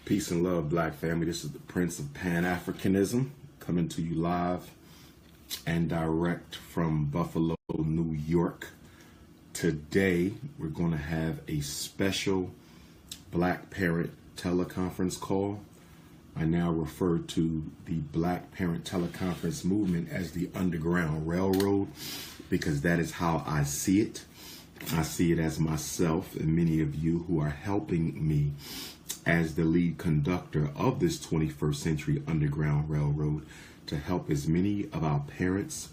Peace and love, Black family. This is the Prince of Pan-Africanism coming to you live and direct from Buffalo, New York. Today, we're going to have a special Black Parent teleconference call. I now refer to the Black Parent teleconference movement as the Underground Railroad because that is how I see it. I see it as myself and many of you who are helping me as the lead conductor of this 21st century Underground Railroad to help as many of our parents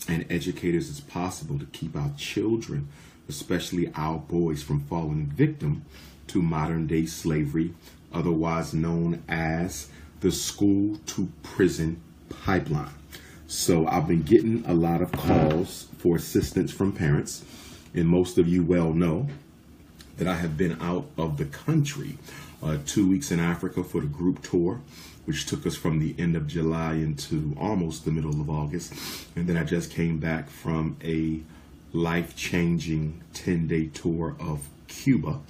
and educators as possible to keep our children, especially our boys, from falling victim to modern day slavery, otherwise known as the school to prison pipeline. So I've been getting a lot of calls for assistance from parents, and most of you well know that I have been out of the country 2 weeks in Africa for the group tour, which took us from the end of July into almost the middle of August. And then I just came back from a life-changing 10-day tour of Cuba.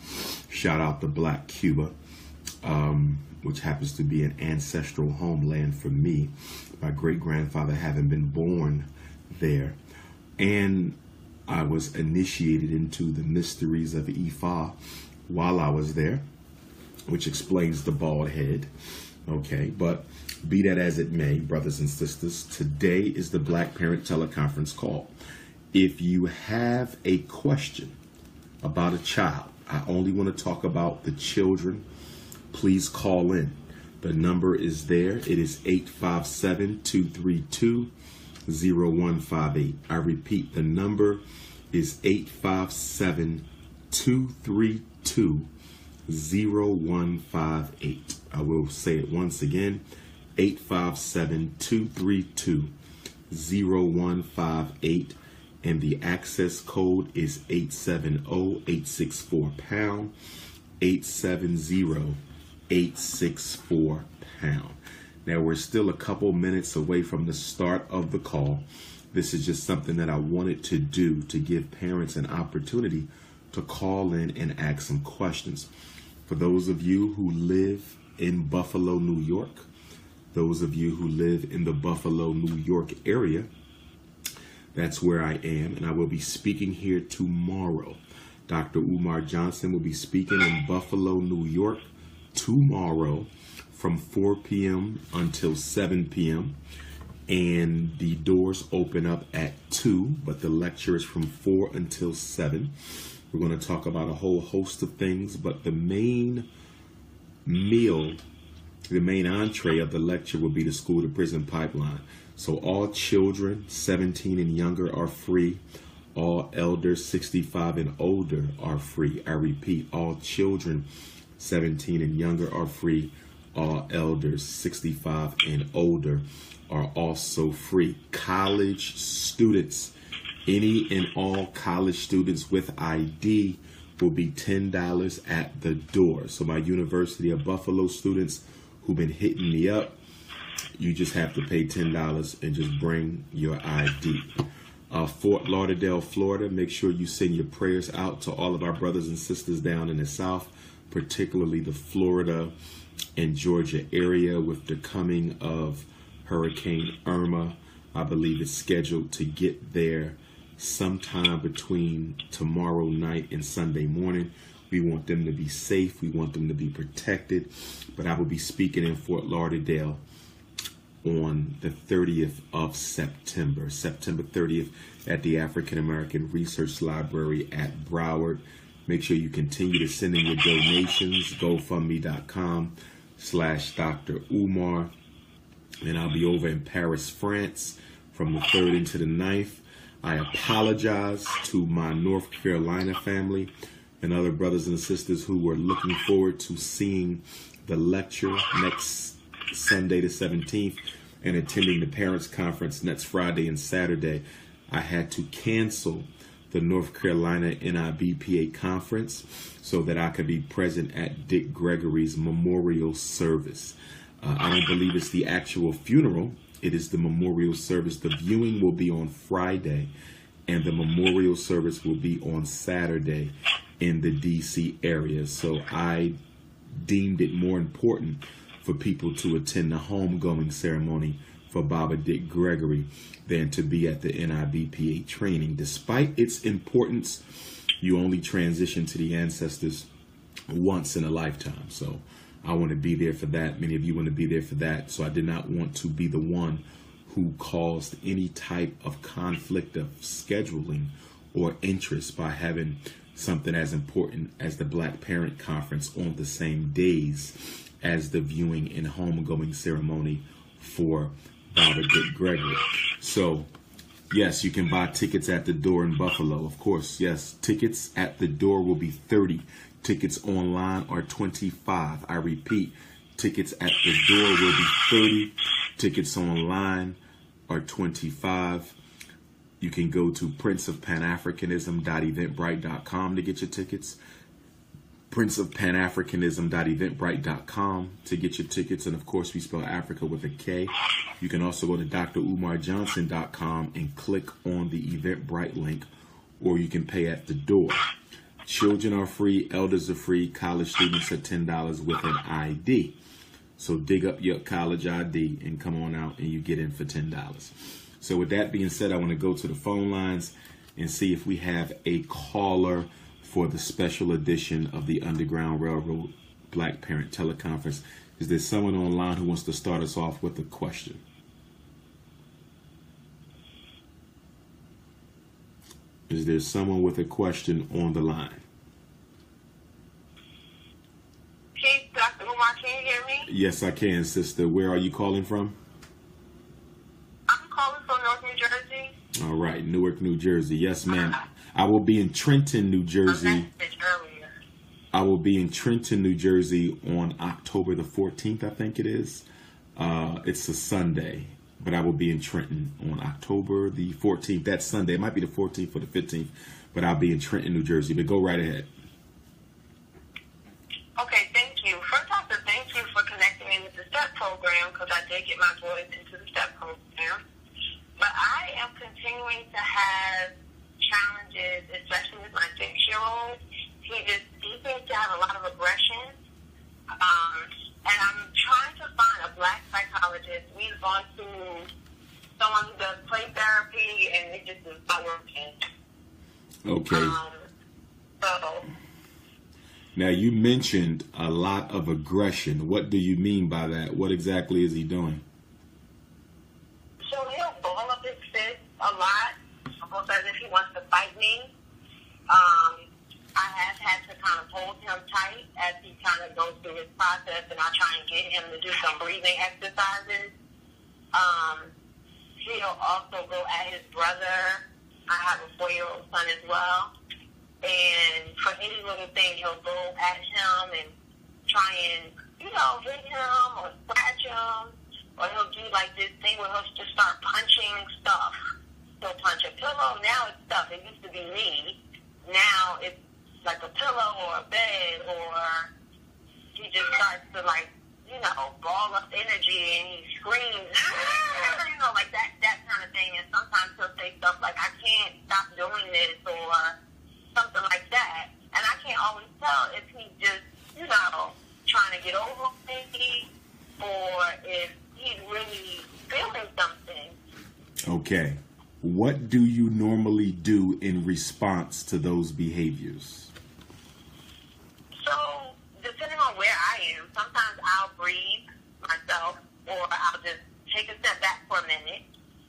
Shout out to Black Cuba, which happens to be an ancestral homeland for me, my great-grandfather having been born there. And I was initiated into the mysteries of Ifa while I was there, which explains the bald head. Okay, but be that as it may, brothers and sisters, today is the Black Parent teleconference call. If you have a question about a child, I only want to talk about the children, please call in. The number is there. It is 857-232-0158. I repeat, the number is 857-232-0158. I will say it once again, 857-232-0158. And the access code is 870-864-POUND, 870-864-POUND. Now, we're still a couple minutes away from the start of the call. This is just something that I wanted to do to give parents an opportunity to call in and ask some questions. For those of you who live in Buffalo, New York, those of you who live in the Buffalo, New York area, that's where I am, and I will be speaking here tomorrow. Dr. Umar Johnson will be speaking in Buffalo, New York tomorrow from 4 p.m. until 7 p.m. And the doors open up at 2, but the lecture is from 4 until 7. We're going to talk about a whole host of things, but the main meal, the main entree of the lecture will be the school to prison pipeline. So all children 17 and younger are free. All elders 65 and older are free. I repeat, all children 17 and younger are free. All elders 65 and older are also free. College students, any and all college students with ID will be $10 at the door. So my University of Buffalo students who've been hitting me up, you just have to pay $10 and just bring your ID. Fort Lauderdale, Florida, make sure you send your prayers out to all of our brothers and sisters down in the South, particularly the Florida and Georgia area with the coming of Hurricane Irma. I believe it's scheduled to get there sometime between tomorrow night and Sunday morning. We want them to be safe. We want them to be protected. But I will be speaking in Fort Lauderdale on the 30th of September, September 30th at the African American Research Library at Broward. Make sure you continue to send in your donations, GoFundMe.com/Dr. Umar. And I'll be over in Paris, France from the 3rd into the 9th. I apologize to my North Carolina family and other brothers and sisters who were looking forward to seeing the lecture next Sunday the 17th and attending the parents conference next Friday and Saturday. I had to cancel the North Carolina NIBPA conference so that I could be present at Dick Gregory's memorial service. I don't believe it's the actual funeral. It is the memorial service. The viewing will be on Friday and the memorial service will be on Saturday in the DC area. So I deemed it more important for people to attend the homegoing ceremony for Baba Dick Gregory than to be at the NIBPA training. Despite its importance, you only transition to the ancestors once in a lifetime. So I want to be there for that. Many of you want to be there for that. So I did not want to be the one who caused any type of conflict of scheduling or interest by having something as important as the Black Parent Conference on the same days as the viewing and homegoing ceremony for Baba Dick Gregory. So yes, you can buy tickets at the door in Buffalo. Of course, yes, tickets at the door will be $30. Tickets online are $25. I repeat, tickets at the door will be $30. Tickets online are $25. You can go to princeofpanafricanism.eventbrite.com to get your tickets. princeofpanafricanism.eventbrite.com to get your tickets. And of course, we spell Africa with a K. You can also go to drumarjohnson.com and click on the Eventbrite link, or you can pay at the door. Children are free, elders are free, college students are $10 with an ID. So dig up your college ID and come on out and you get in for $10. So with that being said, I want to go to the phone lines and see if we have a caller for the special edition of the Underground Railroad Black Parent Teleconference. Is there someone online who wants to start us off with a question? Is there someone with a question on the line? Hey, Dr. Umar, can you hear me? Yes, I can, sister. Where are you calling from? I'm calling from North New Jersey. All right, Newark, New Jersey. Yes, ma'am. I will be in Trenton, New Jersey. I will be in Trenton, New Jersey on October the 14th, I think it is. It's a Sunday, but I will be in Trenton on October the 14th. That's Sunday. It might be the 14th or the 15th, but I'll be in Trenton, New Jersey. But go right ahead. Okay, thank you. First off, thank you for connecting me with the STEP program, because I did get my boys into the STEP program. But I am continuing to have challenges, especially with my 6-year-old. He seems to have a lot of aggression. And I'm trying to find a Black psychologist. We've gone to someone who does play therapy, and it just is not working. Okay. So now, you mentioned a lot of aggression. What do you mean by that? What exactly is he doing? So he'll ball up his fist a lot, almost as if he wants to fight me. I have had to kind of hold him tight as he kind of goes through his process, and I try and get him to do some breathing exercises. He'll also go at his brother. I have a 4-year-old son as well. And for any little thing, he'll go at him and try and, hit him or scratch him. Or he'll do like this thing where he'll just start punching stuff. He'll punch a pillow. Now it's stuff. It used to be me. Now it's like a pillow or a bed, or he just starts to ball up energy and he screams, like that kind of thing. And sometimes he'll say stuff like, I can't stop doing this, or something like that. And I can't always tell if he's just, trying to get over me, or if he's really feeling something. Okay. What do you normally do in response to those behaviors? So, depending on where I am, sometimes I'll breathe myself, or I'll just take a step back for a minute.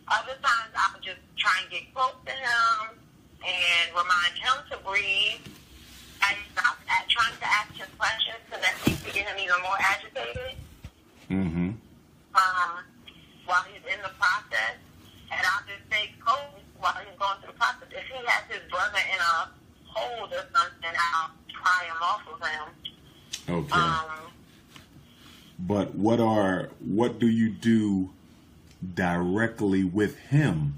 Other times I'll just try and get close to him and remind him to breathe. And stop trying to ask him questions, because that seems to get him even more agitated. Mm-hmm. While he's in the process. And I'll just stay close while he's going through the process. If he has his brother in a hold or something, I'll pry him off of him. Okay. But what do you do directly with him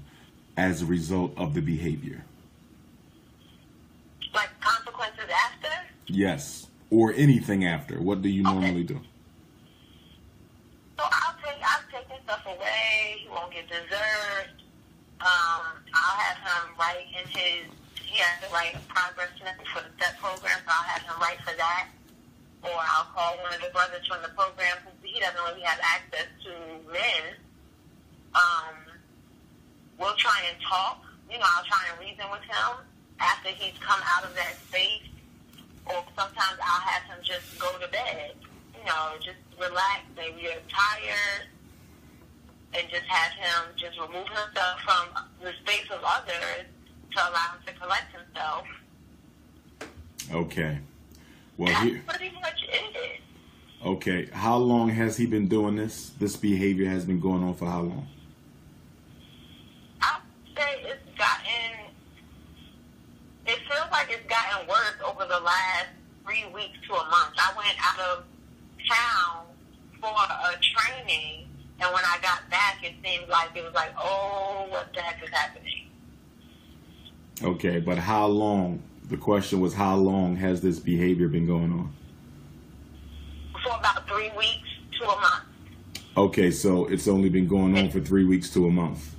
as a result of the behavior? Like consequences after? Yes. Or anything after. What do you normally do? So I'll take his stuff away. He won't get dessert. I'll have him write he has to write a progress note for the STEP program, so I'll have him write for that. or I'll call one of the brothers from the program who he doesn't really have access to men. We'll try and talk. I'll try and reason with him after he's come out of that space. Or sometimes I'll have him just go to bed. Just relax. Maybe you're tired. And just have him just remove himself from the space of others to allow him to collect himself. Okay. Well, that's pretty much it. Okay. How long has he been doing this? This behavior has been going on for how long? I'd say it feels like it's gotten worse over the last 3 weeks to a month. I went out of town for a training, and when I got back, it seemed like it was like, oh, what the heck is happening? Okay, but how long? The question was, how long has this behavior been going on? For about 3 weeks to a month. Okay, so it's only been going on for 3 weeks to a month.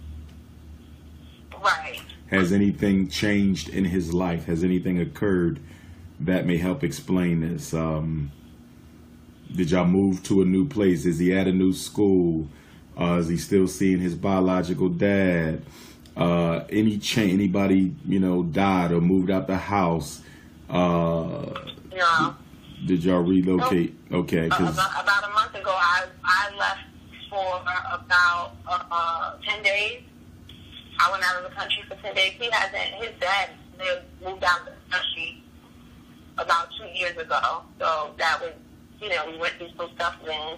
Right. Has anything changed in his life? Has anything occurred that may help explain this? Did y'all move to a new place? Is he at a new school? Is he still seeing his biological dad? Anybody, died or moved out the house? No. Did y'all relocate? Nope. Okay. About a month ago, I left for about 10 days. I went out of the country for 10 days. His dad moved out of the country about 2 years ago. So that was, we went through some stuff then.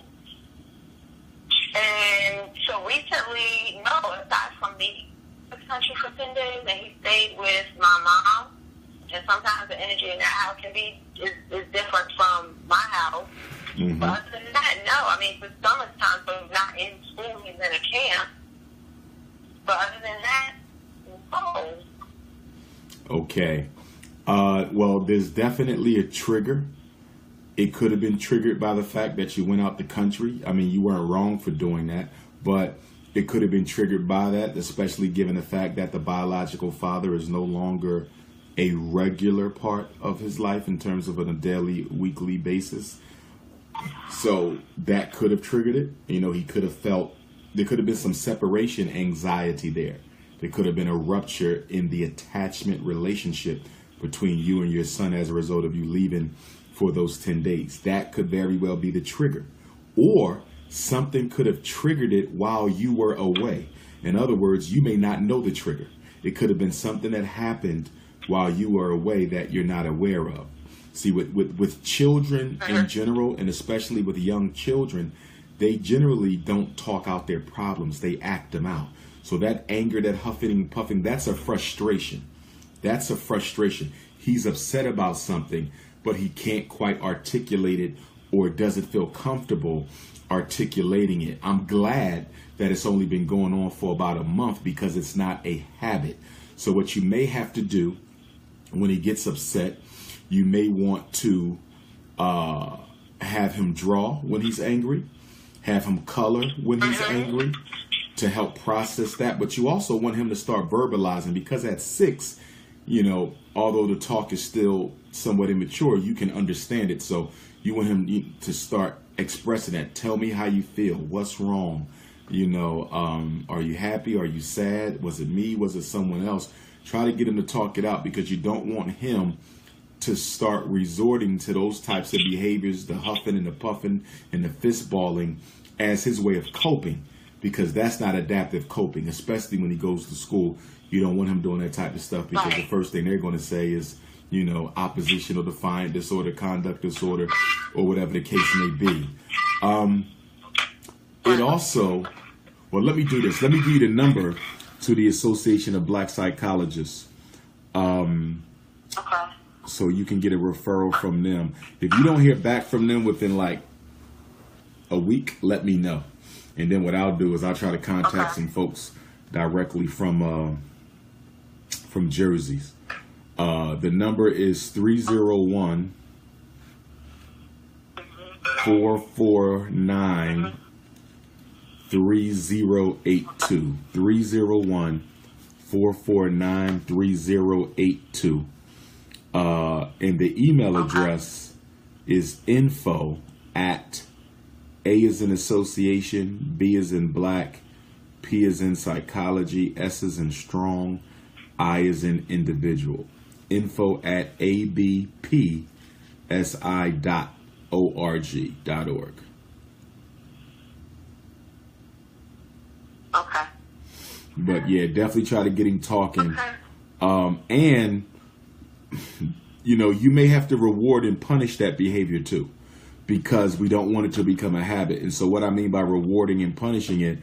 And so recently, no, aside from me, the country for 10 days, and he stayed with my mom. And sometimes the energy in that house is different from my house. Mm-hmm. But other than that, no. I mean, it's summertime, so he's not in school, he's in a camp. But other than that, no. Okay. Well, there's definitely a trigger. It could have been triggered by the fact that you went out the country. I mean, you weren't wrong for doing that, but it could have been triggered by that, especially given the fact that the biological father is no longer a regular part of his life in terms of on a daily, weekly basis. So that could have triggered it. He could have felt, there could have been some separation anxiety there. There could have been a rupture in the attachment relationship between you and your son as a result of you leaving for those 10 days. That could very well be the trigger. Or something could have triggered it while you were away. In other words, you may not know the trigger. It could have been something that happened while you were away that you're not aware of. See, with children in general, and especially with young children, they generally don't talk out their problems. They act them out. So that anger, that huffing and puffing, that's a frustration. That's a frustration. He's upset about something, but he can't quite articulate it or doesn't feel comfortable articulating it. I'm glad that it's only been going on for about a month because it's not a habit. So what you may have to do when he gets upset, you may want to have him draw when he's angry, have him color when he's angry to help process that. But you also want him to start verbalizing, because at 6, although the talk is still somewhat immature, you can understand it. So you want him to start expressing that. Tell me how you feel. What's wrong? Are you happy? Are you sad? Was it me? Was it someone else? Try to get him to talk it out, because you don't want him to start resorting to those types of behaviors, the huffing and the puffing and the fist balling, as his way of coping, because that's not adaptive coping, especially when he goes to school. You don't want him doing that type of stuff, because the first thing they're going to say is, oppositional defiant disorder, conduct disorder, or whatever the case may be. It also, well, let me do this. Let me give you the number to the Association of Black Psychologists. Okay. So you can get a referral from them. If you don't hear back from them within like a week, let me know. And then what I'll do is I'll try to contact some folks directly from Jersey. The number is 301 449 3082. 301 449 3082. And the email address is info at A is in association, B is in black, P is in psychology, S is in strong, I is in individual. Info at abpsi.org. Okay. But yeah, definitely try to get him talking. Okay. And, you know, you may have to reward and punish that behavior too, because we don't want it to become a habit. And so what I mean by rewarding and punishing it,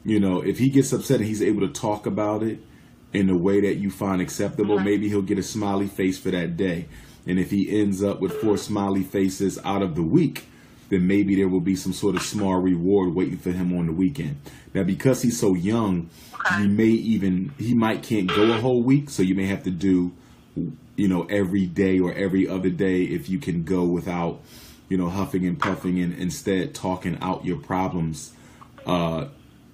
you know, if he gets upset and he's able to talk about it in a way that you find acceptable, maybe he'll get a smiley face for that day. And if he ends up with 4 smiley faces out of the week, then maybe there will be some sort of small reward waiting for him on the weekend. Now, because he's so young, he might can't go a whole week. So you may have to do, you know, every day or every other day if you can go without, you know, huffing and puffing and instead talking out your problems.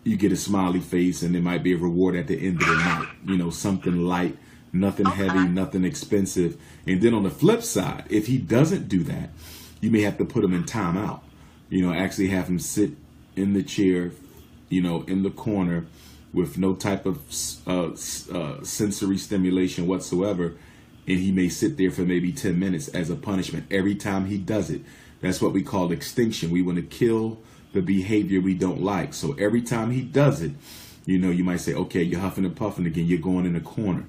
You get a smiley face and there might be a reward at the end of the night, you know, something light, nothing heavy, nothing expensive. And then on the flip side, if he doesn't do that, you may have to put him in timeout, you know, actually have him sit in the chair, you know, in the corner with no type of sensory stimulation whatsoever. And he may sit there for maybe 10 minutes as a punishment every time he does it. That's what we call extinction. We want to kill the behavior we don't like. So every time he does it, you know, you might say, okay, you're huffing and puffing again. You're going in the corner.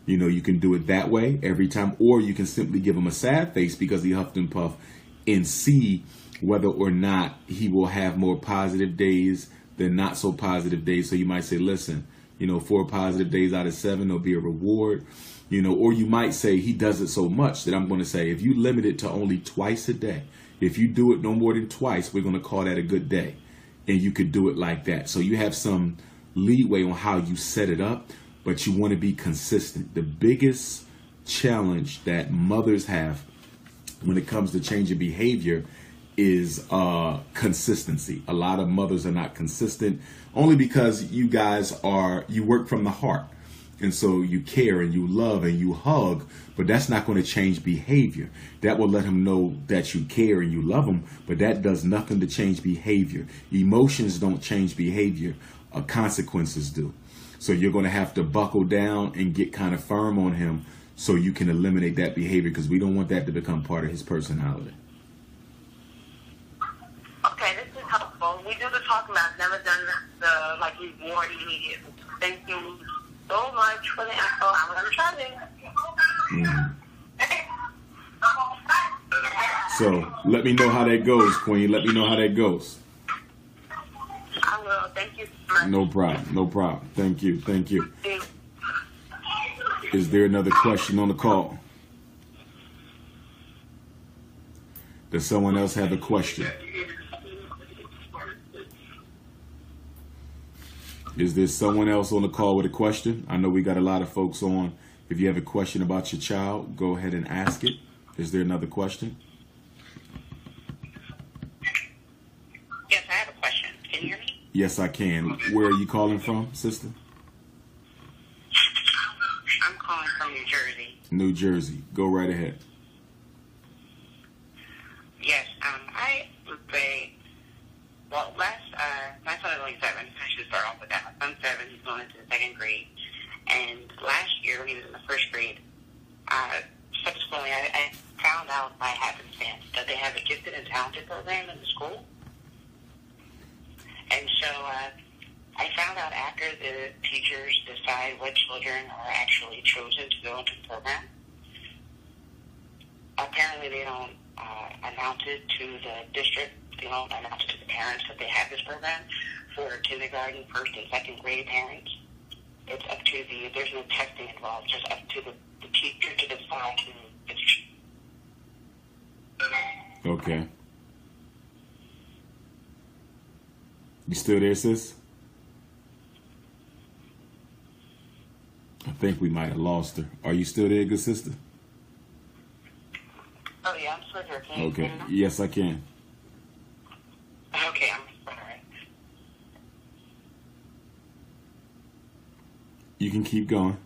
You know, you can do it that way every time, or you can simply give him a sad face because he huffed and puffed and see whether or not he will have more positive days than not so positive days. So you might say, listen, you know, 4 positive days out of 7, there'll be a reward, you know, or you might say he does it so much that I'm going to say, if you limit it to only twice a day, if you do it no more than twice, we're going to call that a good day. And you could do it like that. So you have some leeway on how you set it up, but you want to be consistent. The biggest challenge that mothers have when it comes to changing behavior is consistency. A lot of mothers are not consistent only because you work from the heart. And so you care and you love and you hug, but that's not going to change behavior. That will let him know that you care and you love him, but that does nothing to change behavior. Emotions don't change behavior. Consequences do. So you're going to have to buckle down and get kind of firm on him so you can eliminate that behavior, because we don't want that to become part of his personality. Okay, this is helpful. We do the talking about. I've never done the reward immediate. Thank you so much for the info. I'm going to try this. So let me know how that goes, Queen. Let me know how that goes. I will. Thank you so much. No problem. No problem. Thank you. Thank you. Is there another question on the call? Does someone else have a question? Is there someone else on the call with a question? I know we got a lot of folks on. If you have a question about your child, go ahead and ask it. Is there another question? Yes, I have a question. Can you hear me? Yes, I can. Where are you calling from, sister? I'm calling from New Jersey. New Jersey. Go right ahead. Yes, I would say, well, my son is only 7. I should start off with that. My son's 7. He's going into the 2nd grade. And last year, when he was in the 1st grade, subsequently, I found out by happenstance that they have a gifted and talented program in the school. And so I found out after the teachers decide what children are actually chosen to go into the program. Apparently, they don't announce it to the district. They don't announce it to the parents that they have this program for kindergarten, 1st, and 2nd grade parents. It's up to there's no testing involved, just up to the teacher to decide who it's. Okay. You still there, sis? I think we might have lost her. Are you still there, good sister? Oh, yeah, I'm still here. Can you Okay. hear me? Yes, I can. Okay, I'm sorry. You can keep going.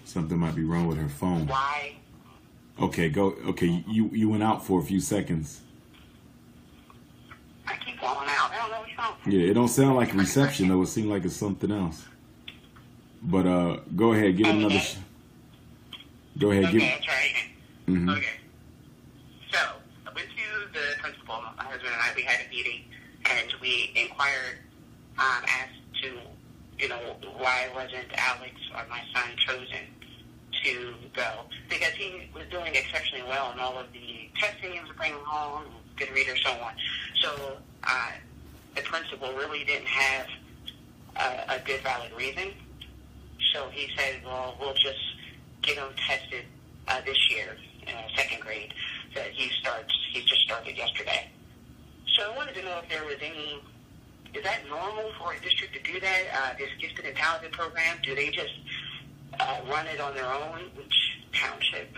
Something might be wrong with her phone. Why? Okay, go. Okay, you went out for a few seconds. I keep going out. I don't know what's wrong. Yeah, it don't sound like reception though. It seems like it's something else. But go ahead, get another. Go ahead, Okay, I'll try again. Mm-hmm. Okay. So I went to the principal. My husband and I, we had a meeting, and we inquired, as to, why wasn't Alex or my son chosen to go? Because he was doing exceptionally well in all of the testing he was bringing home, good reader, so on. So the principal really didn't have a good, valid reason. So he said, well, we'll just get him tested this year in second grade. That he just started yesterday. So I wanted to know if there was any. Is that normal for a district to do that? This gifted and talented program, do they just run it on their own? Which township?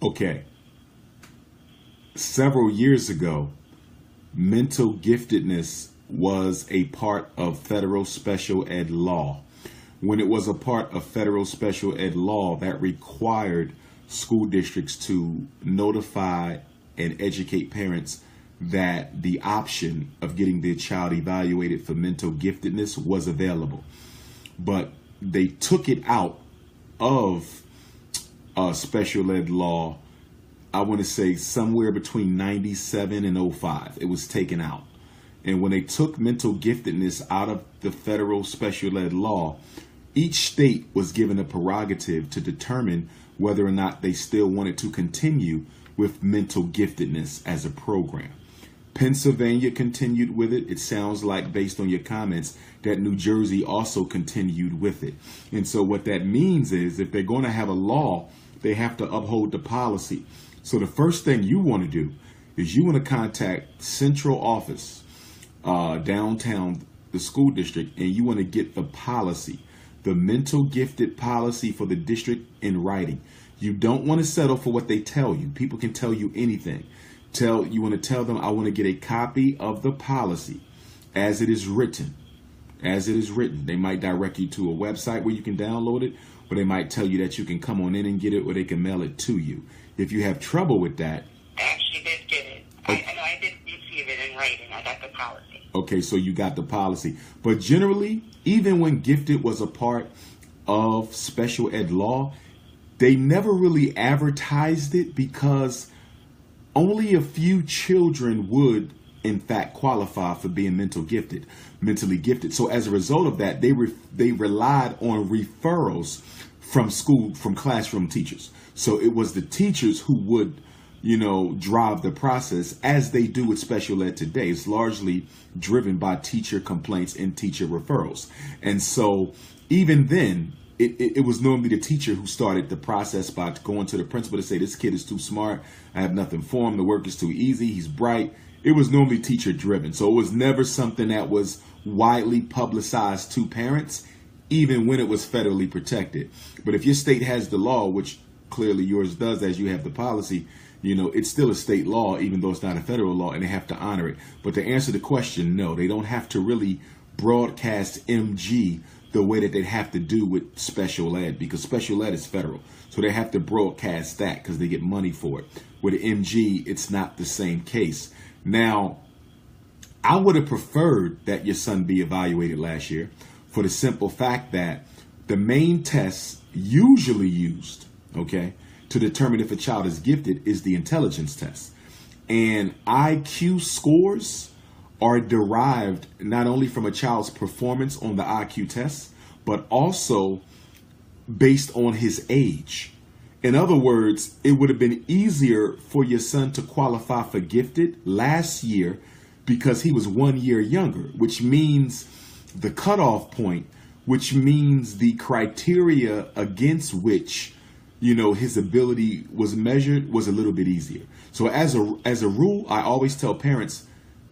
Okay. Several years ago, mental giftedness was a part of federal special ed law. When it was a part of federal special ed law, that required school districts to notify and educate parents that the option of getting their child evaluated for mental giftedness was available. But they took it out of special ed law, I want to say somewhere between 97 and 05. It was taken out. And when they took mental giftedness out of the federal special ed law, each state was given a prerogative to determine whether or not they still wanted to continue with mental giftedness as a program. Pennsylvania continued with it. It sounds like, based on your comments, that New Jersey also continued with it. And so what that means is if they're going to have a law, they have to uphold the policy. So the first thing you want to do is you want to contact central office downtown, the school district, and you want to get the policy, the mental gifted policy for the district in writing. You don't want to settle for what they tell you. People can tell you anything. You want to tell them, I want to get a copy of the policy as it is written. As it is written. They might direct you to a website where you can download it, or they might tell you that you can come on in and get it, or they can mail it to you. If you have trouble with that. I actually did get it. Okay. I did receive it in writing. I got the policy. Okay, so you got the policy. But generally, even when gifted was a part of special ed law, they never really advertised it because only a few children would, in fact, qualify for being mentally gifted. So as a result of that, they relied on referrals from classroom teachers. So it was the teachers who would, drive the process, as they do with special ed today. It's largely driven by teacher complaints and teacher referrals. And so even then, it was normally the teacher who started the process by going to the principal to say, this kid is too smart. I have nothing for him. The work is too easy. He's bright. It was normally teacher driven. So it was never something that was widely publicized to parents, even when it was federally protected. But if your state has the law, which clearly yours does, as you have the policy, it's still a state law, even though it's not a federal law, and they have to honor it. But to answer the question, no, they don't have to really broadcast MG the way that they'd have to do with special ed, because special ed is federal. So they have to broadcast that because they get money for it. With MG, it's not the same case. Now, I would have preferred that your son be evaluated last year for the simple fact that the main tests usually used, to determine if a child is gifted is the intelligence test. And IQ scores are derived not only from a child's performance on the IQ test, but also based on his age. In other words, it would have been easier for your son to qualify for gifted last year because he was 1 year younger, which means the cutoff point, which means the criteria against which, his ability was measured was a little bit easier. So as a rule, I always tell parents,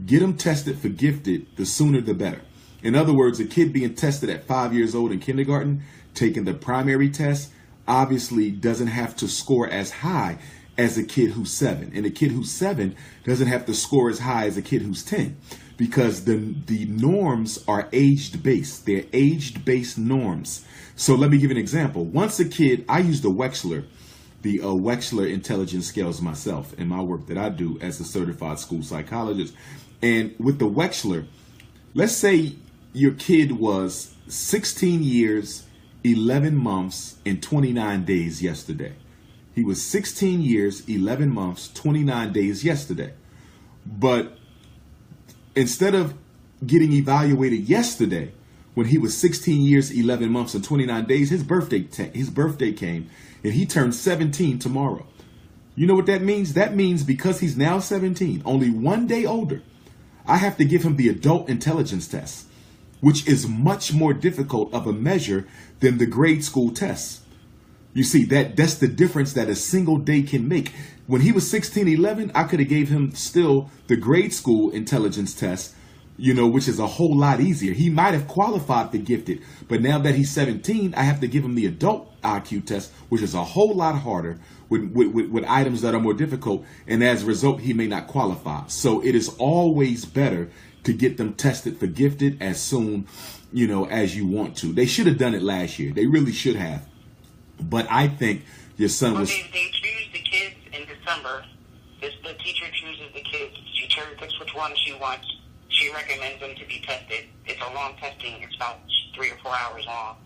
get them tested for gifted, the sooner the better. In other words, a kid being tested at 5 years old in kindergarten, taking the primary test, obviously doesn't have to score as high as a kid who's 7. And a kid who's 7 doesn't have to score as high as a kid who's 10. because the norms are age-based. They're age-based norms. So let me give you an example. Once a kid, I use the Wechsler intelligence scales myself in my work that I do as a certified school psychologist. And with the Wechsler, let's say your kid was 16 years, 11 months, and 29 days yesterday. He was 16 years, 11 months, 29 days yesterday. But instead of getting evaluated yesterday, when he was 16 years, 11 months, and 29 days, his birthday came, and he turned 17 tomorrow. You know what that means? That means because he's now 17, only 1 day older, I have to give him the adult intelligence test, which is much more difficult of a measure than the grade school tests. You see, that's the difference that a single day can make. When he was 16, 11, I could have gave him still the grade school intelligence test, which is a whole lot easier. He might have qualified for gifted, but now that he's 17, I have to give him the adult IQ test, which is a whole lot harder with items that are more difficult. And as a result, he may not qualify. So it is always better to get them tested for gifted as soon, as you want to. They should have done it last year. They really should have. But I think your son was... They choose the kids in December. The teacher chooses the kids. She cherry picks which ones she wants. She recommends them to be tested. It's a long testing. It's about 3 or 4 hours long.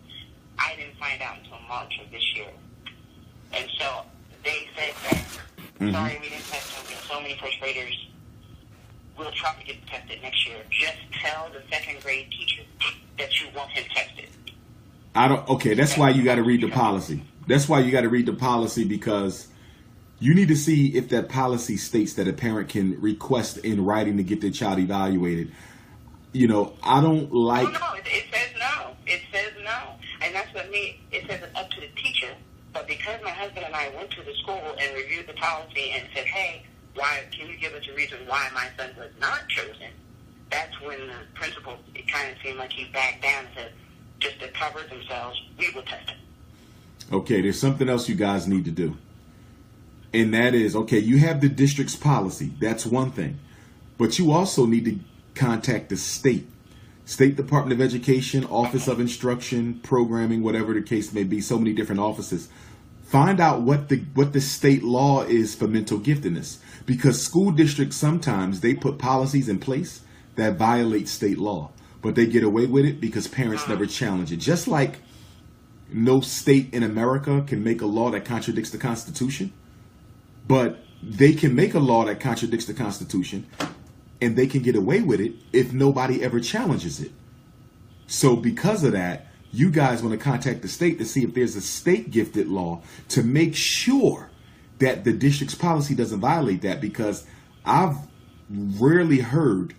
I didn't find out until March of this year. And so they said that, sorry, we didn't test him. So many first graders will try to get tested next year. Just tell the second grade teacher that you want him tested. Okay, that's why you got to read the policy. That's why you got to read the policy, because you need to see if that policy states that a parent can request in writing to get their child evaluated. I don't like... No, it says no. It says no. And that's what it says it's up to the teacher. But because my husband and I went to the school and reviewed the policy and said, hey, can you give us a reason why my son was not chosen? That's when the principal, it kind of seemed like he backed down and said, just to cover themselves, we will test him. Okay, there's something else you guys need to do. And that is, okay, you have the district's policy. That's one thing. But you also need to contact the State Department of Education, Office of Instruction, Programming, whatever the case may be, so many different offices. Find out what the state law is for mental giftedness. Because school districts, sometimes they put policies in place that violate state law. But they get away with it because parents never challenge it. Just like no state in America can make a law that contradicts the Constitution, but they can make a law that contradicts the Constitution, and they can get away with it if nobody ever challenges it. So because of that, you guys want to contact the state to see if there's a state gifted law to make sure that the district's policy doesn't violate that, because I've rarely heard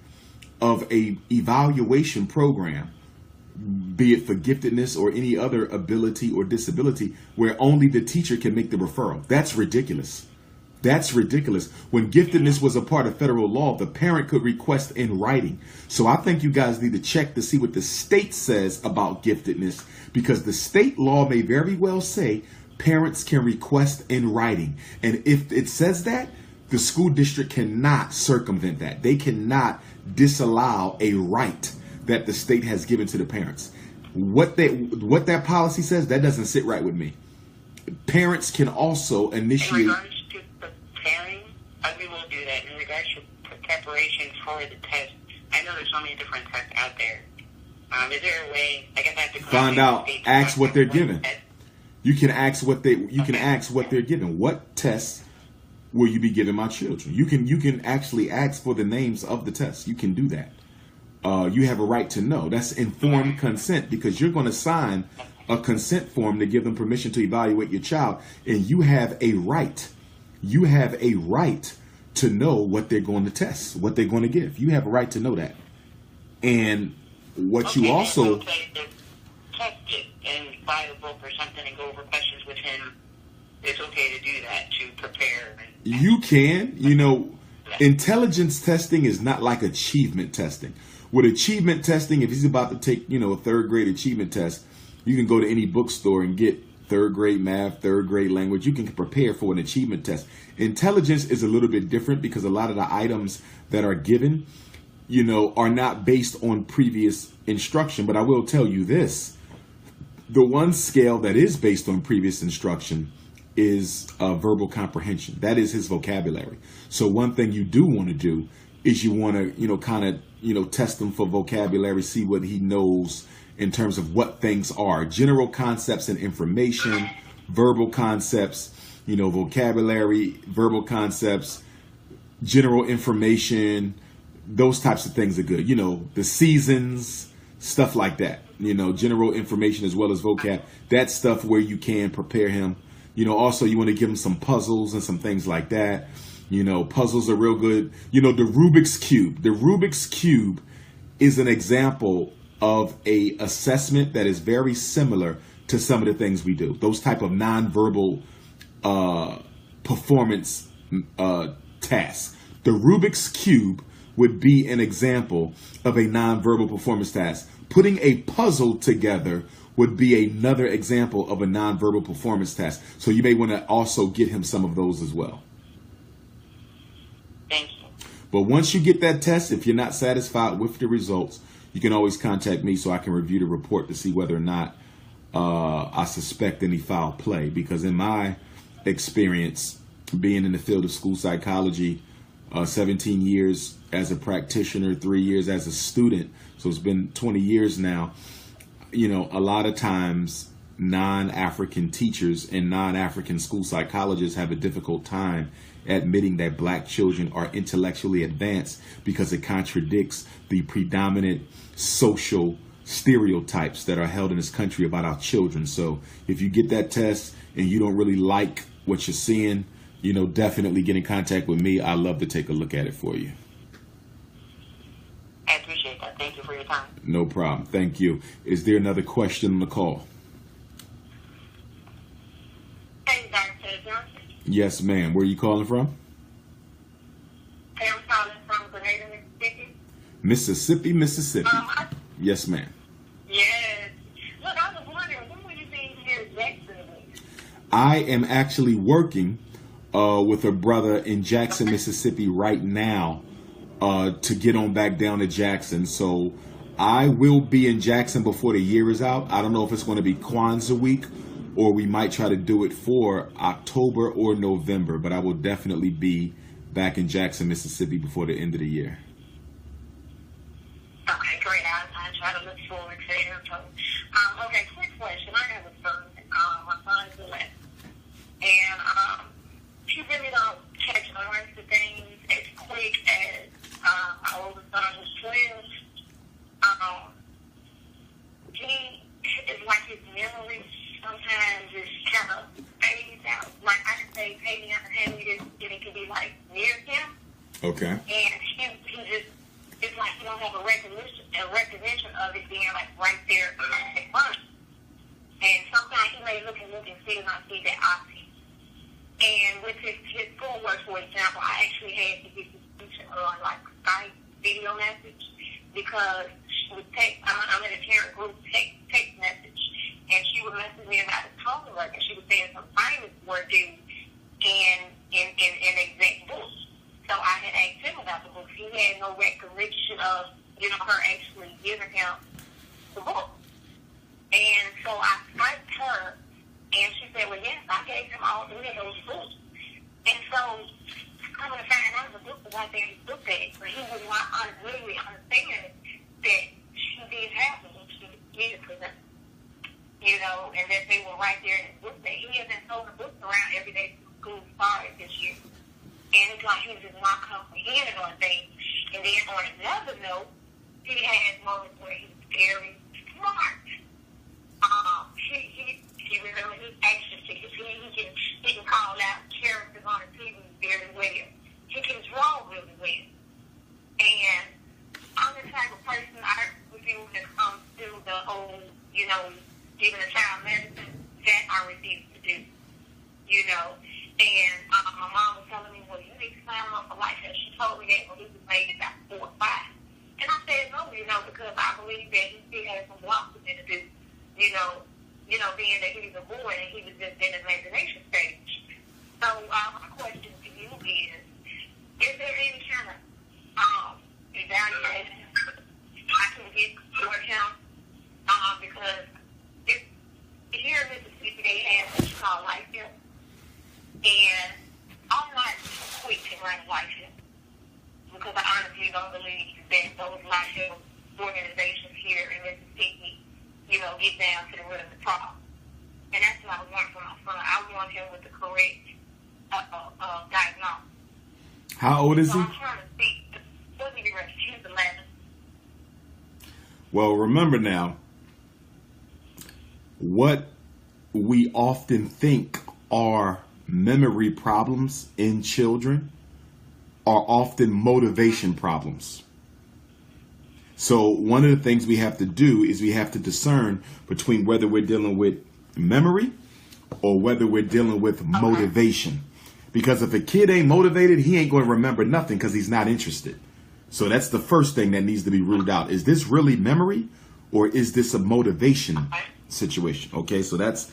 of a evaluation program, be it for giftedness or any other ability or disability, where only the teacher can make the referral. That's ridiculous. That's ridiculous. When giftedness was a part of federal law, the parent could request in writing. So I think you guys need to check to see what the state says about giftedness, because the state law may very well say parents can request in writing. And if it says that, the school district cannot circumvent that. They cannot disallow a right that the state has given to the parents. What that policy says, that doesn't sit right with me. Parents can also initiate... In regards to preparing, we will do that. In regards to preparation for the test, I know there's so many different tests out there. Is there a way, I guess I have to find out, ask what they're given. You can ask what they're given. What tests will you be giving my children? You can actually ask for the names of the tests. You can do that. You have a right to know. That's informed consent, because you're going to sign a consent form to give them permission to evaluate your child, and you have a right. You have a right to know what they're going to test, what they're going to give. You have a right to know that. And what you also... Test it and buy the book or something and go over questions with him. It's okay to do that, to prepare. You can. Intelligence testing is not like achievement testing. With achievement testing, if he's about to take, a third grade achievement test, you can go to any bookstore and get third grade math, third grade language. You can prepare for an achievement test. Intelligence is a little bit different, because a lot of the items that are given are not based on previous instruction. But I will tell you this. The one scale that is based on previous instruction is verbal comprehension. That is his vocabulary. So one thing you do want to do is you want to, kind of, test him for vocabulary, see what he knows in terms of what things are. General concepts and information, verbal concepts, vocabulary, verbal concepts, general information, those types of things are good. The seasons, stuff like that. General information as well as vocab. That's stuff where you can prepare him. Also you want to give him some puzzles and some things like that. Puzzles are real good. The Rubik's Cube. The Rubik's Cube is an example of a assessment that is very similar to some of the things we do. Those type of nonverbal performance tasks. The Rubik's Cube would be an example of a nonverbal performance task. Putting a puzzle together would be another example of a nonverbal performance task. So you may want to also get him some of those as well. Thank you. But once you get that test, if you're not satisfied with the results, you can always contact me so I can review the report to see whether or not I suspect any foul play. Because in my experience, being in the field of school psychology, 17 years as a practitioner, 3 years as a student, so it's been 20 years now, a lot of times non-African teachers and non-African school psychologists have a difficult time admitting that black children are intellectually advanced because it contradicts the predominant social stereotypes that are held in this country about our children. So if you get that test and you don't really like what you're seeing, definitely get in contact with me. I'd love to take a look at it for you. I appreciate that. Thank you for your time. No problem. Thank you. Is there another question on the call? Hey, Dr. Johnson. Yes, ma'am. Where are you calling from? Hey, I'm calling from Grenada, Mississippi, Mississippi. Mississippi. Yes, ma'am. Yes. Look, I was wondering, when will you be here in Jacksonville? I am actually working with a brother in Jackson, Mississippi right now to get on back down to Jackson. So I will be in Jackson before the year is out. I don't know if it's going to be Kwanzaa week or we might try to do it for October or November, but I will definitely be back in Jackson, Mississippi before the end of the year. Okay, great. I try to look forward to it. So, okay, quick question. I have a son. My son is 11. And he really don't catch on to things as quick as my oldest son who's 12. He is like his memory sometimes is kind of fades out. Like I can say, hey, and it can be like near him. Okay. And he just, it's like he don't have a recognition of it being like right there in front. And sometimes he may look and still not see that option. And with his schoolwork, for example, I actually had to get his teacher on like Skype video message because she would I'm in a parent group text message, and she would message me about his homework, and she was saying some assignments were due in exact books. So I had asked him about the books. He had no recollection of her actually giving him the book. And so I Skyped her. And she said, well, yes, I gave him all 3 of those books. And so I'm going to find out the book was out there in his book bag. But he was not really understand that she did have them and she did it for them. And that they were right there in his book bag. He hasn't sold the books around every day since school started this year. And it's like he was just not comprehending on things. And then on another note, he has moments where he's very smart. He remembers his action figures. He can call out characters on the TV very well. He can draw really well. And I'm the type of person I refuse when it comes to the whole, giving a child medicine, that I refuse to do. And my mom was telling me, well, you need to sign up for life. And she told me that when he was maybe about 4 or 5. And I said, no, because I believe that he still has some blocks to do, being that he was a boy and he was just in the imagination stage. So my question to you is there any kind of evaluation program life help. Because I honestly don't believe that those life help organizations here in Mississippi, get down to the root of the problem. And that's what I want for my son. I want him with the correct diagnosis. How old is he? I'm trying to see. He's 11. Well, remember now, what we often think are memory problems in children are often motivation problems. So one of the things we have to do is we have to discern between whether we're dealing with memory or whether we're dealing with motivation. Because if a kid ain't motivated, he ain't going to remember nothing because he's not interested. So that's the first thing that needs to be ruled out. Is this really memory or is this a motivation situation? Okay, so that's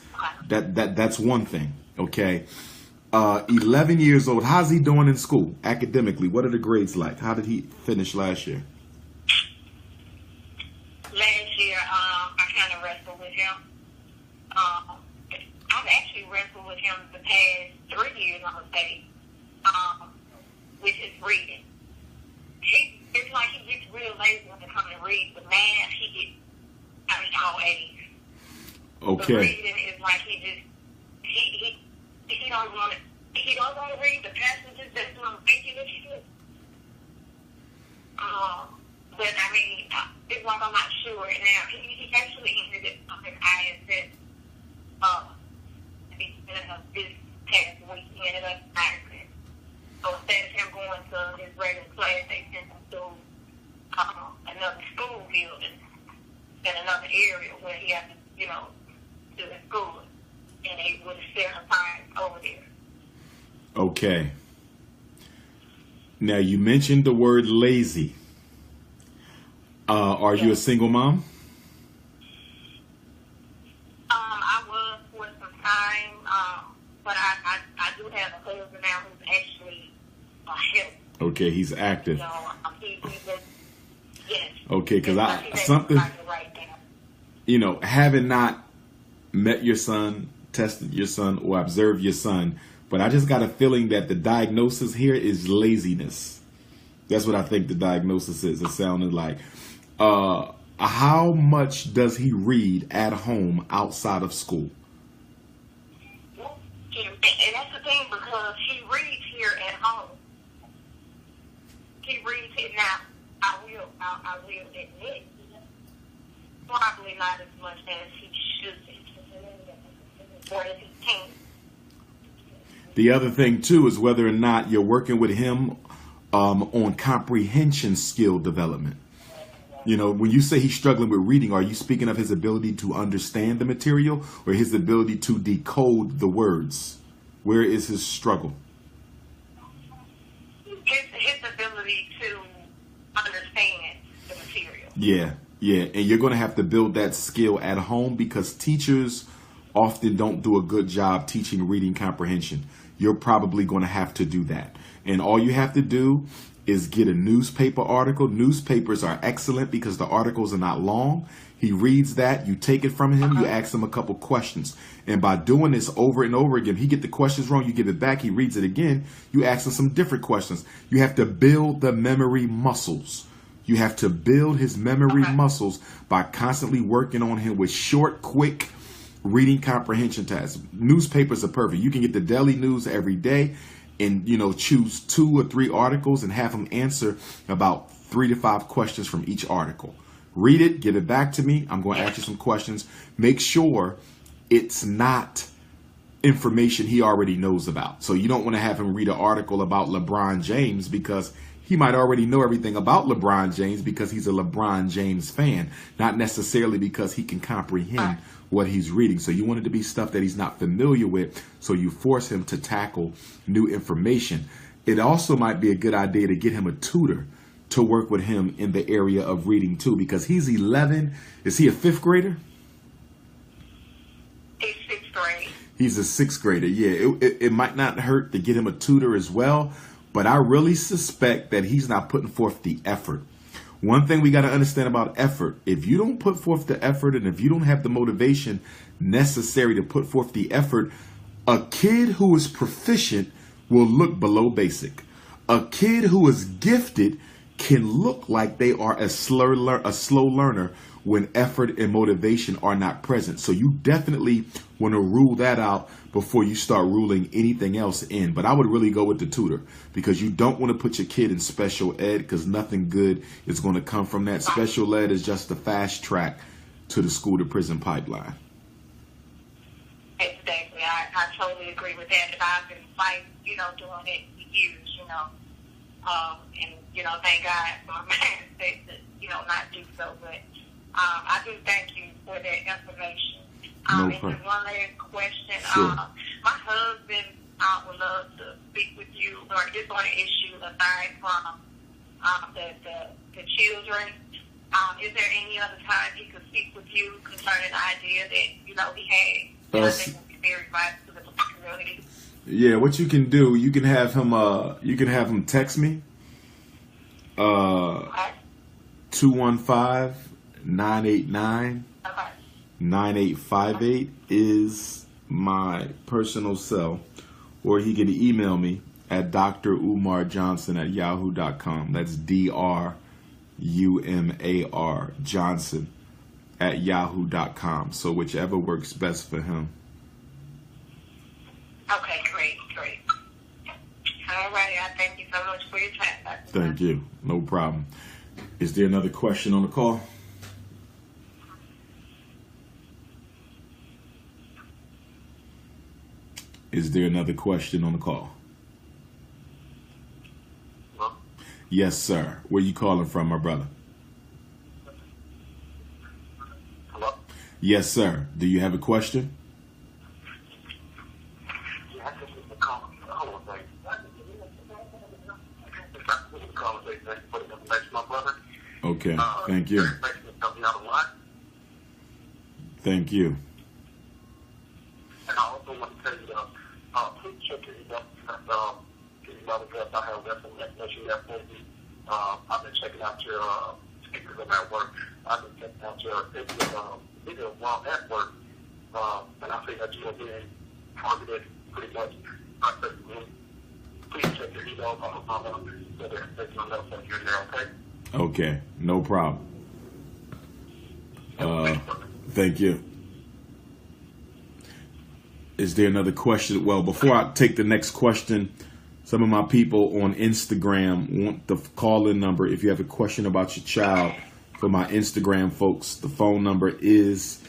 one thing. Okay. 11 years old. How's he doing in school academically? What are the grades like? How did he finish last year? Last year, I kind of wrestled with him. I've actually wrestled with him the past 3 years, I would say, with his reading. It's like he gets real lazy when it comes to read. But math, he gets all A's. Okay. The reading is like he don't want to. He don't want to read the passages that I'm thinking that he should. But I mean, it's like I'm not sure. Now he actually ended up something I had said. This past week, he ended up acting. So instead of him going to his regular class, they sent him to another school building in another area where he had to, do his school. And they would have set a time over there. Okay. Now, you mentioned the word lazy. Are you a single mom? I was for some time, but I do have a husband now who's actually a help. Okay, he's active. Yes. Okay, because having not met your son, tested your son, or observed your son, but I just got a feeling that the diagnosis here is laziness. That's what I think the diagnosis is. It sounded like. How much does he read at home outside of school? And that's the thing, because he reads here at home. He reads it now. I will admit, probably not as much as he should be, or as he can. The other thing too is whether or not you're working with him on comprehension skill development. When you say he's struggling with reading, are you speaking of his ability to understand the material or his ability to decode the words? Where is his struggle? His ability to understand the material. Yeah. And you're going to have to build that skill at home because teachers often don't do a good job teaching reading comprehension. You're probably going to have to do that. And all you have to do is get a newspaper article. Newspapers are excellent because the articles are not long. He reads that, you take it from him, you ask him a couple questions. And by doing this over and over again, he get the questions wrong, you give it back, he reads it again, you ask him some different questions. You have to build the memory muscles. You have to build his memory muscles by constantly working on him with short, quick reading comprehension tasks. Newspapers are perfect. You can get the daily news every day and, choose 2 or 3 articles and have him answer about 3 to 5 questions from each article. Read it, give it back to me. I'm going to ask you some questions. Make sure it's not information he already knows about. So you don't want to have him read an article about LeBron James because he might already know everything about LeBron James because he's a LeBron James fan, not necessarily because he can comprehend what he's reading. So you want it to be stuff that he's not familiar with, so you force him to tackle new information. It also might be a good idea to get him a tutor to work with him in the area of reading too, because he's 11. Is he a 5th grader? He's 6th grade. He's a 6th grader. Yeah, it might not hurt to get him a tutor as well, but I really suspect that he's not putting forth the effort. One thing we got to understand about effort, if you don't put forth the effort and if you don't have the motivation necessary to put forth the effort, a kid who is proficient will look below basic. A kid who is gifted can look like they are a slow learner when effort and motivation are not present. So you definitely want to rule that out before you start ruling anything else in. But I would really go with the tutor, because you don't want to put your kid in special ed, because nothing good is going to come from that. Special ed is just the fast track to the school to prison pipeline. Exactly. I totally agree with that. And I've been fighting, doing it for years, and, thank God for my mistake to, not do so. But I do thank you for that information. No and problem. just one last question. Sure. My husband would love to speak with you or just on an issue aside from the children. Is there any other time he could speak with you concerning the idea that, he had? I think would be very vital to the community. Yeah, what you can do, you can have him text me. 215-989-9858 is my personal cell, or he can email me at Dr Umar Johnson at yahoo.com. That's DrUmar Johnson at yahoo.com. So whichever works best for him. Okay, great. All right, I thank you so much for your time. Thank you. No problem. Is there another question on the call? Is there another question on the call? Hello? Yes, sir. Where you calling from, my brother? Hello? Yes, sir. Do you have a question? Yeah, I just need to call. Hold on, baby. Put it next to my brother. Okay. Thank you. Help me out a lot. Thank you. And I also want to tell you, please check your email. Your email address. I have that information there for you. I've been checking out your speakers on that work. I've been checking out your video while at work. And I think that you are being targeted pretty much. Please check your email. So there's no else that you're there, okay? Okay. No problem. Thank you. Is there another question? Well, before I take the next question, some of my people on Instagram want the call-in number. If you have a question about your child, for my Instagram folks, the phone number is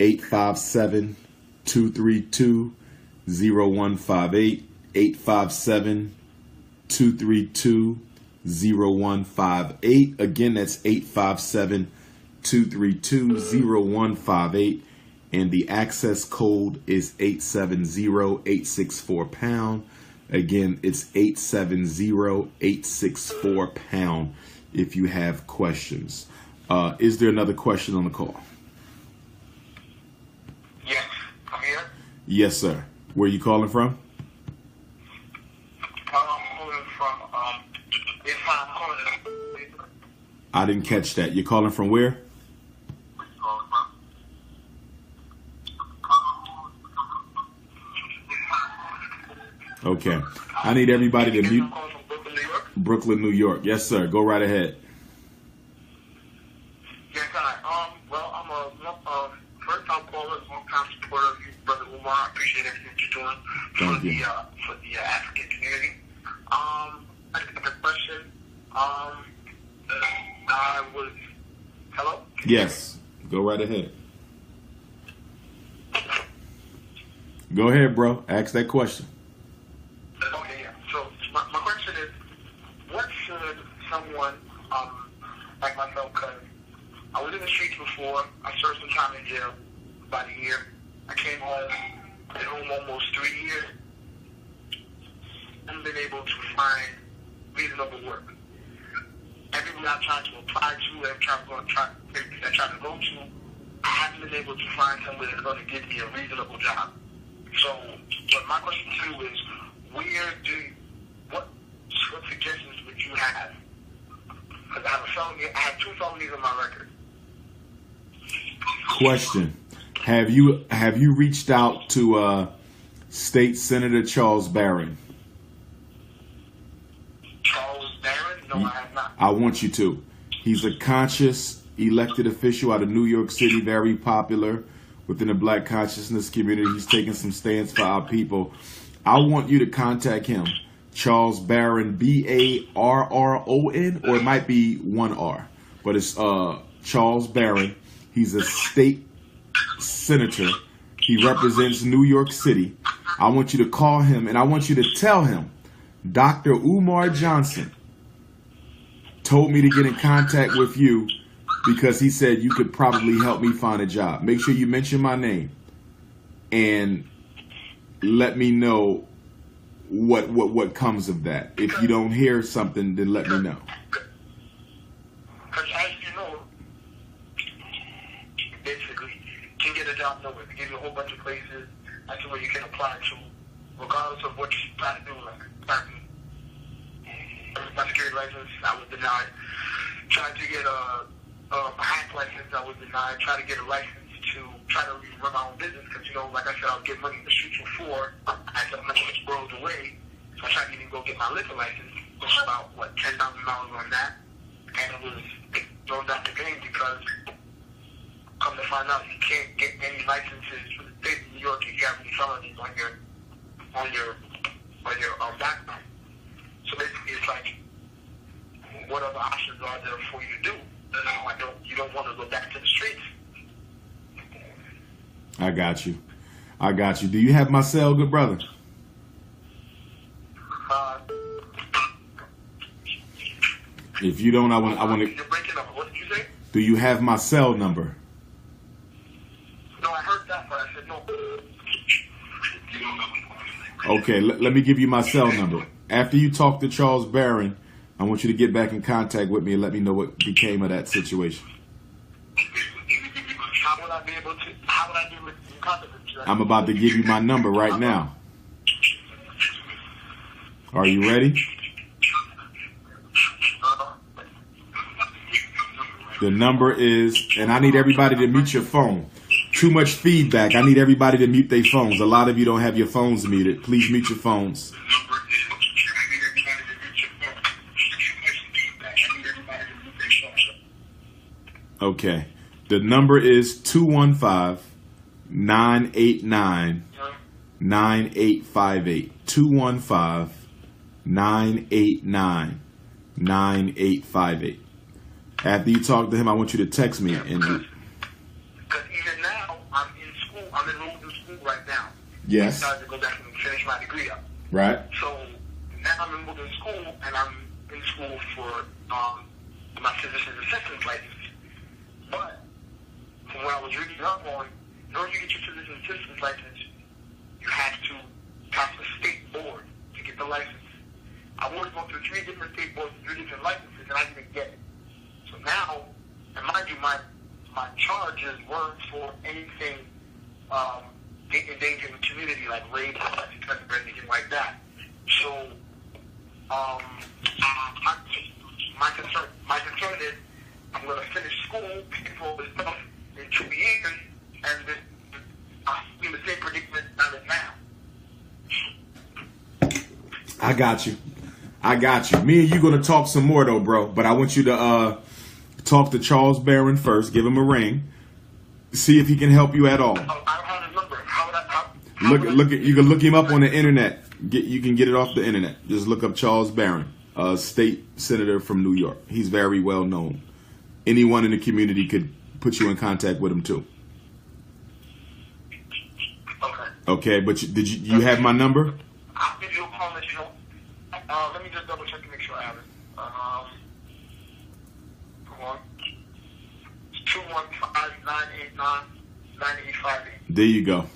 857-232-0158, 857-232-0158. Again, that's 857-232-0158. And the access code is 870-864-pound. Again, it's 870-864-pound if you have questions. Is there another question on the call? Yes, I'm here. Yes, sir. Where are you calling from? I'm calling from, I didn't catch that. You're calling from where? Okay. I need everybody to mute. Brooklyn, New York. Yes, sir. Go right ahead. Yes, hi. Well, I'm a first-time caller, long-time supporter of you, Brother Umar. I appreciate everything you're doing for the African community. I just have a question. Hello? Yes. Go right ahead. Go ahead, bro. Ask that question. Okay, yeah. So my question is, what should someone like myself, because I was in the streets before, I served some time in jail, about a year. I came home, been home almost 3 years, and been able to find reasonable work. Everywhere I've tried to apply to, every time I'm trying to go to, I haven't been able to find somewhere that's going to give me a reasonable job. So, but my question to you is, what suggestions would you have? Because I have 2 felonies on my record. Question: Have you reached out to State Senator Charles Barron? No, I have not. I want you to. He's a conscious elected official out of New York City, very popular within the black consciousness community. He's taking some stands for our people. I want you to contact him, Charles Barron, Barron, or it might be one R, but it's Charles Barron. He's a state senator. He represents New York City. I want you to call him, and I want you to tell him, Dr. Umar Johnson told me to get in contact with you because he said you could probably help me find a job. Make sure you mention my name and let me know what comes of that. If you don't hear something, then let me know. Because as you know, basically, you can get a job nowhere. They give you a whole bunch of places as to where you can apply to, regardless of what you try to do. Like, my security license, I was denied. Tried to get a hack license, I was denied. Tried to get a license to try to run my own business because, you know, like I said, I was getting money in the streets before. I had so much world away. So I tried to even go get my liquor license, which was about, $10,000 on that. And it was thrown out the game because, come to find out, you can't get any licenses for the state of New York if you have any felonies on your background. So basically, it's like, what other options are there for you to do? You don't want to go back to the streets. I got you. Do you have my cell, good brother? If you don't, I want to. You're breaking up. What did you say? Do you have my cell number? No, I heard that, but I said no. Okay, let me give you my cell number. After you talk to Charles Barron, I want you to get back in contact with me and let me know what became of that situation. How would I be able to contact with you? I'm about to give you my number right now. Are you ready? The number is, and I need everybody to mute your phone. Too much feedback. I need everybody to mute their phones. A lot of you don't have your phones muted. Please mute your phones. Okay. The number is 215-989-9858. 215-989-9858. After you talk to him, I want you to text me. Because even now, I'm in school. I'm enrolled in school right now. Yes. I decided to go back and finish my degree up. Right. So now I'm enrolled in school, and I'm in school for my physician's assistant license. But from what I was reading up on, in order to get your physician's assistant license, you have to pass the state board to get the license. I wanted to go through 3 different state boards, 3 different licenses, and I didn't get it. So now, and mind you, my charges weren't for anything endangering the community, like rape or anything like that. So my concern is I'm going to finish school, pay for all this stuff in 2 years, and then I'll be in the same predicament I'm in now. I got you. Me and you going to talk some more, though, bro. But I want you to talk to Charles Barron first. Give him a ring. See if he can help you at all. I don't have his number. You can look him up on the internet. You can get it off the internet. Just look up Charles Barron, a state senator from New York. He's very well known. Anyone in the community could put you in contact with him too. Okay, but did you have my number? I'll give you a call and let you know. Let me just double check to make sure I have it. Come on. It's 215-989-9858. There you go.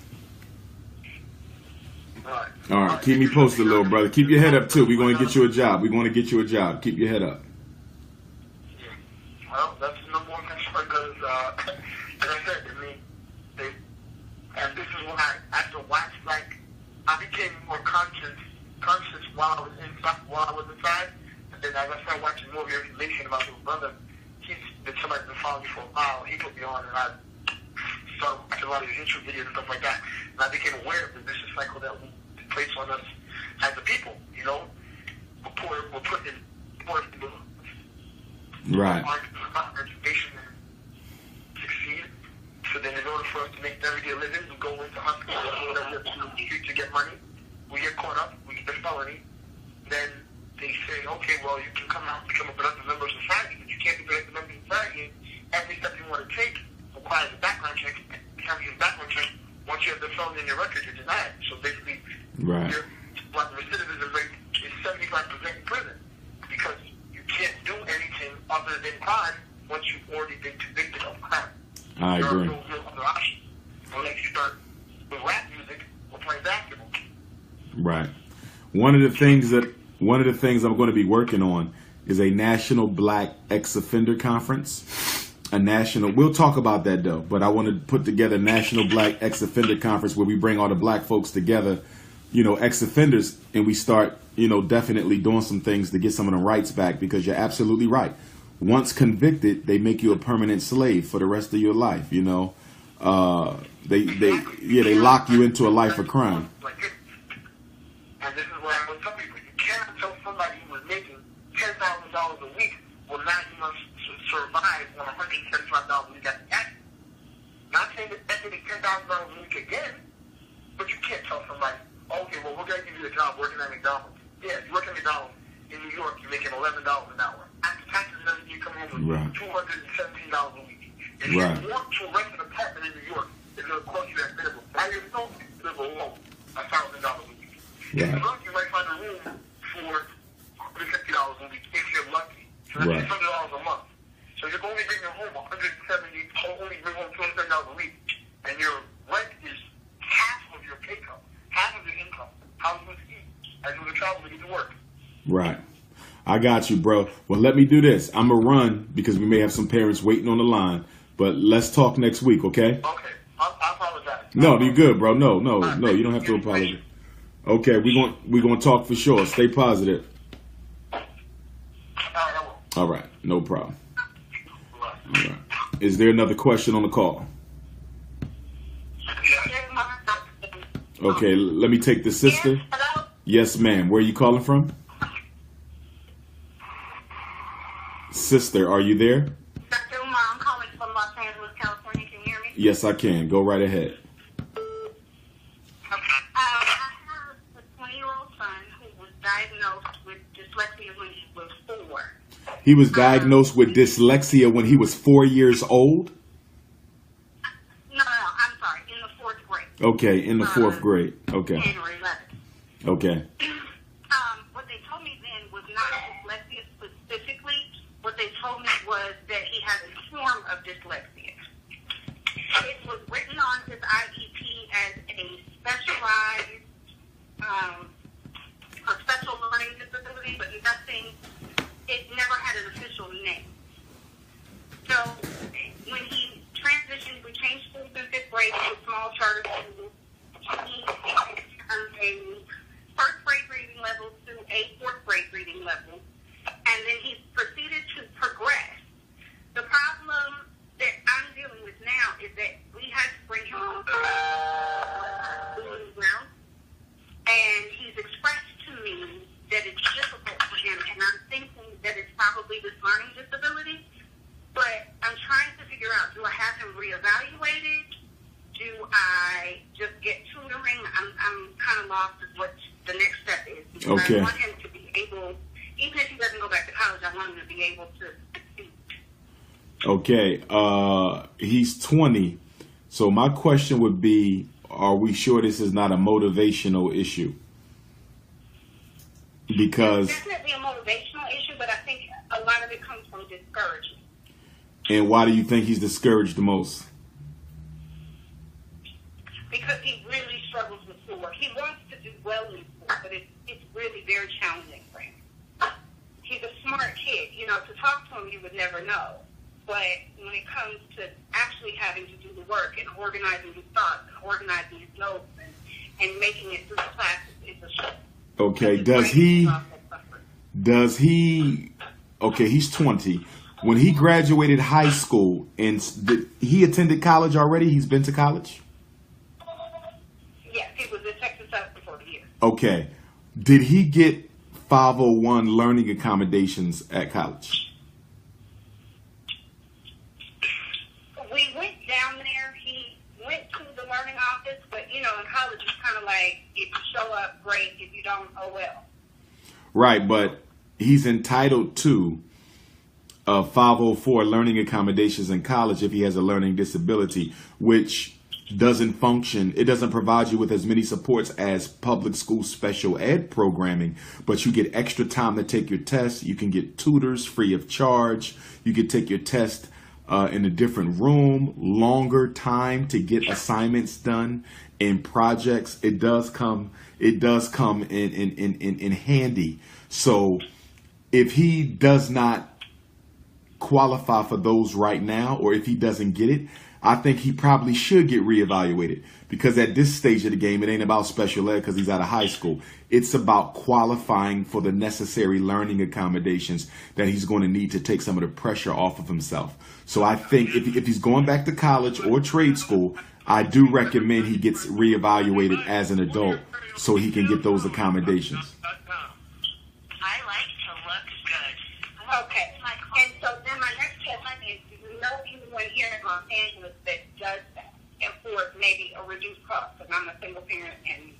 All right. Keep me posted, little brother. Keep your head up too. We're going to get you a job. Keep your head up. Well, that's the number one concern because, as I said, and this is when I became more conscious while I was inside, and then as I started watching more of your information about your brother, somebody's been following me for a while. He put me on, and I started watching a lot of his YouTube videos and stuff like that, and I became aware of the vicious cycle that we place on us as a people. You know, we're put in before he can do it. Right. Our education and succeed. So then in order for us to make everyday living, we go into hospitals, whatever to get money. We get caught up, we get the felony. Then they say, okay, well, you can come out and become a productive member of society, but you can't be a productive member of society. Every step you want to take requires a background check. Every time you background check, once you have the felony in your record, you're denied. So basically, Right. your recidivism rate is 75% in prison because you can't do anything other than crime once you've already been convicted of crime. I There agree. are no real other options unless you start with rap music or playing basketball. Right. One of the things I'm going to be working on is a national black ex-offender conference. We'll talk about that though, but I want to put together a national black ex-offender conference where we bring all the black folks together, ex-offenders, and we start, definitely doing some things to get some of the rights back, because you're absolutely right. Once convicted, they make you a permanent slave for the rest of your life. They lock you into a life of crime. And this is what I would tell people. You cannot tell somebody who was making $10,000 a week will not survive on $175 a week after tax. Not saying that that's $10,000 a week again, but you can't tell somebody, okay, well, we're going to give you a job working at McDonald's. Yeah, you work at McDonald's in New York, you're making $11 an hour. After taxes and everything, you come home with Right. $217 a week. If Right. you want to rent an apartment in New York, it's going to cost you that minimum. By yourself, you live alone, $1,000 a week. If Right. you're lucky, you might find a room for $150 a week if you're lucky. So that's Right. $600 a month. So you're only bringing home only bring home $270 a week, and your rent is half of your pay cut, half of your income. How are you going to eat? How are you going to travel to get to work? Right. I got you, bro. Well, let me do this. I'm going to run because we may have some parents waiting on the line, but let's talk next week, okay? Okay. I apologize. No, you're good, bro. No, you don't have to apologize. Okay, we're gonna talk for sure. Stay positive. All right, no problem. All right. Is there another question on the call? Okay, let me take the sister. Yes, hello? Yes, ma'am. Where are you calling from? Sister, are you there? Dr. Umar, I'm calling from Los Angeles, California. Can you hear me? Yes, I can. Go right ahead. I have a 20-year-old son who was diagnosed with dyslexia when he was 4. He was diagnosed with dyslexia when he was 4 years old? No, I'm sorry, in the 4th grade. Okay, in the 4th grade. Okay. January 11th. Okay. What they told me then was not dyslexia specifically. What they told me was that he had a form of dyslexia. It was written on his IEP as a specialized or special learning disability, but nothing, it never had an official name. So when he transitioned, we changed schools in 5th grade to a small charter school. He turned a 1st grade reading level to a 4th grade reading level, and then he proceeded to progress. The problem that I'm dealing with now is that we had to bring him home ground, and he's expressed to me that it's difficult for him, and I'm thinking that it's probably this learning disability, but I'm trying to figure out, do I have him reevaluated? Do I just get tutoring? I'm kind of lost as what the next step is. Because Okay. I want him to be able, even if he doesn't go back to college, I want him to be able to succeed. Okay. He's 20. So my question would be, are we sure this is not a motivational issue? Because, It's definitely a motivational issue, but I think a lot of it comes from discouragement. and why do you think he's discouraged the most? Because he really struggles with schoolwork. He wants to do well in school, but it's really very challenging for him. He's a smart kid. To talk to him, you would never know. But when it comes to actually having to do the work and organizing his thoughts and organizing his notes and making it through the classes, it's a struggle. Okay, okay, he's 20. When he graduated high school, and he attended college already? He's been to college? Yes, he was in Texas Southern for a year. Okay. Did he get 501 learning accommodations at college? We went down there. He went to the learning office, but in college it's kind of like if you show up, great. If you don't, oh well. Right, but he's entitled to 504 learning accommodations in college if he has a learning disability, which doesn't function. It doesn't provide you with as many supports as public school special ed programming, but you get extra time to take your test. You can get tutors free of charge. You can take your test in a different room, longer time to get assignments done and projects. It does come in handy. So if he does not qualify for those right now, or if he doesn't get it, I think he probably should get reevaluated, because at this stage of the game, it ain't about special ed because he's out of high school. It's about qualifying for the necessary learning accommodations that he's going to need to take some of the pressure off of himself. So I think if he's going back to college or trade school, I do recommend he gets reevaluated as an adult so he can get those accommodations. I like to look good. Okay. And so then my next question is, do you know anyone here in Los Angeles that does that and for maybe a reduced cost? Because I'm a single parent and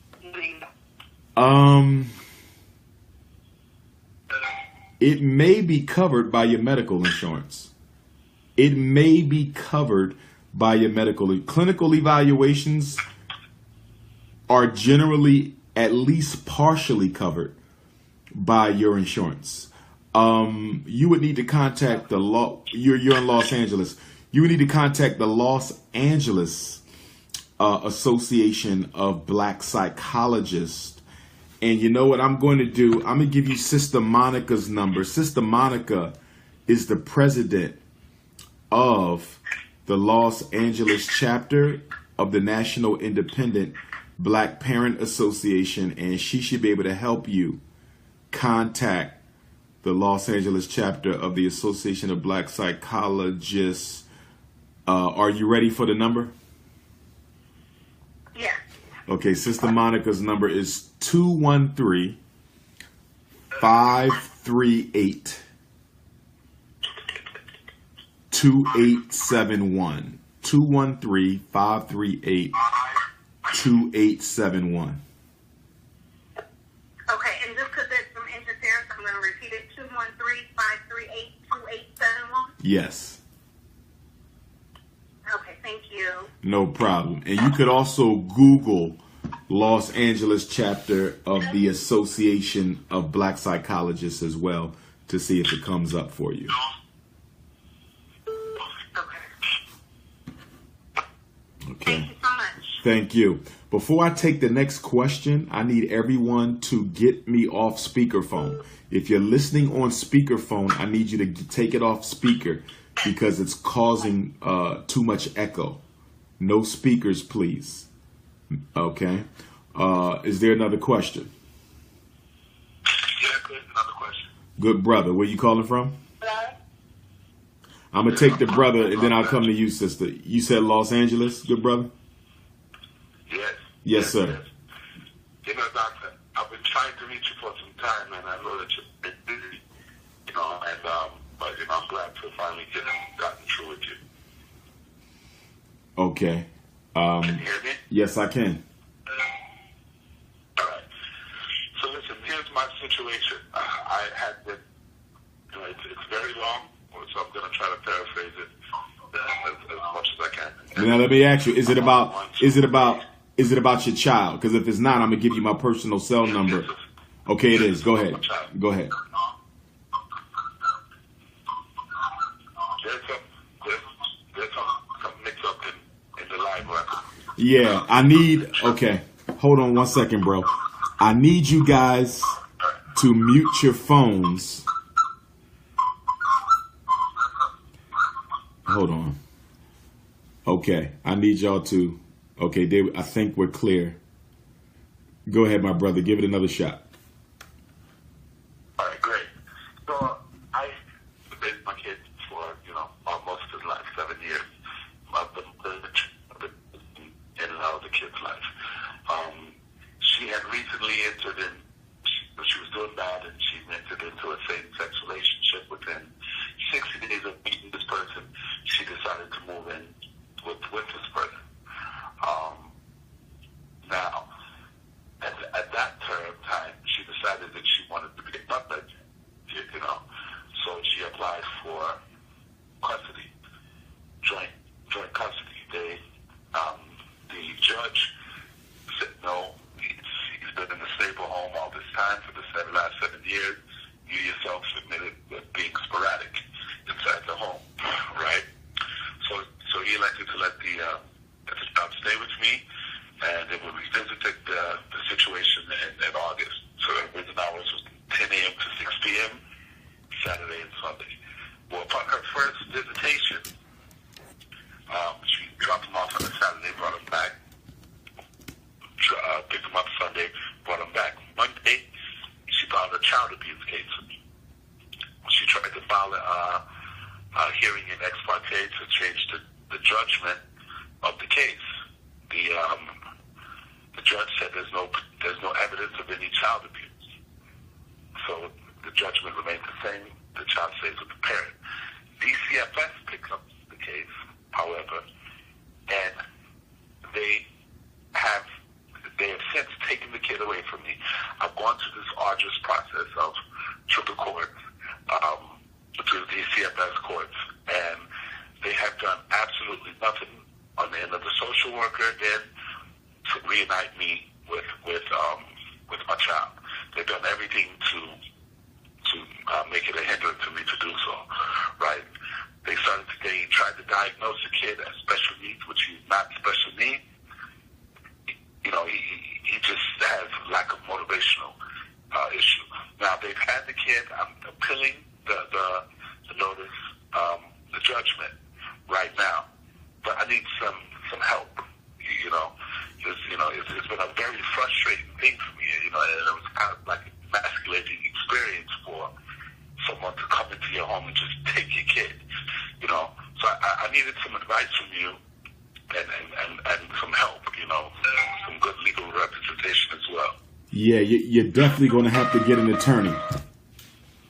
it may be covered by your medical insurance. It may be covered by your clinical evaluations are generally at least partially covered by your insurance. You would need to contact the law. You're in Los Angeles. You would need to contact the Los Angeles Association of Black Psychologists. And you know what I'm going to do? I'm going to give you Sister Monica's number. Sister Monica is the president of the Los Angeles chapter of the National Independent Black Parent Association, and she should be able to help you contact the Los Angeles chapter of the Association of Black Psychologists. Are you ready for the number? yeah. Okay, Sister Monica's number is 213-538-2871. 213-538-2871. Okay, and just because there's some interference, I'm going to repeat it. 213-538-2871. Yes. Okay, thank you. No problem. And you could also Google Los Angeles chapter of the Association of Black Psychologists as well to see if it comes up for you. Okay. Thank you so much. Thank you. Before I take the next question, I need everyone to get me off speakerphone. If you're listening on speakerphone, I need you to take it off speaker because it's causing too much echo. No speakers, please. Okay. Is there another question? Yeah, good. Another question. Good brother. Where you calling from? Hello? I'm going to take the brother and then I'll come to you, sister. You said Los Angeles, good brother? Yes. Yes, sir. Yes. You know, doctor, I've been trying to reach you for some time, and I know that you've been busy, but I'm glad to finally gotten through with you. Okay. Can you hear me? Yes, I can. All right. So listen, here's my situation. I had been, it's very long, so I'm going to try to paraphrase it as much as I can. Now let me ask you: Is it about your child? Because if it's not, I'm gonna give you my personal cell number. Okay, it is. Go ahead. Go ahead. There's some mix-up in the live record. Yeah, I need. Okay, hold on 1 second, bro. I need you guys to mute your phones. Hold on. Okay, I need y'all to. Okay, I think we're clear. Go ahead, my brother. Give it another shot. All right, great. So I raised my kid for almost his last 7 years. In and out of the kid's life. She had recently entered in. She was doing bad, and she entered into a same-sex relationship. Within 60 days of meeting this person, she decided to move in with this person. Now, at that time, she decided that she wanted to be a mother, you know. So she applied for custody, joint custody. The judge said no. He's been in a stable home all this time for the last 7 years. You yourself admitted with being sporadic inside the home, right? So he elected to let the child stay with me, and they would revisit the situation in August. So the visiting hours was 10 a.m. to 6 p.m. Saturday and Sunday. Well, upon her first visitation, she dropped him off on a Saturday, brought him back, picked him up Sunday, brought him back. Monday, she filed a child abuse case for me. She tried to file a hearing in ex parte to change the judgment of the case. The judge said there's no evidence of any child abuse. So the judgment remains the same. The child stays with the parent. DCFS picks up the case, however, and they have since taken the kid away from me. I've gone through this arduous process of triple courts, through DCFS courts, and they have done absolutely nothing on the end of the social worker then to reunite me with my child. They've done everything to make it a hindrance to me to do so, right? They tried to diagnose the kid as special needs, which he's not special needs. You know, he just has lack of motivational issue. Now, they've had the kid. I'm appealing the notice, the judgment right now. But I need some help, you know. It's been a very frustrating thing for me, you know, and it was kind of like an emasculating experience for someone to come into your home and just take your kid, you know. So I needed some advice from you and some help, you know, some good legal representation as well. Yeah, you're definitely going to have to get an attorney.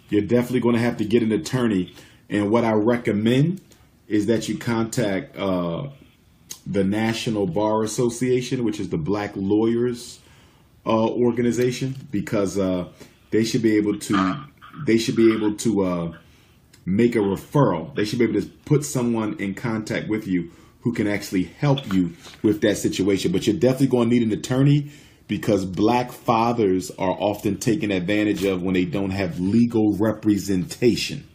You're definitely going to have to get an attorney. And what I recommend is that you contact the National Bar Association, which is the Black Lawyers organization, because they should be able to make a referral. They should be able to put someone in contact with you who can actually help you with that situation. But you're definitely going to need an attorney, because black fathers are often taken advantage of when they don't have legal representation.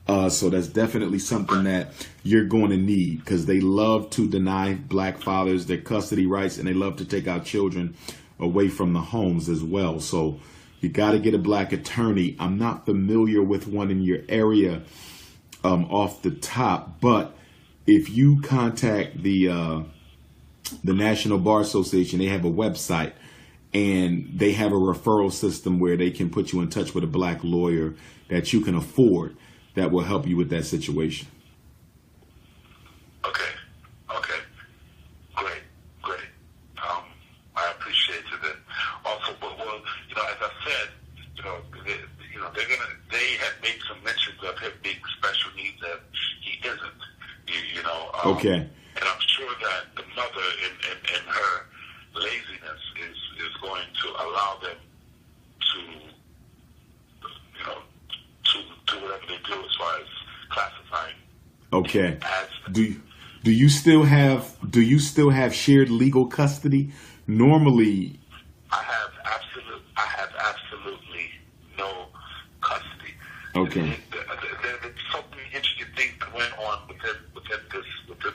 So that's definitely something that you're going to need, because they love to deny black fathers their custody rights, and they love to take our children away from the homes as well. So you got to get a black attorney. I'm not familiar with one in your area off the top, but if you contact the National Bar Association, they have a website, and they have a referral system where they can put you in touch with a black lawyer that you can afford, that will help you with that situation. Okay. Great. I appreciate it. And also, well, you know, as I said, they had made some mentions of him being special needs, and he isn't. Okay. And I'm sure that the mother, in her laziness, is going to allow them to do whatever they do as far as classifying. Okay. Do you still have shared legal custody? Normally, I have absolutely no custody. Okay. There's so many interesting things that went on within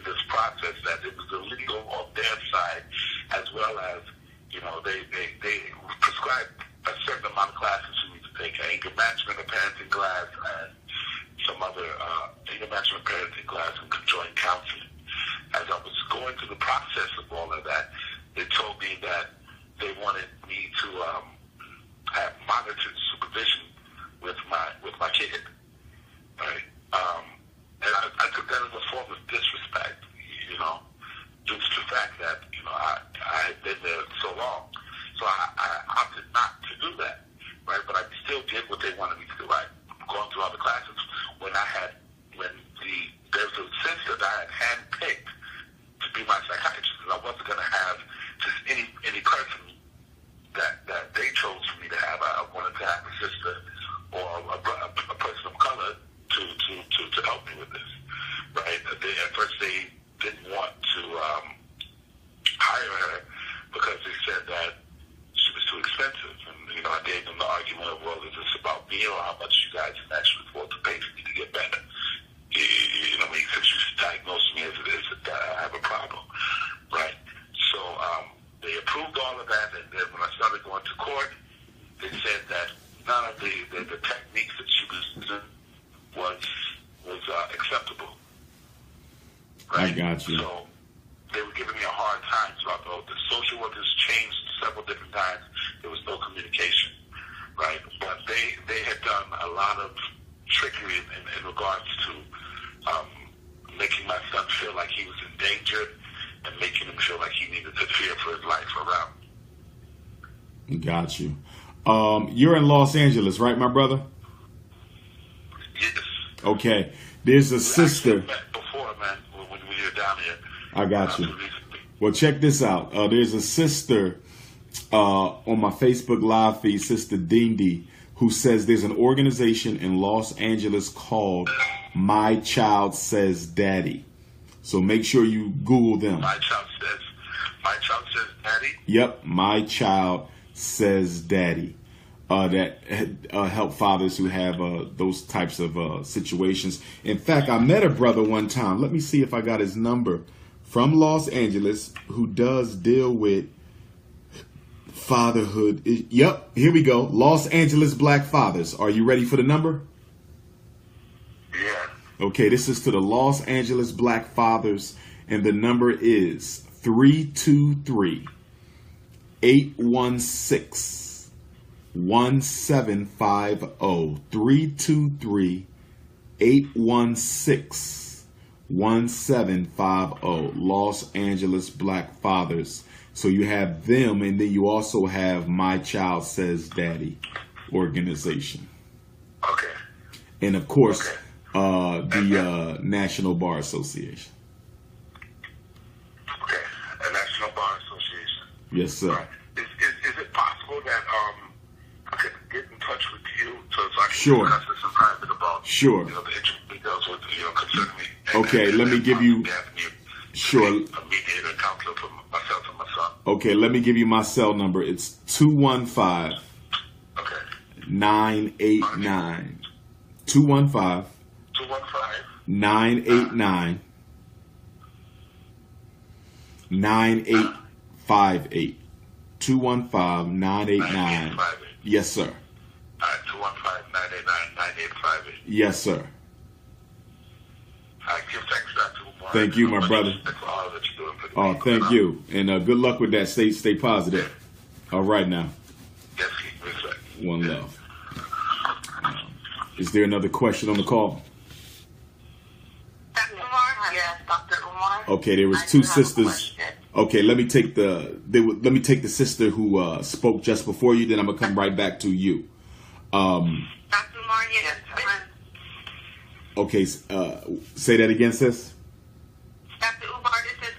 this process, that it was illegal on their side, as well as, you know, they prescribed a certain amount of classes for me to take: anger management, a parenting class, and some other anger management, parenting class, and conjoined counseling. As I was going through the process of all of that, they told me that they wanted me to have monitored supervision with my kid, right? And I took that as a form of disrespect, you know, due to the fact that, you know, I had been there so long. So I opted not to do that, right? But I I gave them the argument of, well, is this about me or how much you guys can actually afford to pay for me to get better? You know, since you diagnosed me as it is, I have a problem, right? So they approved all of that, and then when I started going to court, they said that none of the techniques that she was using was acceptable. Right? I got you. So they were giving me a hard time throughout the social workers changed several different times. There was no communication, right? But they had done a lot of trickery in regards to making my son feel like he was in danger and making him feel like he needed to fear for his life around. Got you. You're in Los Angeles, right, my brother? Yes. Okay. There's a sister. Met before, man, when you were down here. I got you. Well, check this out. There's a sister on my Facebook Live feed, Sister Dindi, who says there's an organization in Los Angeles called My Child Says Daddy. So make sure you Google them. My child says daddy? Yep, My Child Says Daddy. That help fathers who have those types of situations. In fact, I met a brother one time. Let me see if I got his number. From Los Angeles, who does deal with fatherhood. Yep, here we go. Los Angeles Black Fathers. Are you ready for the number? Yeah. Okay, this is to the Los Angeles Black Fathers, and the number is 323-816-1750. 323-816-1750. Los Angeles Black Fathers. So you have them, and then you also have My Child Says Daddy organization. Okay. And of course, the National Bar Association. Okay. The National Bar Association. Yes, sir. Right. Is it possible that I could get in touch with you so I can Sure. discuss this in private about Sure. the details with concerning me? Okay, let me give you. Sure. A mediator counselor for myself and my son. Okay, let me give you my cell number. It's 215 Okay. 989 215 989 9858 215 989. Yes, sir. 215-989-9858. Yes, sir. I give thanks, Dr. Umar. Thank you, my brother. Thanks for all that you're doing for me. Oh, thank you. And good luck with that. Stay positive. All right now. Yes, respect. One love. Is there another question on the call? Dr. Umar? Yes, Dr. Umar. Okay, there was two sisters. Okay, let me take the sister who spoke just before you. Then I'm gonna come right back to you. Dr. Umar, yes. Okay, say that again, sis. Dr. Umar, this is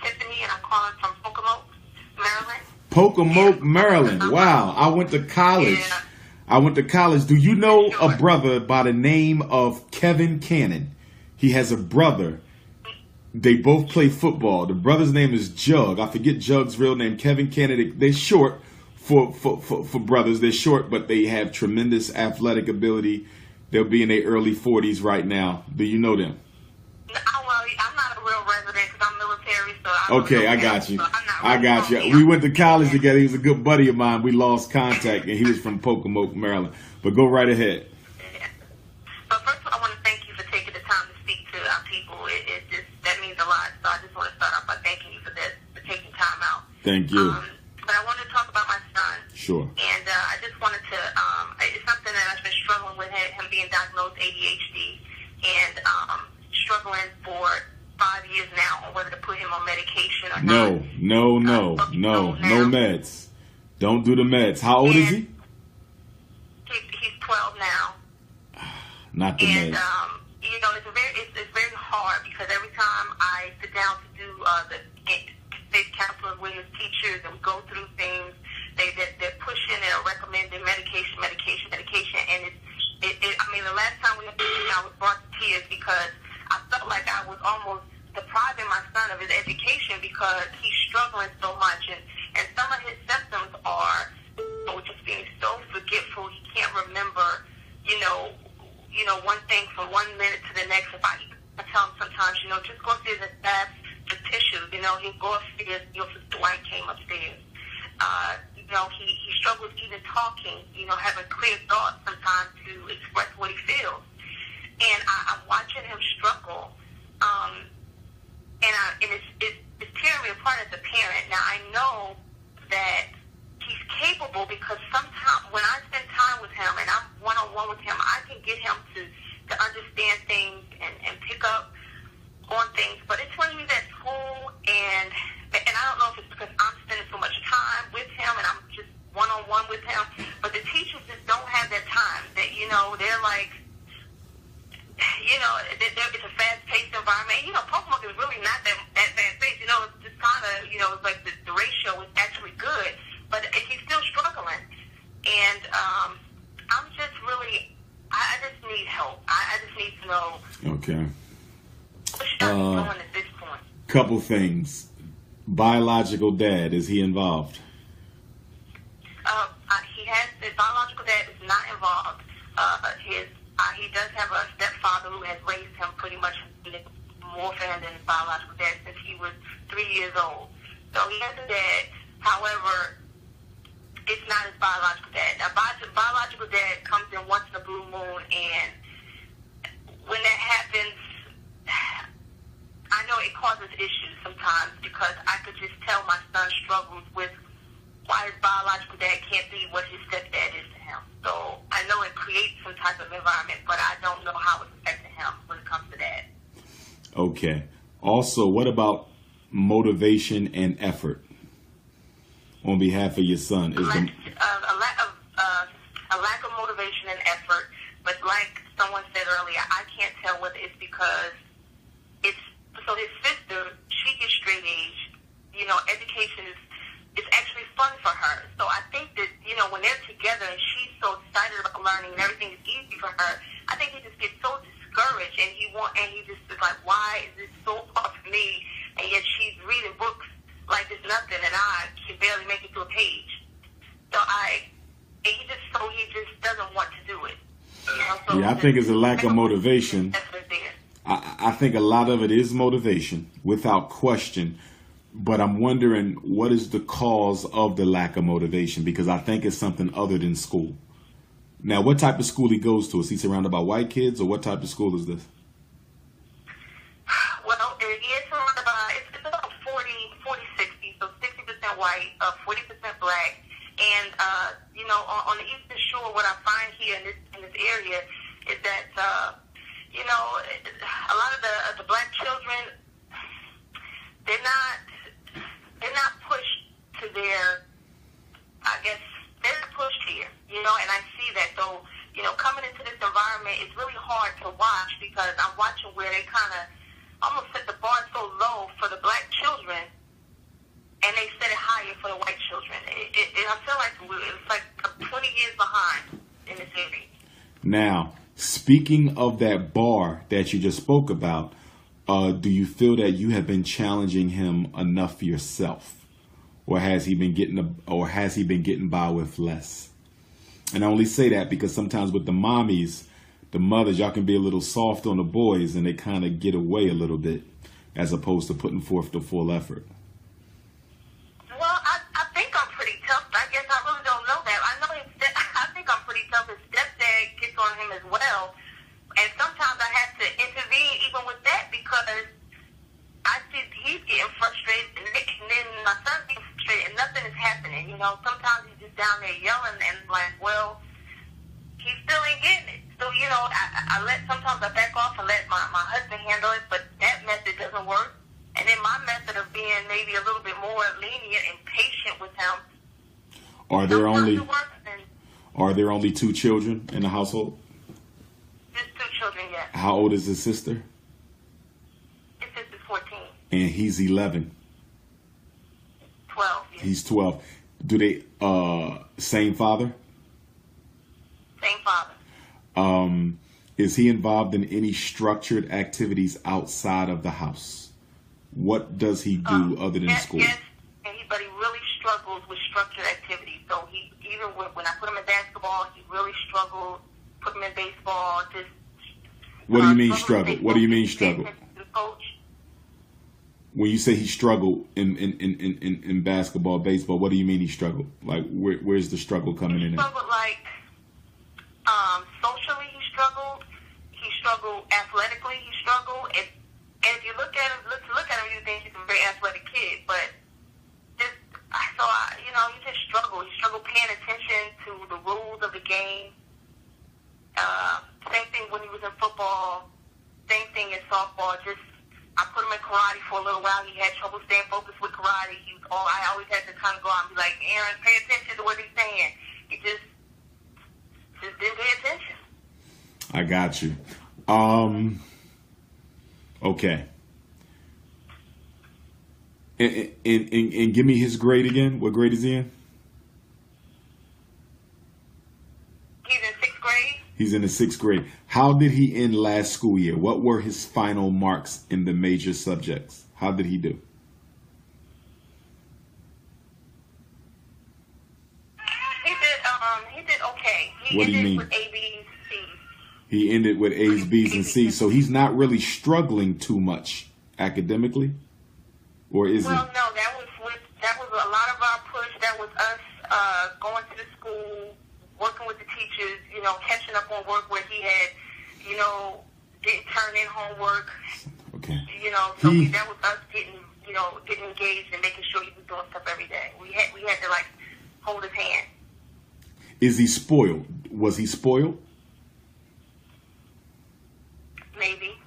Tiffany, and I'm calling from Pocomoke, Maryland. Pocomoke, Maryland. Wow, I went to college. Do you know a brother by the name of Kevin Cannon? He has a brother. They both play football. The brother's name is Jug. I forget Jug's real name. Kevin Cannon. They're short for brothers. They're short, but they have tremendous athletic ability. They'll be in their early 40s right now. Do you know them? Well, I'm not a real resident because I'm military, so I got you. I got you. We went to college together. He was a good buddy of mine. We lost contact, and he was from Pocomoke, Maryland. But go right ahead. Yeah. But first of all, I want to thank you for taking the time to speak to our people. That means a lot. So I just want to start off by thanking you for this, for taking time out. Thank you. But I want to talk about my son. Sure. And I just wanted to, it's something that I've been struggling with, him being diagnosed ADHD, and struggling for 5 years now on whether to put him on medication or not. No meds. Don't do the meds. How old is he? He's 12 now. Not the meds. It's very hard because every time I sit down to do the state counseling with his teachers and we go through things, they're pushing and recommending medication, and the last time we had this, I was brought to tears because I felt like I was almost depriving my son of his education because he's struggling so much, and some of his symptoms are just being so just go upstairs and ask for tissues. He'll go upstairs. Sister White came upstairs. He struggles even talking, having clear thoughts sometimes to express what he feels. And I'm watching him struggle. And it's tearing me apart as a parent. Now, I know that he's capable because sometimes when I spend time with him and I'm one-on-one with him, I can get him to understand things and pick up on things. But it's when he's at school and I don't know if it's because I'm spending so much time with him and I'm just one-on-one with him, but the teachers just don't have that time. They're like, it's a fast-paced environment. Pokemon is really not that fast-paced. It's just kind of, it's like the ratio is actually good, but he's still struggling. And I'm just really, I just need help. I just need to know. Okay. What's going at this point? Couple things. Biological dad, is he involved? His biological dad is not involved. He does have a stepfather who has raised him pretty much more for him than his biological dad since he was 3 years old. So he has a dad. However, it's not his biological dad. Now, biological dad comes in once in a blue moon, and when that happens, I know it causes issues sometimes because I could just tell my son struggles with why his biological dad can't be what his stepdad is to him. So I know it creates some type of environment, but I don't know how it's affecting him when it comes to that. Okay. Also, what about motivation and effort on behalf of your son? A lack of motivation and effort, but like someone said earlier, I can't tell whether it's because so his sister, she gets straight A's. Education is actually fun for her. So I think that, when they're together and she's so excited about learning and everything is easy for her, I think he just gets so discouraged and he just is like, why is this so hard for me? And yet she's reading books like it's nothing and I can barely make it to a page. So he just doesn't want to do it. So I think it's a lack of motivation. I think a lot of it is motivation, without question. But I'm wondering, what is the cause of the lack of motivation? Because I think it's something other than school. Now, what type of school he goes to? Is he surrounded by white kids, or what type of school is this? Well, he is surrounded by, it's about 40-60, so 60% white, 40% black. And, on the Eastern Shore, what I find here in this area is that, a lot of the black children, they're not pushed to their, I guess, they're not pushed here, and I see that. So, coming into this environment, it's really hard to watch because I'm watching where they kind of almost set the bar so low for the black children, and they set it higher for the white children. I feel like it's like 20 years behind in this area. Now, speaking of that bar that you just spoke about, do you feel that you have been challenging him enough yourself, or has he been getting by with less? And I only say that because sometimes with the mothers, y'all can be a little soft on the boys, and they kind of get away a little bit, as opposed to putting forth the full effort. Well, I think I'm pretty tough. I guess I really don't know that. I think I'm pretty tough. His stepdad gets on him as well. And sometimes I have to intervene even with that because I see he's getting frustrated and then my son's getting frustrated and nothing is happening. Sometimes he's just down there yelling and like, well, he still ain't getting it. So, sometimes I back off and let my husband handle it, but that method doesn't work. And then my method of being maybe a little bit more lenient and patient with him. Are there only 2 children in the household? Just 2 children, yes. How old is his sister? His sister's 14. And he's 11. 12. Yes. He's 12. Do they same father? Same father. Is he involved in any structured activities outside of the house? What does he do other than school? Yes, but he really struggles with structured activities. So even when I put him in basketball, he really struggled. Put him in baseball. What do you mean struggle? What do you mean struggle? Coach. When you say he struggled in basketball, baseball, what do you mean he struggled? Like, where's the struggle coming in? He struggled socially. He struggled athletically. He struggled, and if you look at him, you think he's a very athletic kid, but he just struggled. He struggled paying attention to the rules of the game. Same thing when he was in football. Same thing in softball. I put him in karate for a little while. He had trouble staying focused with karate. I always had to kind of go out and be like, Aaron, pay attention to what he's saying. He just didn't pay attention. I got you. Okay. And give me his grade again. What grade is he in? He's in 6th grade. He's in the 6th grade. How did he end last school year? What were his final marks in the major subjects? How did he do? He did okay. What do you mean? With A, B, C. He ended with A's, B's, and C's. So he's not really struggling too much academically, or is he? Well, no, that was a lot of our push. That was us going to the school, working with the teachers, catching up on work where he had, didn't turn in homework. Okay. So that was us getting engaged and making sure he was doing stuff every day. We had to hold his hand. Is he spoiled? Was he spoiled? Maybe.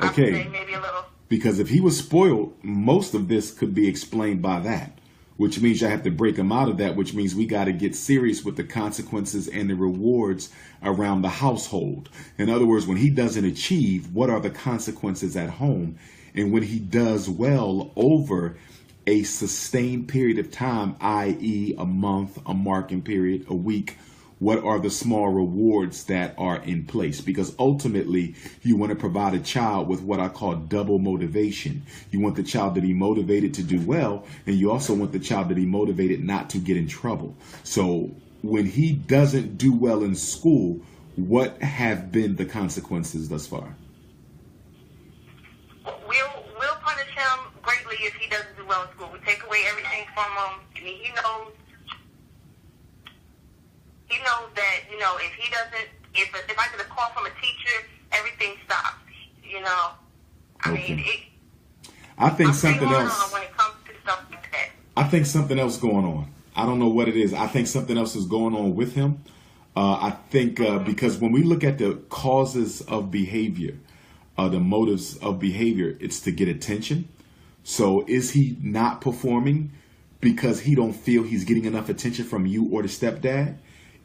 Okay. I would say maybe a little. Because if he was spoiled, most of this could be explained by that, which means you have to break him out of that, which means we got to get serious with the consequences and the rewards around the household. In other words, when he doesn't achieve, what are the consequences at home? And when he does well over a sustained period of time, i.e. a month, a marking period, a week, what are the small rewards that are in place? Because ultimately, you want to provide a child with what I call double motivation. You want the child to be motivated to do well, and you also want the child to be motivated not to get in trouble. So when he doesn't do well in school, what have been the consequences thus far? We'll punish him greatly if he doesn't do well in school. We take away everything from him. I mean, he knows that, if he doesn't, if I get a call from a teacher, everything stops, I mean, I think something else. When it comes to stuff like that. I think something else going on. I don't know what it is. I think something else is going on with him. I think because when we look at the causes of behavior, the motives of behavior, it's to get attention. So is he not performing because he don't feel he's getting enough attention from you or the stepdad?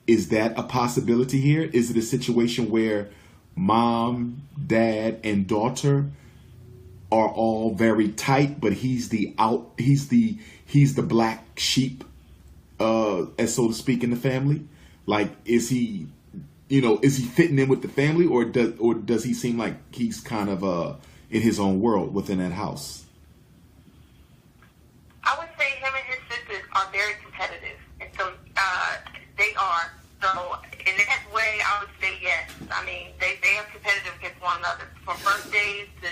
Is that a possibility here? Is it a situation where mom, dad, and daughter are all very tight, but he's the black sheep, as so to speak, in the family? Like, is he fitting in with the family, or does he seem like he's kind of in his own world within that house? I would say him and his sisters are very competitive, and so they are. So in that way, I would say yes. I mean, they are competitive against one another from birthdays to,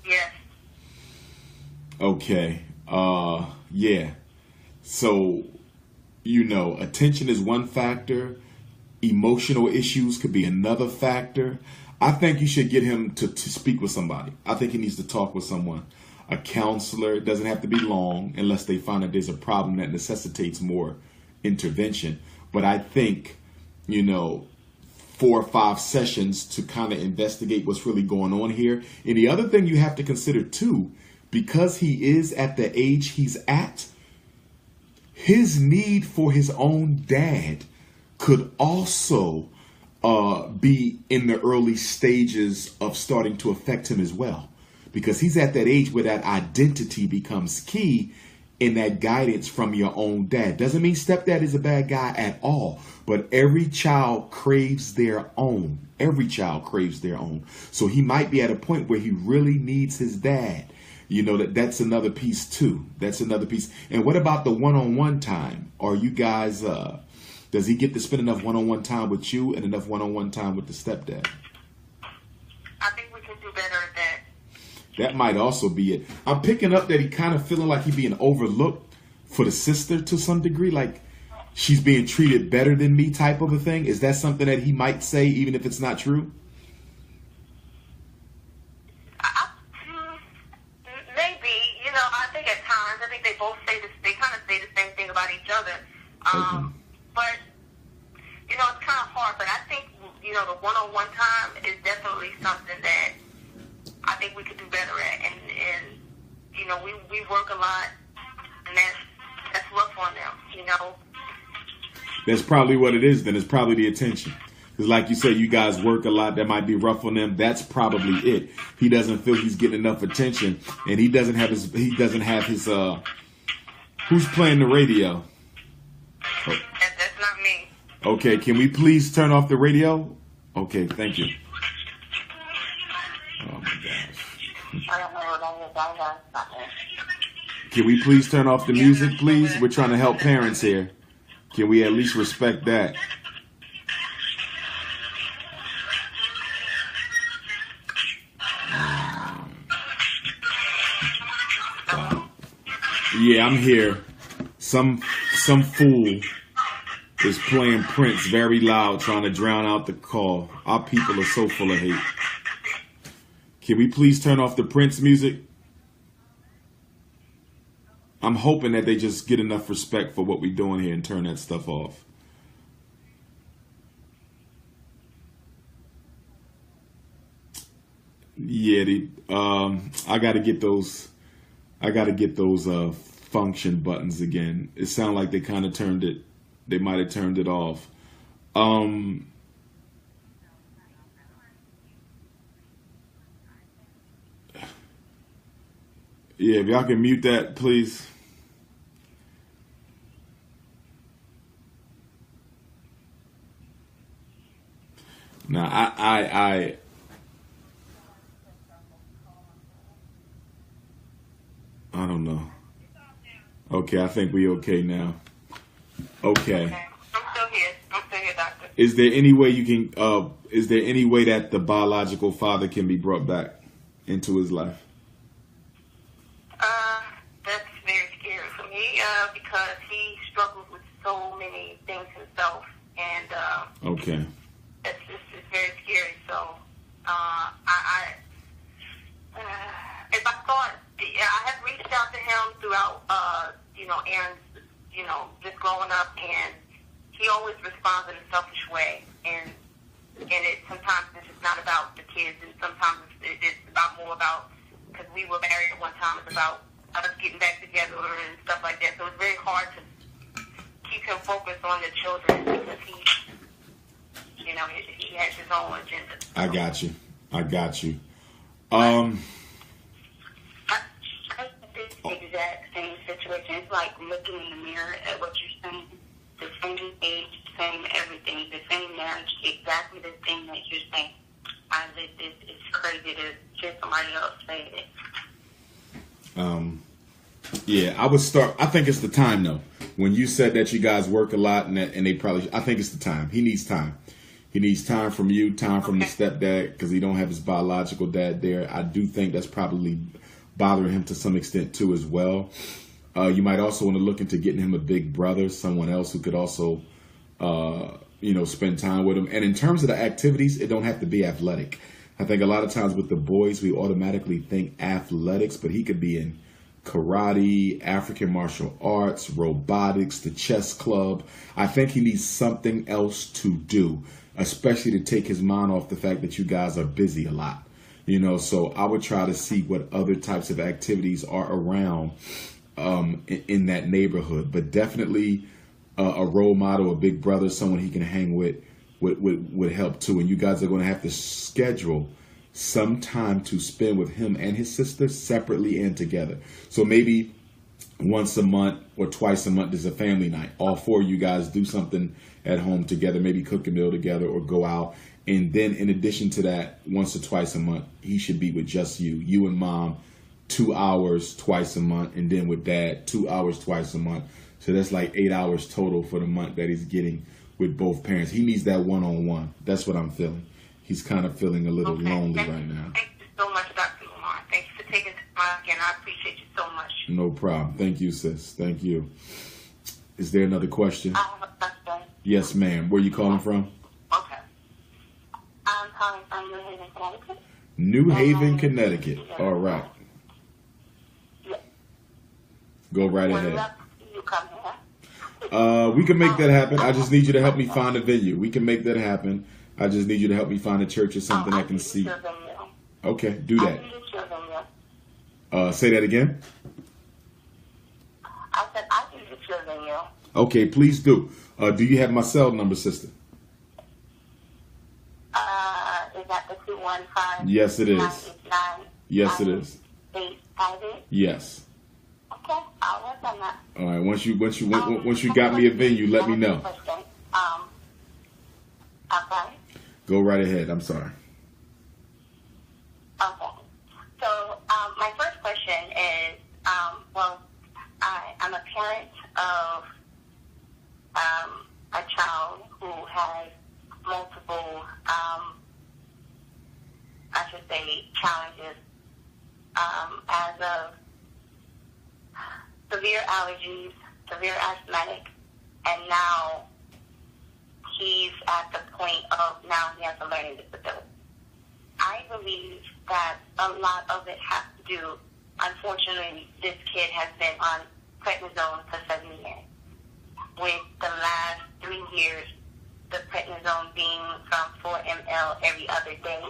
yes. Okay. Yeah. So, attention is one factor. Emotional issues could be another factor. I think you should get him to speak with somebody. I think he needs to talk with someone. A counselor. It doesn't have to be long unless they find that there's a problem that necessitates more intervention. But I think, 4 or 5 sessions to kind of investigate what's really going on here. And the other thing you have to consider too, because he is at the age he's at, his need for his own dad could also be in the early stages of starting to affect him as well. Because he's at that age where that identity becomes key in that guidance from your own dad. Doesn't mean stepdad is a bad guy at all, but every child craves their own. Every child craves their own. So he might be at a point where he really needs his dad. That's another piece too. That's another piece. And what about the one-on-one time? Are you guys, does he get to spend enough one-on-one time with you and enough one-on-one time with the stepdad? I think we can do better at that. That might also be it. I'm picking up that he kind of feeling like he being overlooked for the sister to some degree, like she's being treated better than me type of a thing. Is that something that he might say, even if it's not true? Maybe. You know, I think at times, I think they both say this. They kind of say the same thing about each other. But you know, it's kind of hard. But I think, you know, the one-on-one time is definitely something that I think we could do better at. And you know, we work a lot, and that's rough on them, you know. That's probably what it is then. It's probably the attention. Because like you said, you guys work a lot. That might be rough on them. That's probably it. He doesn't feel he's getting enough attention. And he doesn't have his who's playing the radio? Oh. That's not me. Okay, can we please turn off the radio? Okay, thank you. Oh my gosh. I don't know what that is. Can we please turn off the music, please? We're trying to help parents here. Can we at least respect that? Yeah, I'm here. Some fool is playing Prince very loud, trying to drown out the call. Our people are so full of hate. Can we please turn off the Prince music? I'm hoping that they just get enough respect for what we're doing here and turn that stuff off. Yeah, I got to get those. I got to get those function buttons again. It sounded like they kind of turned it. They might have turned it off. Yeah, if y'all can mute that, please. Now, I don't know. Okay, I think we okay now. Okay. I'm still here. Doctor. Is there any way you can? Is there any way that the biological father can be brought back into his life? That's very scary for me because he struggles with so many things himself, and okay. It's very scary. So, if I thought, I have reached out to him throughout, you know, Aaron's, you know, just growing up, and he always responds in a selfish way, and it sometimes it's just not about the kids, and sometimes it's about more about, because we were married at one time, it's about us getting back together and stuff like that. So it's very hard to keep him focused on the children because he, you know, he has his own agenda. I got you. I think the exact same situation. It's like looking in the mirror at what you're saying. The same age, same everything, the same marriage, exactly the thing that you're saying. I lived it. It's crazy to hear somebody else say it. Yeah, I would start. I think it's the time though. When you said that you guys work a lot and they probably, I think it's the time. He needs time. He needs time from you, time from the stepdad, because he don't have his biological dad there. I do think that's probably bothering him to some extent too as well. You might also want to look into getting him a big brother, someone else who could also, you know, spend time with him. And in terms of the activities, it don't have to be athletic. I think a lot of times with the boys, we automatically think athletics, but he could be in karate, African martial arts, robotics, the chess club. I think he needs something else to do, especially to take his mind off the fact that you guys are busy a lot. You know, so I would try to see what other types of activities are around in that neighborhood. But definitely a role model, a big brother, someone he can hang with would help too. And you guys are going to have to schedule some time to spend with him and his sister separately and together. So maybe once a month or twice a month there's a family night. All four of you guys do something at home together, maybe cook a meal together or go out. And then in addition to that, once or twice a month, he should be with just you and mom, 2 hours twice a month. And then with dad, 2 hours twice a month. So that's like 8 hours total for the month that he's getting with both parents. He needs that one-on-one. That's what I'm feeling. He's kind of feeling a little lonely right now. Thank you so much, Dr. Umar. Thanks for Again, I appreciate you so much. No problem. Thank you, sis. Thank you. Is there another question? I have a question. Yes, ma'am. Where are you calling from? Okay. I'm calling from New Haven, Connecticut. New Haven, Connecticut. All right. Yes. Go right When ahead. you come here. We can make that happen. I just need you to help me find a venue. We can make that happen. I just need you to help me find a church or something I can see. Okay, do that. Say that again. I said I can get your venue. Okay, please do. Do you have my cell number, sister? Is that the 215? Yes, it is. 989? Yes, it is. 858? Yes. Okay, I'll work on that. All right. Once you got me a venue, let me know. Okay. Go right ahead. I'm sorry. Okay. So my first question is, I'm a parent of a child who has multiple, I should say, challenges as of severe allergies, severe asthmatic, and now he's at the point of now he has a learning disability. I believe that a lot of it has to do, unfortunately, this kid has been on prednisone for 7 years. With the last 3 years, the prednisone being from 4 ml every other day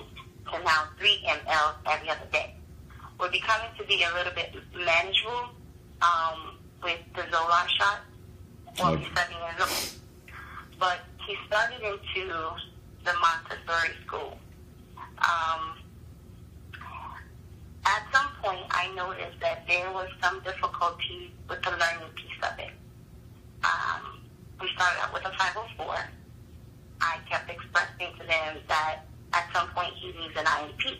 to now 3 ml every other day. We're becoming to be a little bit manageable with the Zoloft shot. Well, he's 7 years old. But he started into the Montessori school. At some point, I noticed that there was some difficulty with the learning piece of it. We started out with a 504. I kept expressing to them that at some point he needs an IEP.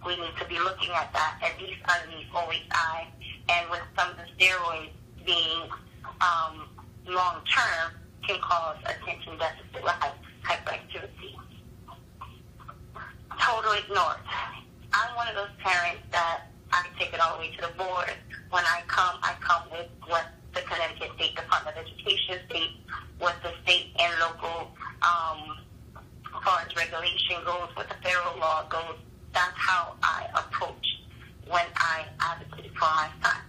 We need to be looking at that, at least underneath OHI, and with some of the steroids being long-term can cause attention deficit hyperactivity. Totally ignored. I'm one of those parents that I take it all the way to the board. When I come with what the Connecticut State Department of Education states, what the state and local, as far as regulation goes, what the federal law goes. That's how I approach when I advocate for my son.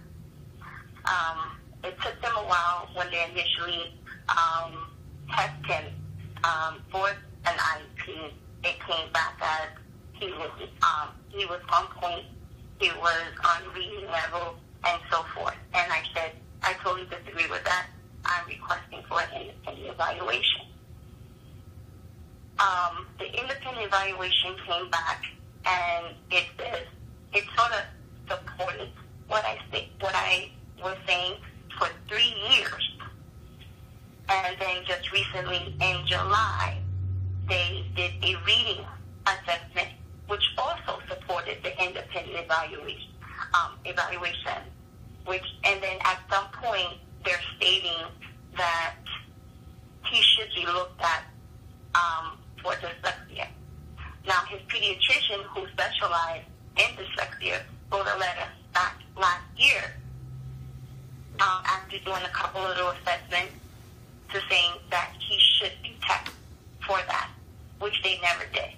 It took them a while when they initially tested him for an IEP. It came back as he was on point, he was on reading level, and so forth. And I said, I totally disagree with that. I'm requesting for an independent evaluation. The independent evaluation came back, and it says it sort of supported what I was saying for 3 years. And then just recently in July, they did a reading assessment, which also supported the independent evaluation. And then at some point, they're stating that he should be looked at for dyslexia. Now, his pediatrician, who specialized in dyslexia, wrote a letter back last year after doing a couple of little assessments to saying that he should be tested for that, which they never did.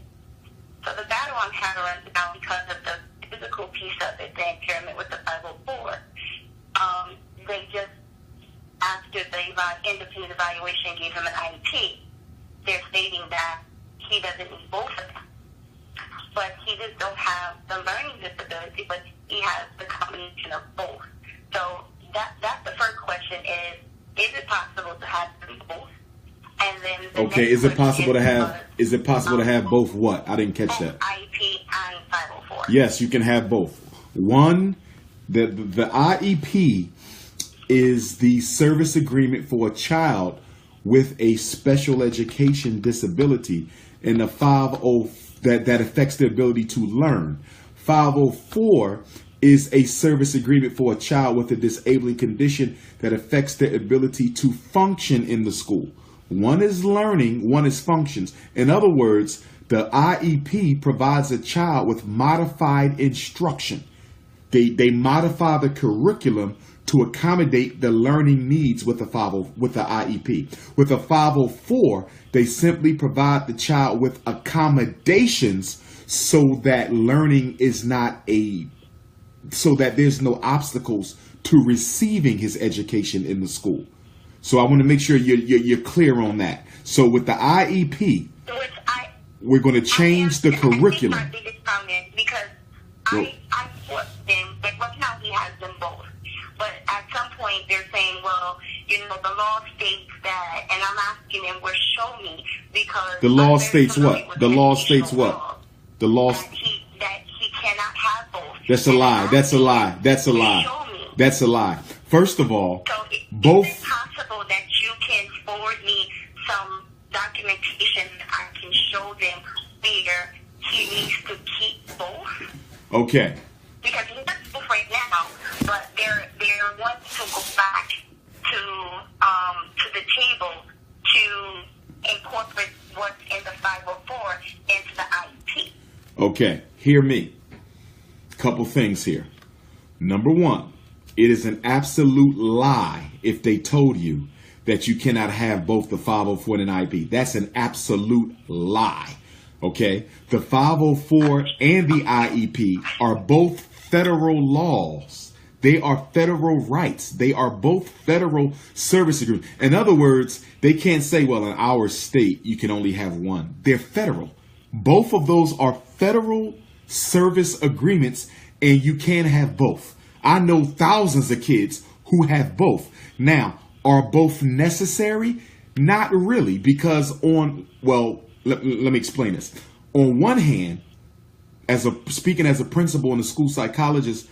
So the battle I'm having right now, because of the physical piece of it, the impairment with the 504, they just, after the independent evaluation gave him an IEP, they're stating that he doesn't need both of them. But he just don't have the learning disability, but he has the combination of both. So that's the first question is it possible to have them both? And then okay, is it possible to have both what? I didn't catch that. IEP and 504. Yes, you can have both. One, the IEP is the service agreement for a child with a special education disability, and the 50 that affects the ability to learn. 504 is a service agreement for a child with a disabling condition that affects their ability to function in the school. One is learning, one is functions. In other words, the IEP provides a child with modified instruction. They modify the curriculum to accommodate the learning needs with the IEP. With a 504, they simply provide the child with accommodations so that learning is not so that there's no obstacles to receiving his education in the school. So I want to make sure you're clear on that. So with the IEP, we're going to change the curriculum. I think my biggest comment, because I force them, like right now he has them both. But at some point they're saying, well, you know, the law states that, and I'm asking them, well, show me, because the law states what? The law states what? The law that he cannot have both. That's a lie. That's a lie. That's a lie. That's a lie. First of all, so both. Is it possible that you can forward me some documentation that I can show them where he needs to keep both? Okay. Because he has both right now, but they're wanting to go back to the table to incorporate what's in the 504 into the IEP. Okay, hear me. Couple things here. Number one, it is an absolute lie if they told you that you cannot have both the 504 and an IEP. That's an absolute lie. Okay? The 504 and the IEP are both federal laws. They are federal rights. They are both federal service agreements. In other words, they can't say, well, in our state, you can only have one. They're federal. Both of those are federal service agreements, and you can have both. I know thousands of kids who have both. Now, are both necessary? Not really, because let me explain this. On one hand, speaking as a principal and a school psychologist,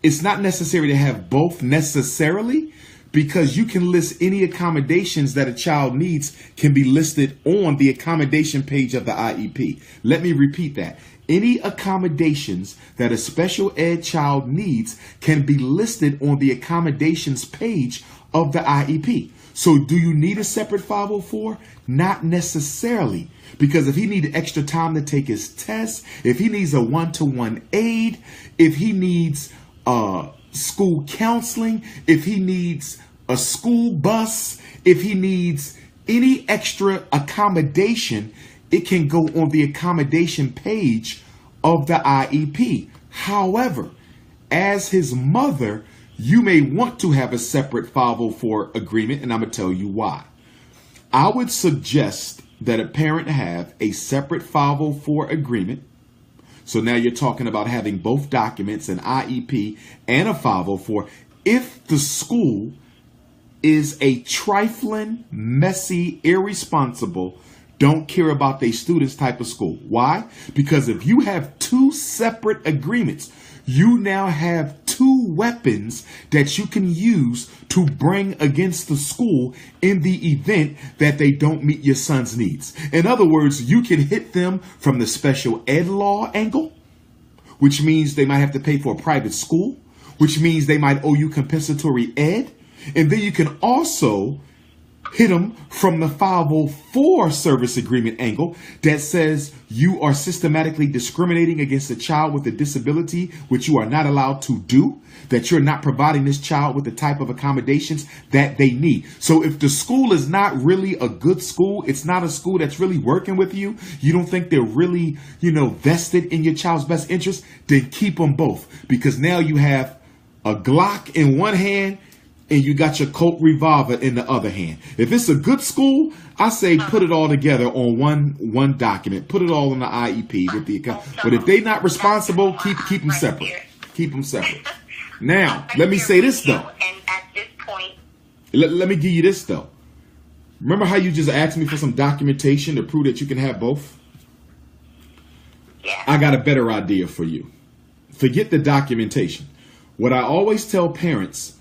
it's not necessary to have both necessarily, because you can list any accommodations that a child needs can be listed on the accommodation page of the IEP. Let me repeat that. Any accommodations that a special ed child needs can be listed on the accommodations page of the IEP. So do you need a separate 504? Not necessarily. Because if he needs extra time to take his test, if he needs a one-to-one aid, if he needs school counseling, if he needs a school bus, if he needs any extra accommodation, it can go on the accommodation page of the IEP. However, as his mother, you may want to have a separate 504 agreement, and I'm going to tell you why. I would suggest that a parent have a separate 504 agreement. So now you're talking about having both documents, an IEP and a 504, if the school is a trifling, messy, irresponsible, don't care about their students type of school. Why? Because if you have two separate agreements, you now have two weapons that you can use to bring against the school in the event that they don't meet your son's needs. In other words, you can hit them from the special ed law angle, which means they might have to pay for a private school, which means they might owe you compensatory ed. And then you can also hit them from the 504 service agreement angle that says you are systematically discriminating against a child with a disability, which you are not allowed to do, that you're not providing this child with the type of accommodations that they need. So if the school is not really a good school, it's not a school that's really working with you, you don't think they're really, vested in your child's best interest, then keep them both. Because now you have a Glock in one hand and you got your Colt revolver in the other hand. If it's a good school, I say put it all together on one document. Put it all in the IEP with the account. But if they're not responsible, keep them separate. Keep them separate. Now, let me say this though. And at this point, let me give you this though. Remember how you just asked me for some documentation to prove that you can have both? Yeah. I got a better idea for you. Forget the documentation. What I always tell parents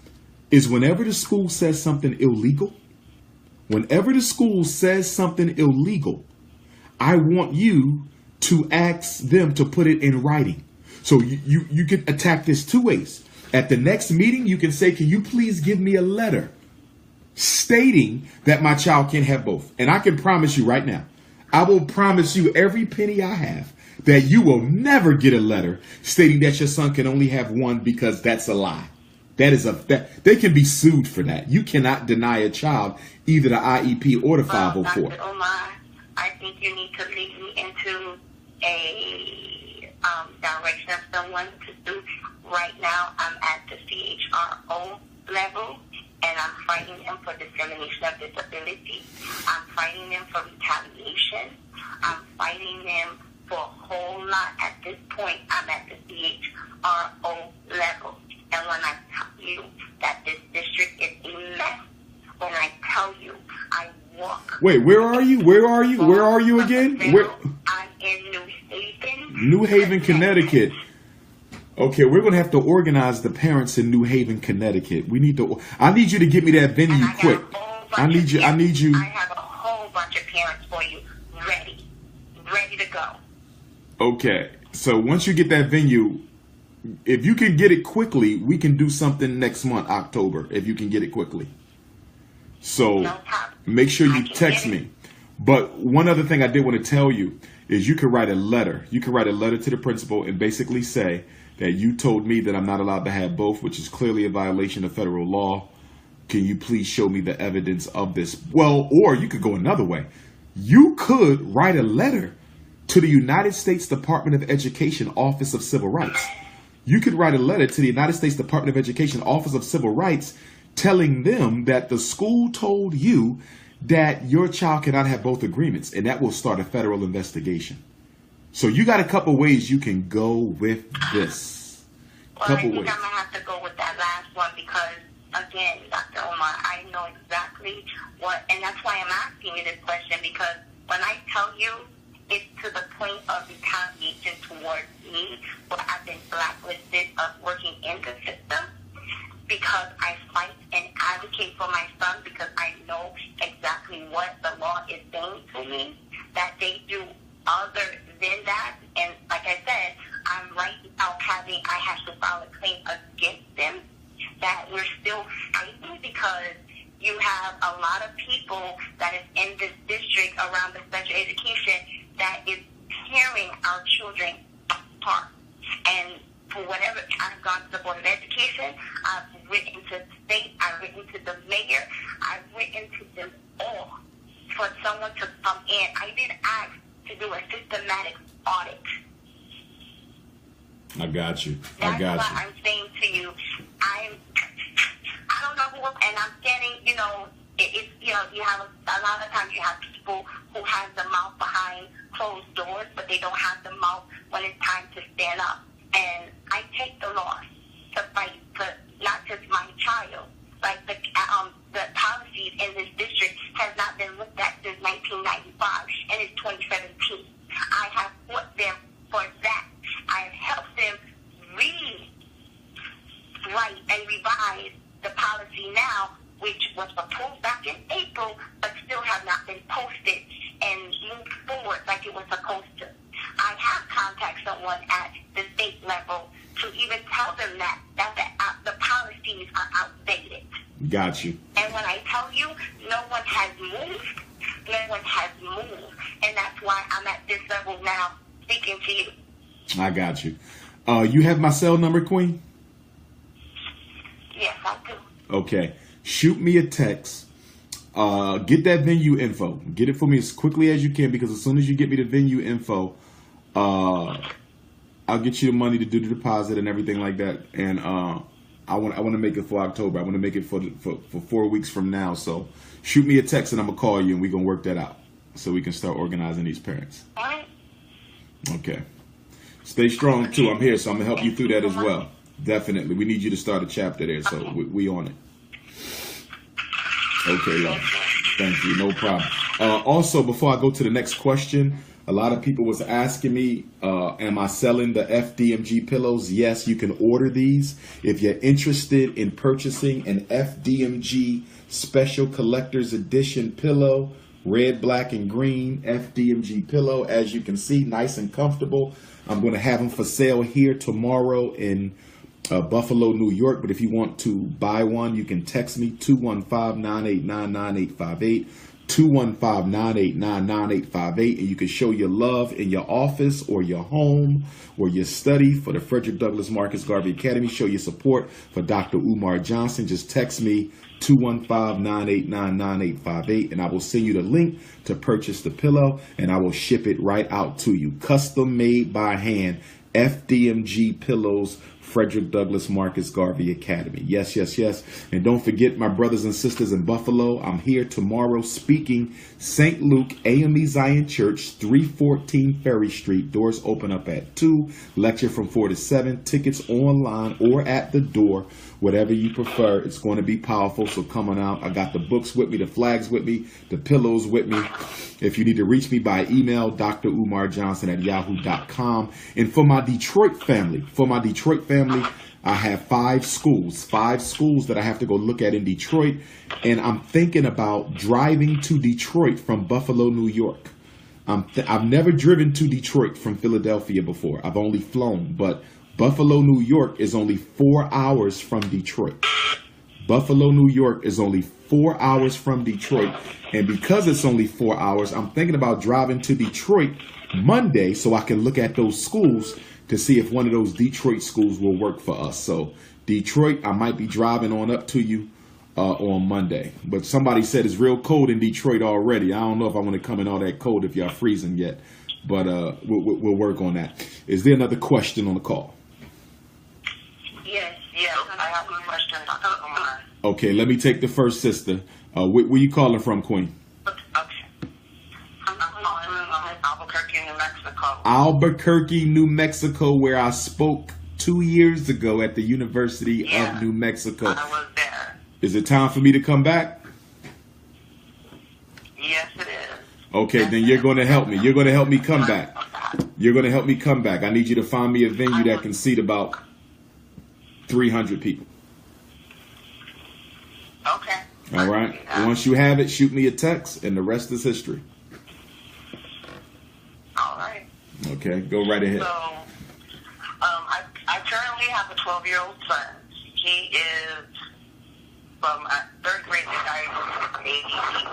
is whenever the school says something illegal, I want you to ask them to put it in writing. So you can attack this two ways. At the next meeting, you can say, can you please give me a letter stating that my child can have both? And I can promise you right now, I will promise you every penny I have that you will never get a letter stating that your son can only have one, because that's a lie. That they can be sued for that. You cannot deny a child either the IEP or the 504. Dr. Umar, I think you need to lead me into a direction of someone to do. Right now, I'm at the CHRO level, and I'm fighting them for discrimination of disability. I'm fighting them for retaliation. I'm fighting them for a whole lot. At this point, I'm at the CHRO level. And when I tell you that this district is a mess, when I tell you I walk... Wait, where are you? Where are you? Where are you again? Where? I'm in New Haven. New Haven, Connecticut. Okay, we're going to have to organize the parents in New Haven, Connecticut. I need you to get me that venue quick. I need you. I have a whole bunch of parents for you ready to go. Okay, so once you get that venue, if you can get it quickly, we can do something next month, October, if you can get it quickly. So No problem. make sure you text me. But one other thing I did want to tell you is you can write a letter. You can write a letter to the principal and basically say that you told me that I'm not allowed to have both, which is clearly a violation of federal law. Can you please show me the evidence of this? Well, or you could go another way. You could write a letter to the United States Department of Education Office of Civil Rights. You could write a letter to the United States Department of Education Office of Civil Rights telling them that the school told you that your child cannot have both agreements, and that will start a federal investigation. So you got a couple ways you can go with this. Well, I think I'm going to have to go with that last one because, again, Dr. Umar, I know exactly what, and that's why I'm asking you this question, because when I tell you it's to the point of retaliation towards me, where I've been blacklisted of working in the system, because I fight and advocate for my son, because I know exactly what the law is saying to me, that they do other than that. And like I said, I'm right now I have to file a claim against them, that we're still fighting because you have a lot of people that is in this district around the special education that is tearing our children apart. And for whatever, I've gone to the Board of Education, I've written to the state, I've written to the mayor, I've written to them all for someone to come in. I didn't ask to do a systematic audit. I got you. That's what I'm saying to you. I don't know who, and I'm getting, it's, you have a lot of times you have people who have the mouth behind closed doors, but they don't have the mouth when it's time to stand up. And I take the loss to fight for not just my child, like the policies in this district has not been looked at since 1995, and it's 2017. I have fought them for that. I have helped them rewrite and revise the policy now, which was proposed back in April, but still have not been posted and moved forward like it was supposed to. I have contacted someone at the state level to even tell them that the policies are outdated. Got you. And when I tell you, no one has moved. No one has moved. And that's why I'm at this level now speaking to you. I got you. You have my cell number, Queen? Yes, I do. Okay. Shoot me a text. Get that venue info. Get it for me as quickly as you can, because as soon as you get me the venue info, I'll get you the money to do the deposit and everything like that. And I want to make it for October. I want to make it for 4 weeks from now. So shoot me a text and I'm gonna call you and we're gonna work that out so we can start organizing these parents. All right. Okay. Stay strong too. I'm here, so I'm gonna help you through that as well. Definitely. We need you to start a chapter there, so we on it. Okay, y'all. Thank you. No problem. Also, before I go to the next question, a lot of people was asking me, am I selling the FDMG pillows? Yes, you can order these. If you're interested in purchasing an FDMG Special Collector's Edition pillow, red, black, and green FDMG pillow, as you can see, nice and comfortable. I'm going to have them for sale here tomorrow in Buffalo, New York. But if you want to buy one, you can text me 215-989-9858, 215-989-9858, and you can show your love in your office or your home or your study for the Frederick Douglass Marcus Garvey Academy. Show your support for Dr. Umar Johnson. Just text me 215-989-9858, and I will send you the link to purchase the pillow, and I will ship it right out to you. Custom made by hand, FDMG pillows, Frederick Douglass Marcus Garvey Academy. Yes, yes, yes. And don't forget, my brothers and sisters in Buffalo, I'm here tomorrow speaking St. Luke AME Zion Church, 314 Ferry Street. Doors open up at 2. Lecture from 4 to 7. Tickets online or at the door, whatever you prefer. It's going to be powerful, so come on out. I got the books with me, the flags with me, the pillows with me. If you need to reach me by email, drumarjohnson@yahoo.com. And for my Detroit family, I have 5 schools that I have to go look at in Detroit. And I'm thinking about driving to Detroit from Buffalo, New York. I've never driven to Detroit from Philadelphia before. I've only flown, but Buffalo, New York is only 4 hours from Detroit. Buffalo, New York is only 4 hours from Detroit. And because it's only 4 hours, I'm thinking about driving to Detroit Monday so I can look at those schools to see if one of those Detroit schools will work for us. So Detroit, I might be driving on up to you on Monday. But somebody said it's real cold in Detroit already. I don't know if I want to come in all that cold if y'all freezing yet. But we'll work on that. Is there another question on the call? Yes, I have a question, Dr. Umar. Okay, let me take the first sister. Where you calling from, Queen? Okay. I'm calling from Albuquerque, New Mexico. Albuquerque, New Mexico, where I spoke 2 years ago at the University of New Mexico. I was there. Is it time for me to come back? Yes, it is. Okay, yes, then you're going to help me. You're going to help me come back. You're going to help me come back. I need you to find me a venue that can seat about 300 people. Okay. All right. Once you have it, shoot me a text, and the rest is history. All right. Okay, go right ahead. So, I currently have a 12-year-old son. He is from 3rd grade diagnosed with ADD.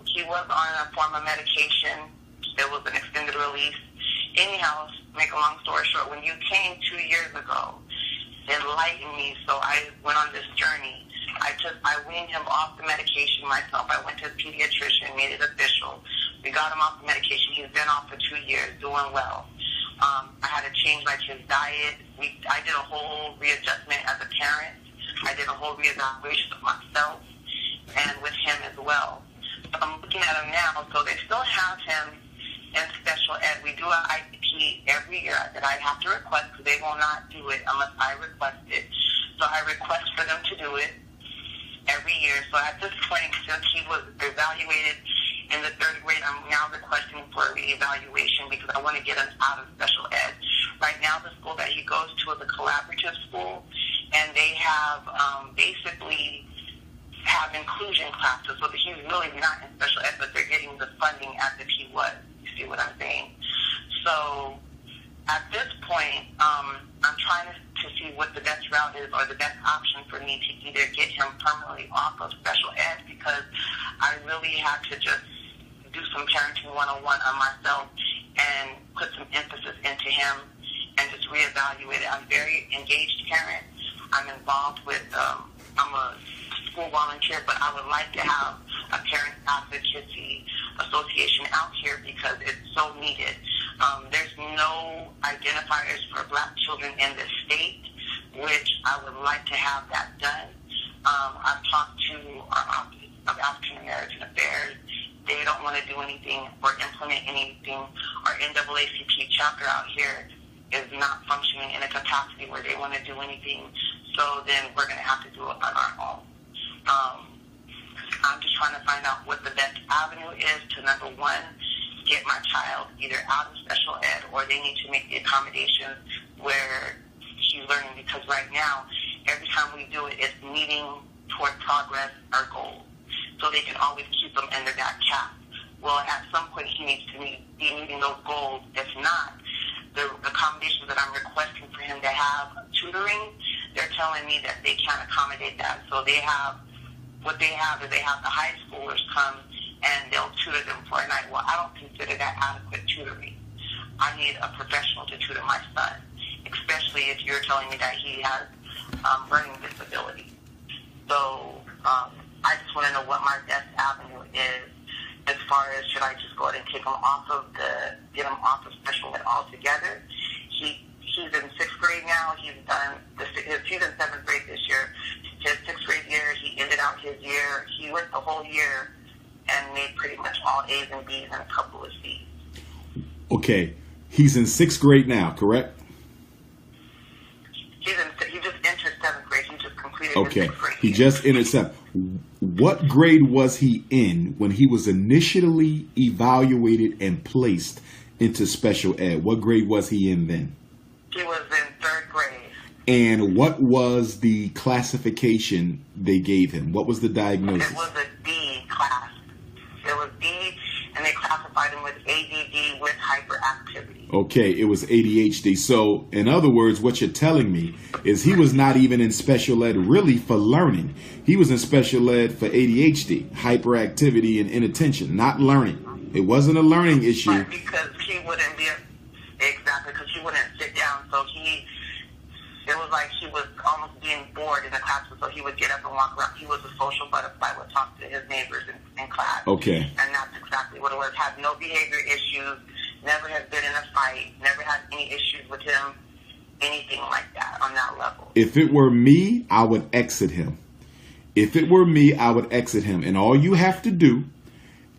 He was on a form of medication. There was an extended release. Anyhow, make a long story short, when you came 2 years ago, enlightened me, so I went on this journey. I weaned him off the medication myself. I went to a pediatrician, made it official. We got him off the medication. He's been off for 2 years, doing well. I had to change his diet. I did a whole readjustment as a parent. I did a whole reevaluation of myself and with him as well. I'm looking at him now, so they still have him in special ed. We do an IEP every year that I have to request because they will not do it unless I request it. So I request for them to do it every year. So at this point, since he was evaluated in the 3rd grade, I'm now requesting for a reevaluation because I want to get him out of special ed. Right now, the school that he goes to is a collaborative school, and they have basically have inclusion classes, so that he's really not in special ed, but they're getting the funding as if he was. You see what I'm saying? So at this point, I'm trying to see what the best route is or the best option for me to either get him permanently off of special ed, because I really had to just do some parenting 101 on myself and put some emphasis into him and just reevaluate it. I'm a very engaged parent. I'm involved with, I'm a school volunteer, but I would like to have a parent advocacy association out here because it's so needed. There's no identifiers for Black children in this state, which I would like to have that done. I've talked to our Office of African American Affairs. They don't want to do anything or implement anything. Our NAACP chapter out here is not functioning in a capacity where they want to do anything. So then we're going to have to do it on our own. I'm just trying to find out what the best avenue is to, number one, get my child either out of special ed or they need to make the accommodations where he's learning, because right now, every time we do it, it's meeting toward progress or goals. So they can always keep them under that cap. Well, at some point, he needs to be meeting those goals. If not, the accommodations that I'm requesting for him to have tutoring, they're telling me that they can't accommodate that. So they have what they have is they have the high schoolers come and they'll tutor them for a night. Well, I don't consider that adequate tutoring. I need a professional to tutor my son, especially if you're telling me that he has learning disability. So I just want to know what my best avenue is as far as should I just go ahead and take him off of get him off of special ed altogether. He's in 6th grade now. He's in 7th grade this year. His 6th grade year, he ended out his year. He went the whole year and made pretty much all A's and B's and a couple of C's. Okay, he's in 6th grade now, correct? He just entered 7th grade. He just completed Okay, his 6th grade he year. just entered 7th. What grade was he in when he was initially evaluated and placed into special ed? What grade was he in then? He was in 3rd grade. And what was the classification they gave him? What was the diagnosis? It was a D class. It was D, and they classified him with ADD with hyperactivity. Okay, it was ADHD. So, in other words, what you're telling me is he was not even in special ed really for learning. He was in special ed for ADHD, hyperactivity and inattention, not learning. It wasn't a learning issue. But because he wouldn't be, exactly, because he wouldn't sit down, so it was like he was almost being bored in the classroom, so he would get up and walk around. He was a social butterfly, would talk to his neighbors in class. Okay. And that's exactly what it was. Had no behavior issues, never had been in a fight, never had any issues with him, anything like that on that level. If it were me, I would exit him. If it were me, I would exit him. And all you have to do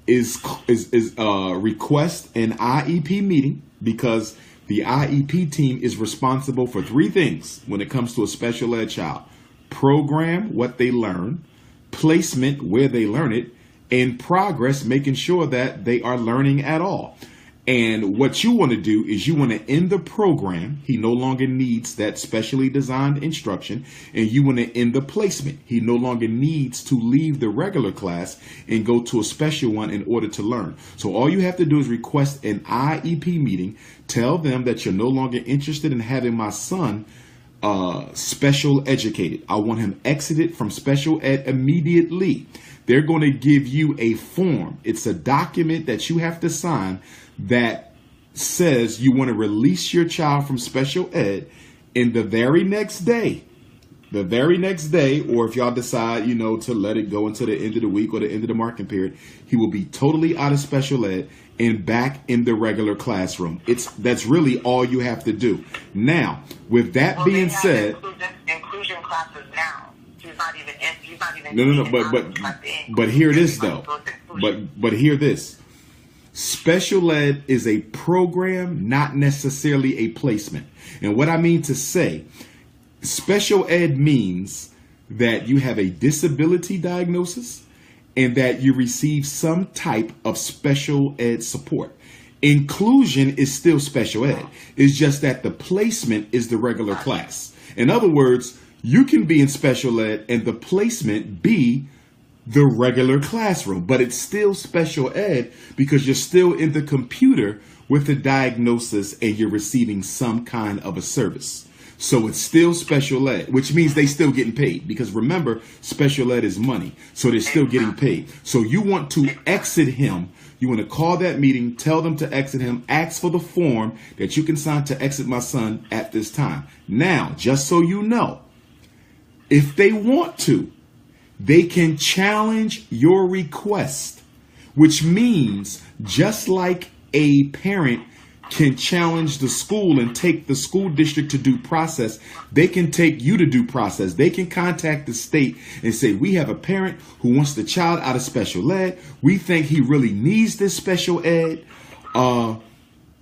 is request an IEP meeting, because the IEP team is responsible for 3 things when it comes to a special ed child: program, what they learn; placement, where they learn it; and progress, making sure that they are learning at all. And what you want to do is you want to end the program. He no longer needs that specially designed instruction. And you want to end the placement. He no longer needs to leave the regular class and go to a special one in order to learn. So all you have to do is request an IEP meeting. Tell them that you're no longer interested in having my son special educated. I want him exited from special ed immediately. They're going to give you a form. It's a document that you have to sign that says you want to release your child from special ed, and the very next day, or if y'all decide, to let it go until the end of the week or the end of the marking period, he will be totally out of special ed and back in the regular classroom. That's really all you have to do. Now, with that being said, inclusion classes now. He's not even No. But hear this though. But hear this. Special ed is a program, not necessarily a placement. And what I mean to say, special ed means that you have a disability diagnosis and that you receive some type of special ed support. Inclusion is still special ed. It's just that the placement is the regular class. In other words, you can be in special ed and the placement be the regular classroom, but it's still special ed because you're still in the computer with the diagnosis and you're receiving some kind of a service. So it's still special ed, which means they still getting paid, because remember, special ed is money. So they're still getting paid. So you want to exit him. You want to call that meeting, tell them to exit him, ask for the form that you can sign to exit my son at this time. Now, just so you know, if they want to, they can challenge your request, which means just like a parent can challenge the school and take the school district to due process, they can take you to due process. They can contact the state and say, we have a parent who wants the child out of special ed. We think he really needs this special ed.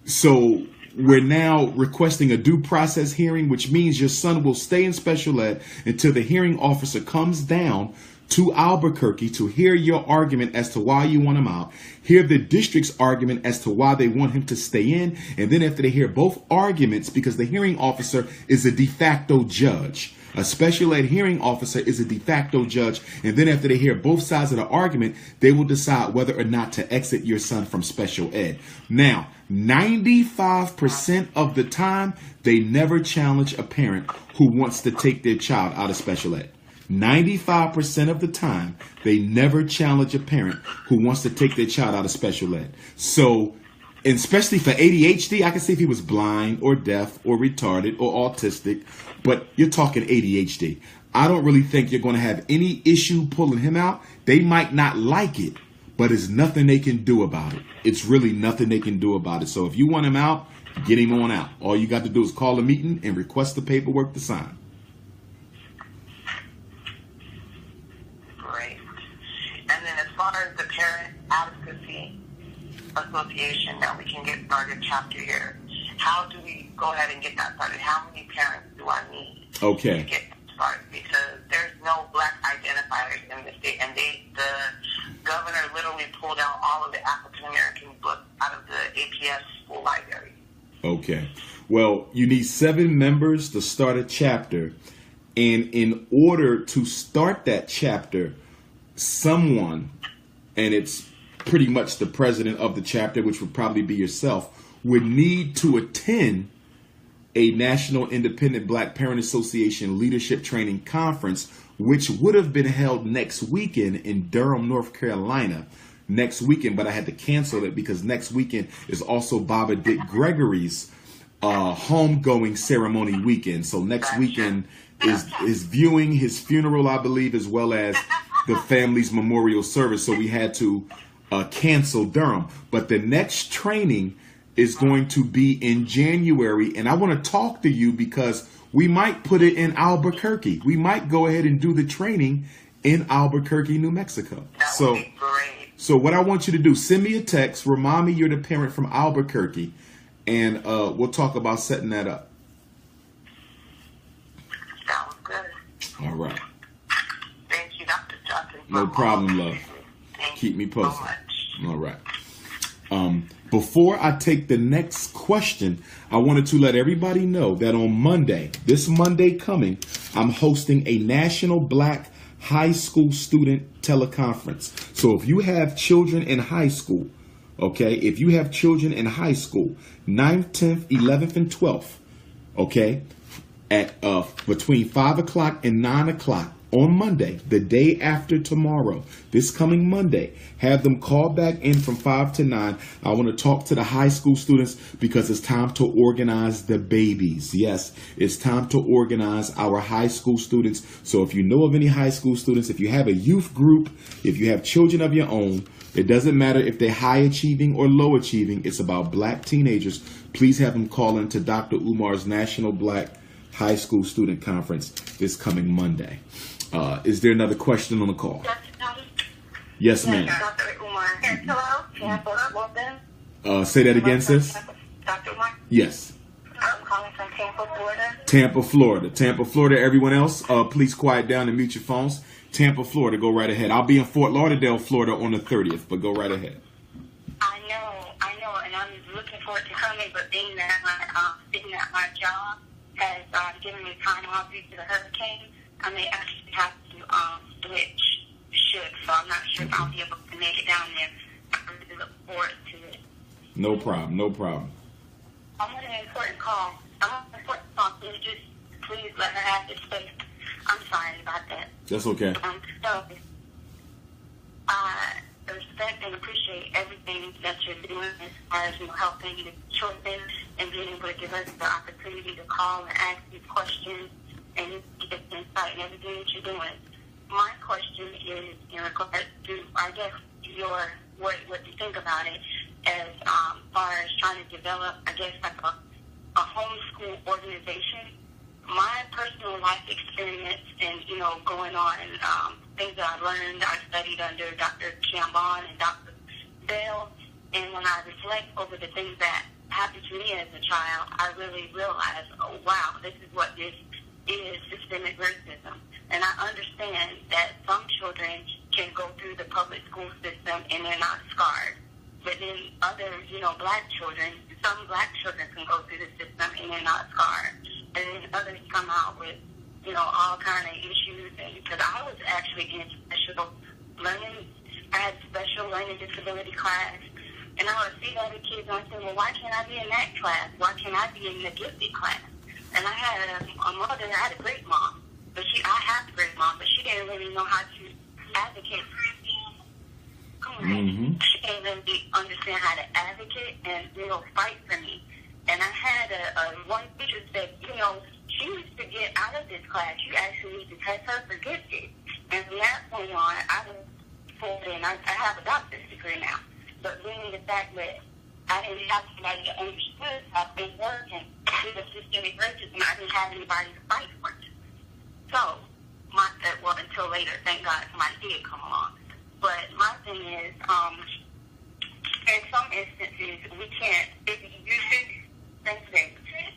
So we're now requesting a due process hearing, which means your son will stay in special ed until the hearing officer comes down to Albuquerque to hear your argument as to why you want him out, hear the district's argument as to why they want him to stay in, and then after they hear both arguments, because the hearing officer is a de facto judge, a special ed hearing officer is a de facto judge, and then after they hear both sides of the argument, they will decide whether or not to exit your son from special ed. Now, 95% of the time, they never challenge a parent who wants to take their child out of special ed. 95% of the time, they never challenge a parent who wants to take their child out of special ed. So, and especially for ADHD, I can see if he was blind or deaf or retarded or autistic, but you're talking ADHD. I don't really think you're going to have any issue pulling him out. They might not like it, but there's nothing they can do about it. It's really nothing they can do about it. So if you want him out, get him on out. All you got to do is call a meeting and request the paperwork to sign. Great. And then as far as the Parent Advocacy Association, now we can get started chapter here. How do we go ahead and get that started? How many parents do I need to get started? Because there's no black identifiers in the state, and the governor literally pulled out all of the African American books out of the APS school library. Okay. Well, you need 7 members to start a chapter, and in order to start that chapter, someone, and it's pretty much the president of the chapter, which would probably be yourself, would need to attend a National Independent Black Parent Association Leadership Training Conference, which would have been held next weekend in Durham, North Carolina. Next weekend, but I had to cancel it because next weekend is also Baba Dick Gregory's homegoing ceremony weekend. So next weekend is viewing his funeral, I believe, as well as the family's memorial service. So we had to cancel Durham. But the next training is going to be in January, and I want to talk to you because we might put it in Albuquerque. We might go ahead and do the training in Albuquerque, New Mexico. That would be great. So what I want you to do, send me a text, remind me you're the parent from Albuquerque, and we'll talk about setting that up. Sounds good. All right. Thank you, Dr. Johnson. No problem, love. Keep me posted. So much. All right. Before I take the next question, I wanted to let everybody know that on Monday, this Monday coming, I'm hosting a National Black High School Student Teleconference. So if you have children in high school, okay, if you have children in high school, 9th, 10th, 11th, and 12th, okay, at between 5 o'clock and 9 o'clock, on Monday, the day after tomorrow, this coming Monday, have them call back in from 5 to 9. I want to talk to the high school students because it's time to organize the babies. Yes, it's time to organize our high school students. So if you know of any high school students, if you have a youth group, if you have children of your own, it doesn't matter if they're high achieving or low achieving. It's about black teenagers. Please have them call into Dr. Umar's National Black High School Student Conference this coming Monday. Is there another question on the call? Yes, ma'am. Dr. Umar. Hello? Tampa, say that again, sis. Dr. Umar? Yes. I'm calling from Tampa, Florida. Tampa, Florida. Tampa, Florida. Everyone else, please quiet down and mute your phones. Tampa, Florida. Go right ahead. I'll be in Fort Lauderdale, Florida on the 30th, but go right ahead. I know, and I'm looking forward to coming, but being that my job has given me time off due to the hurricane, I may actually have to switch shifts, so I'm not sure if I'll be able to make it down there. I really look forward to it. No problem, no problem. I'm on an important call. Can you just please let her have this space? I'm sorry about that. That's okay. So, I respect and appreciate everything that you're doing as far as helping the children and being able to give us the opportunity to call and ask these questions and get insight in everything that you're doing. My question is in regards to, I guess, what you think about it as far as trying to develop, I guess, like a homeschool organization. My personal life experience and, going on, things that I learned, I studied under Dr. Chambon and Dr. Bell, and when I reflect over the things that happened to me as a child, I really realized, oh, wow, this is what this is, systemic racism. And I understand that some children can go through the public school system and they're not scarred. But then other, black children, some black children can go through the system and they're not scarred. And then others come out with, all kind of issues. And because I was actually in special learning, I had special learning disability class. And I would see other kids and I said, well, why can't I be in that class? Why can't I be in the gifted class? And I had a mother, I had a great mom, but I have a great mom, but she didn't really know how to advocate. Mm-hmm. She didn't really understand how to advocate and, fight for me. And I had one teacher said, she needs to get out of this class. You actually need to test her for gifted. And from that point on, I was told, and I have a doctor's degree now. But being the fact that I didn't have somebody that understood how things work and did the systemic racism, I didn't have anybody to fight for it. So, until later, thank God somebody did come along. But my thing is, in some instances, we can't,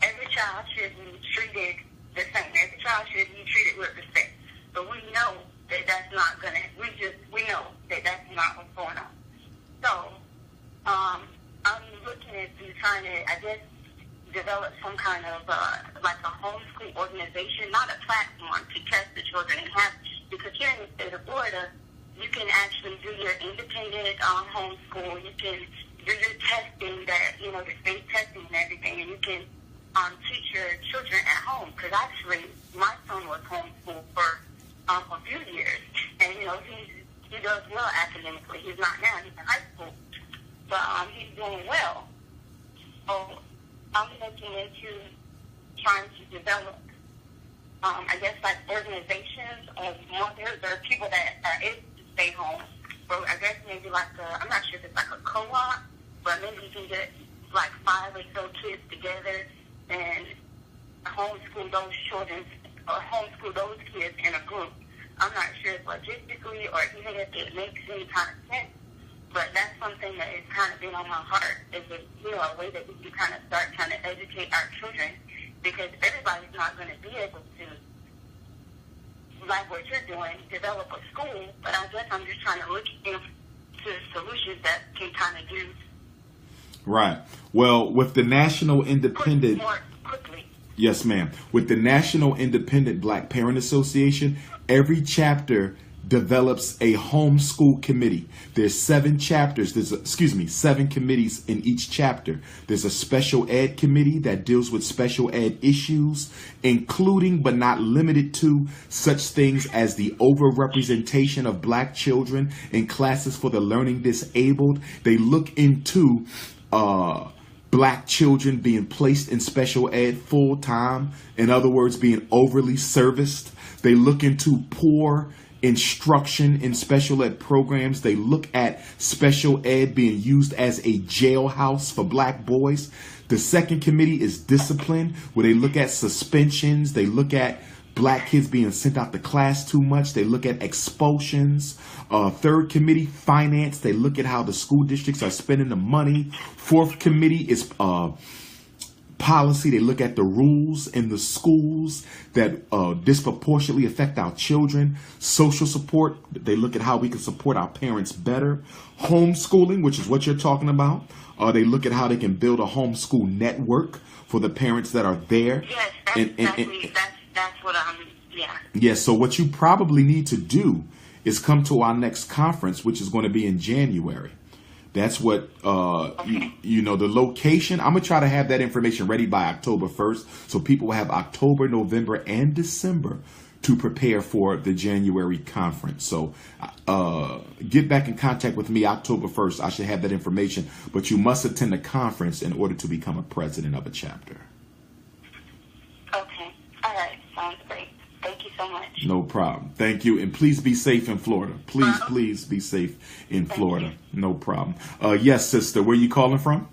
every child should be treated the same. Every child should be treated with respect. But we know that that's not going to, we know that that's not what's going on. So, I'm looking at trying to, I guess, develop some kind of, like a homeschool organization, not a platform to test the children and have, because here in the state of Florida, you can actually do your independent homeschool. You can do your testing, that the state testing and everything, and you can teach your children at home. Because actually, my son was homeschooled for a few years, and he does well academically. He's not now; he's in high school, but he's doing well. So I'm looking into trying to develop, I guess, like organizations of mothers or people that are able to stay home. Or I guess maybe like I'm not sure if it's like a co-op, but maybe you can get like 5 or so kids together and homeschool those children, or homeschool those kids in a group. I'm not sure if logistically or even if it makes any kind of sense, but that's something that has kind of been on my heart, is a way that we can kind of start trying to educate our children, because everybody's not going to be able to, like what you're doing, develop a school, but I guess I'm just trying to look into solutions that can kind of do. Right. Well, with the National Independent... More quickly. Yes, ma'am. With the National Independent Black Parent Association, every chapter develops a homeschool committee. There's 7 chapters. 7 committees in each chapter. There's a special ed committee that deals with special ed issues, including but not limited to such things as the overrepresentation of black children in classes for the learning disabled. They look into black children being placed in special ed full time. In other words, being overly serviced. They look into poor instruction in special ed programs. They look at special ed being used as a jailhouse for black boys. The second committee is discipline, where they look at suspensions. They look at black kids being sent out to class too much. They look at expulsions. Third committee, finance. They look at how the school districts are spending the money. Fourth committee is policy. They look at the rules in the schools that disproportionately affect our children. Social support. They look at how we can support our parents better. Homeschooling, which is what you're talking about. They look at how they can build a homeschool network for the parents that are there. Yes, that's what I'm, yeah. Yes, so what you probably need to do is come to our next conference, which is going to be in January. That's what, okay. The location. I'm going to try to have that information ready by October 1st. So people will have October, November, and December to prepare for the January conference. So get back in contact with me October 1st. I should have that information. But you must attend the conference in order to become a president of a chapter. Okay. All right. Sounds great. Thank you so much. No problem. Thank you. And please be safe in Florida. Please be safe in Florida. No problem. Yes, sister. Where are you calling from?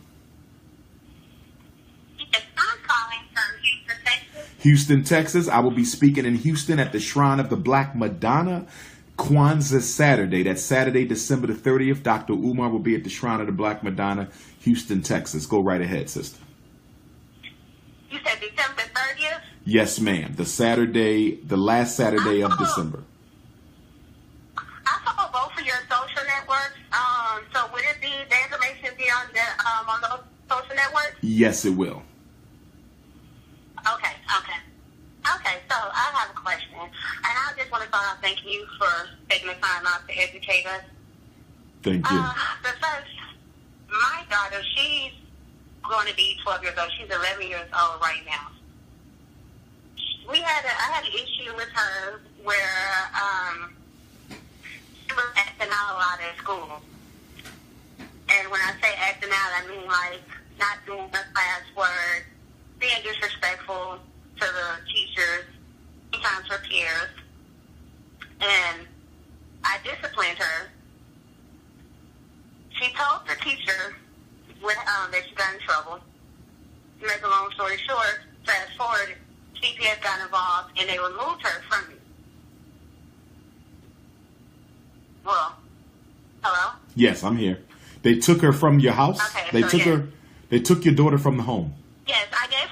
Yes, I'm calling from Houston, Texas. Houston, Texas. I will be speaking in Houston at the Shrine of the Black Madonna, Kwanzaa Saturday. That's Saturday, December the 30th. Dr. Umar will be at the Shrine of the Black Madonna, Houston, Texas. Go right ahead, sister. You said December 30th? Yes, ma'am. The last Saturday of December. I follow both of your social networks. So would it be, the information be on those social networks? Yes, it will. Okay. So I have a question, and I just want to start off thanking you for taking the time out to educate us. Thank you. But first, my daughter, she's going to be 12 years old. She's 11 years old right now. I had an issue with her where she was acting out a lot at school. And when I say acting out, I mean like not doing the classwork, being disrespectful to the teachers, sometimes her peers. And I disciplined her. She told the teacher that she got in trouble. To make a long story short, fast forward, CPS got involved and they removed her from me. Well, hello? Yes, I'm here. They took her from your house? Okay, They took your daughter from the home. Yes, I gave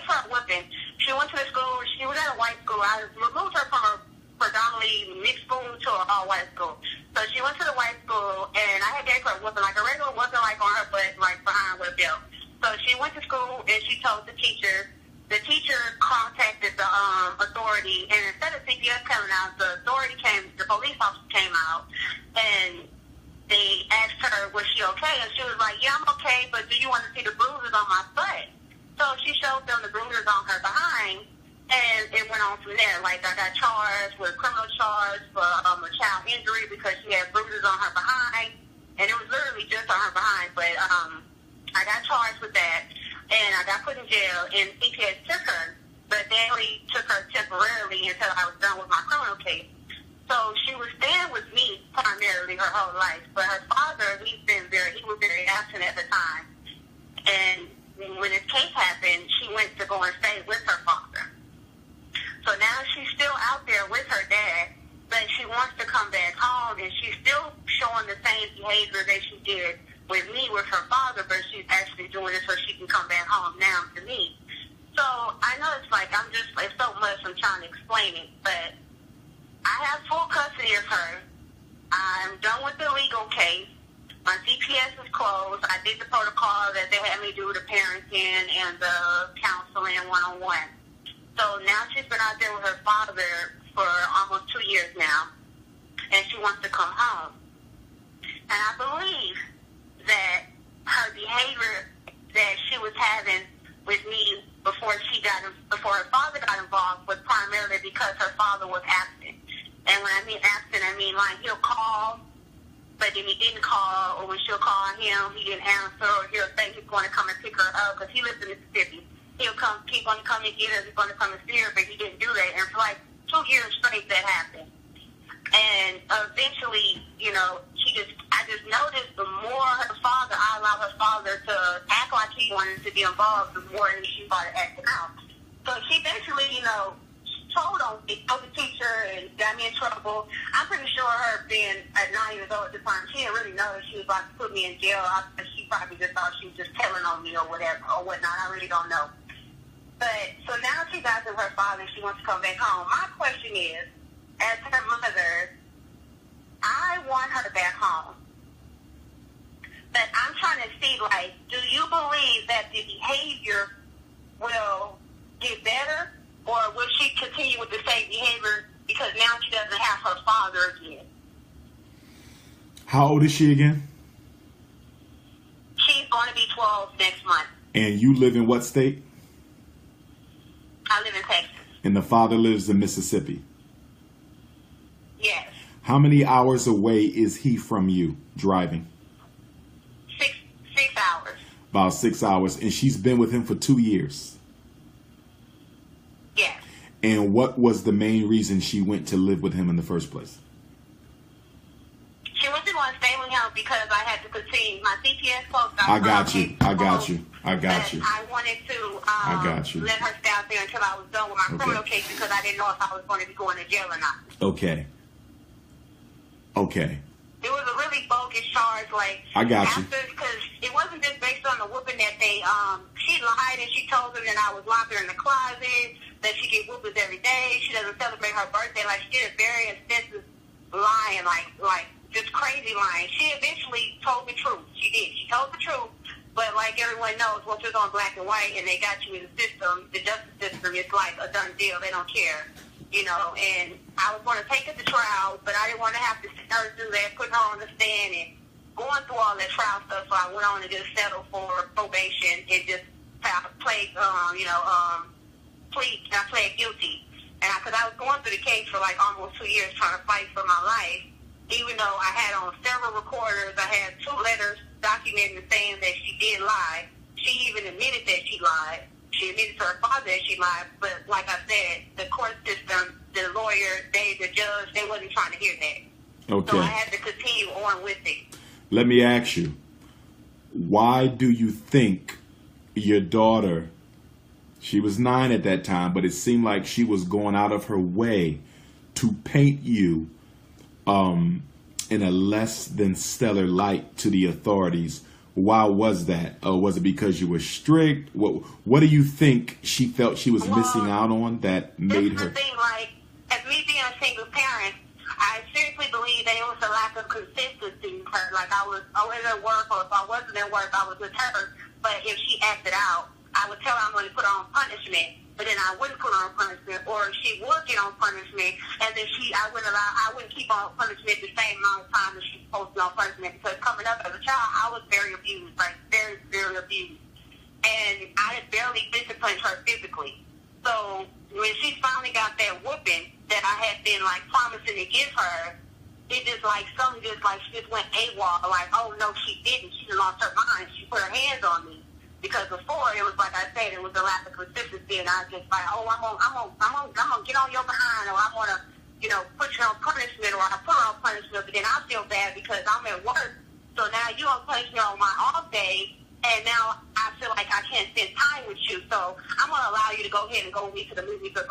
her a whipping. She went to the school. She was at a white school. I removed her from her predominantly mixed school to an all-white school. So she went to the white school, and I had gave her a whipping, like a regular whipping, like on her butt, like behind with a belt. So she went to school, and she told the teacher. The teacher contacted the authority, and instead of CPS coming out, the police officer came out, and they asked her, was she okay? And she was like, yeah, I'm okay, but do you want to see the bruises on my butt? So she showed them the bruises on her behind, and it went on from there. Like, I got charged with a criminal charge for a child injury because she had bruises on her behind, and it was literally just on her behind, but I got charged with that, and I got put in jail, and CPS took her, but they only took her temporarily until I was done with my criminal case. So she was staying with me primarily her whole life, but her father, he was very absent at the time, and when this case happened, she went to go and stay with her father. So now she's still out there with her dad, but she wants to come back home, and she's still showing the same behavior that she did with me, with her father, but she's actually doing it so she can come back home now to me. So I know it's like, it's so much I'm trying to explain it, but I have full custody of her. I'm done with the legal case. My CPS is closed. I did the protocol that they had me do, the parenting and the counseling one-on-one. So now she's been out there with her father for almost 2 years now, and she wants to come home. And I believe that her behavior that she was having with me before her father got involved was primarily because her father was absent. And when I mean absent, I mean like he'll call, but then he didn't call, or when she'll call him, he didn't answer, or he'll say he's going to come and pick her up because he lives in Mississippi. He'll keep on coming and get her, he's going to come and see her, but he didn't do that. And for like 2 years straight that happened. And eventually, I just noticed the more I allowed her father to act like he wanted to be involved, the more she started acting out. So she eventually, told the teacher and got me in trouble. I'm pretty sure her being at 9 years old at the time, she didn't really know that she was about to put me in jail. She probably just thought she was just telling on me or whatever or whatnot. I really don't know. But so now she's out with her father and she wants to come back home. My question is, as her mother, I want her back home. But I'm trying to see, like, do you believe that the behavior will get better, or will she continue with the same behavior because now she doesn't have her father again? How old is she again? She's going to be 12 next month. And you live in what state? I live in Texas. And the father lives in Mississippi? Yes. How many hours away is he from you driving? 6 hours. About 6 hours. And she's been with him for 2 years? Yes. And what was the main reason she went to live with him in the first place? She went to go and stay with him because I had to continue my CPS closed. I got you. I wanted to let her stay out there until I was done with my criminal case because I didn't know if I was going to be going to jail or not. Okay. It was a really bogus charge, like, I got you. Because it wasn't just based on the whooping that they, she lied and she told them that I was locked her in the closet, that she get whoopings every day, she doesn't celebrate her birthday, like, she did a very extensive lying, like, just crazy lying. She eventually told the truth. She did. She told the truth, but like everyone knows, once it's on black and white and they got you in the system, the justice system, it's like a done deal. They don't care. And I was going to take it to trial, but I didn't want to have to sit her through that, put her on the stand, and going through all that trial stuff. So I went on to just settle for probation and just play, I pled guilty. And because I was going through the case for like almost 2 years trying to fight for my life, even though I had on several recorders, I had 2 letters documenting saying that she did lie. She even admitted that she lied. She admitted to her father that she lied. But like I said, the court system, the lawyer, the judge, they wasn't trying to hear that. Okay. So I had to continue on with it. Let me ask you, why do you think your daughter, she was 9 at that time, but it seemed like she was going out of her way to paint you in a less than stellar light to the authorities? Why was that? Was it because you were strict? What do you think she felt she was missing out on that made her? This is the thing, like, as me being a single parent, I seriously believe that it was a lack of consistency with her. Like, I was always at work, or if I wasn't at work, I was with her. But if she acted out, I would tell her I'm going to put her on punishment, but then I wouldn't put her on punishment, or she would get on punishment, and then I wouldn't keep on punishment the same amount of time that she's supposed to be on punishment, because coming up as a child, I was very abused, like very, very abused. And I had barely disciplined her physically. So when she finally got that whooping that I had been like promising to give her, it just like something just like she just went AWOL, like, oh no, she didn't. She lost her mind. She put her hands on me. Because before it was like I said, it was a lack of consistency, and I was just like, oh, I'm gonna get on your behind, or I'm gonna, put you on punishment, or I put her on punishment, but then I feel bad because I'm at work. So now you on punishment on my off day, and now I feel like I can't spend time with you. So I'm gonna allow you to go ahead and go with me to the movies, or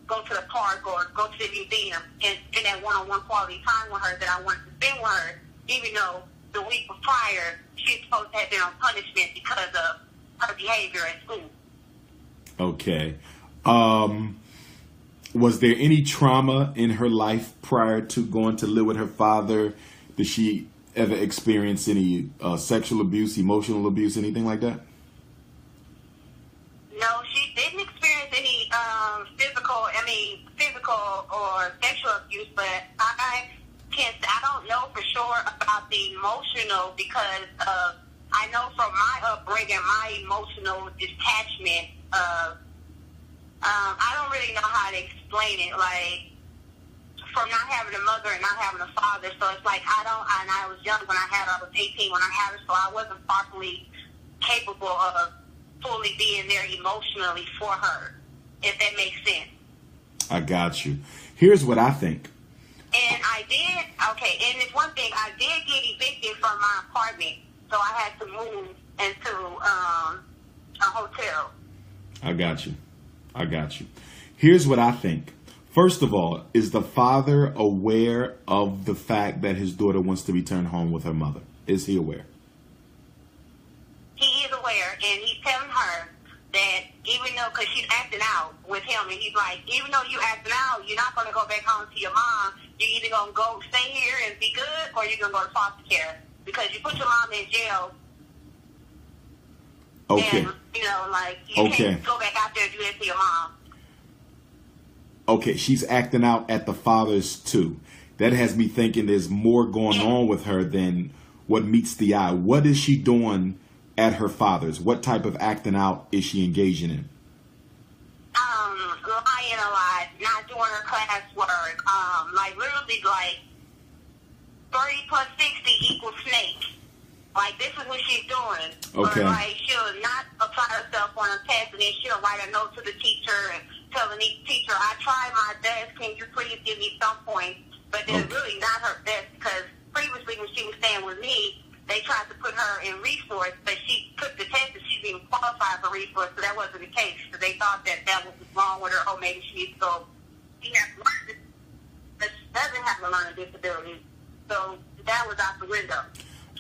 go to the park, or go to the museum, and that one-on-one quality time with her that I wanted to spend with her, even though the week prior she's supposed to have been on punishment because of her behavior at school. Okay. Was there any trauma in her life prior to going to live with her father? Did she ever experience any sexual abuse, emotional abuse, anything like that? No, she didn't experience any physical or sexual abuse, but I don't know for sure about the emotional, because I know from my upbringing, my emotional detachment, I don't really know how to explain it, like, from not having a mother and not having a father, so it's like, and I was young when I was 18 when I had her, so I wasn't properly capable of fully being there emotionally for her, if that makes sense. I got you. Here's what I think. And and it's one thing, I did get evicted from my apartment. So I had to move into a hotel. I got you. Here's what I think. First of all, is the father aware of the fact that his daughter wants to return home with her mother? Is he aware? He is aware, and he's telling her that even though, because she's acting out with him, and he's like, even though you acting out, you're not going to go back home to your mom. You're either going to go stay here and be good, or you're going to go to foster care. Because you put your mom in jail. Okay. And, you can't go back out there and do that to your mom. Okay, she's acting out at the father's too. That has me thinking there's more going on with her than what meets the eye. What is she doing at her father's? What type of acting out is she engaging in? Lying a lot, not doing her classwork, literally 30 plus 60 equals snake. Like, this is what she's doing. Okay. Or, she'll not apply herself on a test, and then she'll write a note to the teacher and tell the teacher, I tried my best, can you please give me some points? But it's really not her best, because previously when she was staying with me, they tried to put her in resource, but she took the test and she didn't even qualify for resource, so that wasn't the case. So they thought that was wrong with her. Oh, maybe she needs to go. She has learning, but she doesn't have a learning disability. So that was out the window.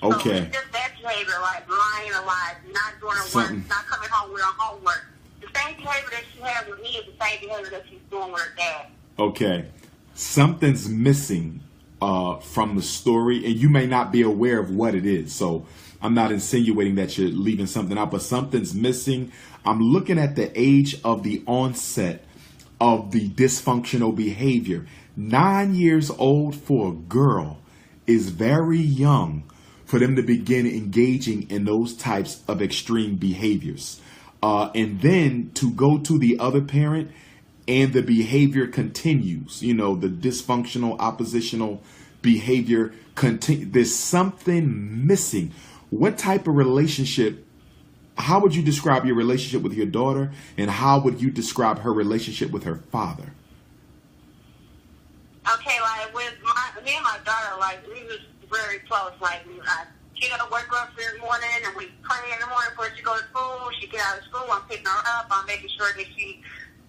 Okay. So it's just that behavior, like lying a lot, not doing her work, not coming home with her homework. The same behavior that she had with me is the same behavior that she's doing with her dad. Okay. Something's missing from the story, and you may not be aware of what it is. So I'm not insinuating that you're leaving something out, but something's missing. I'm looking at the age of the onset of the dysfunctional behavior. 9 years old for a girl is very young for them to begin engaging in those types of extreme behaviors. and then to go to the other parent and the behavior continues, you know, the dysfunctional, oppositional behavior there's something missing. What type of relationship, how would you describe your relationship with your daughter, and how would you describe her relationship with her father? Okay, like with me and my daughter, like we was very close. Like I get up, wake up every morning, and we pray in the morning before she go to school. She get out of school, I'm picking her up. I'm making sure that she,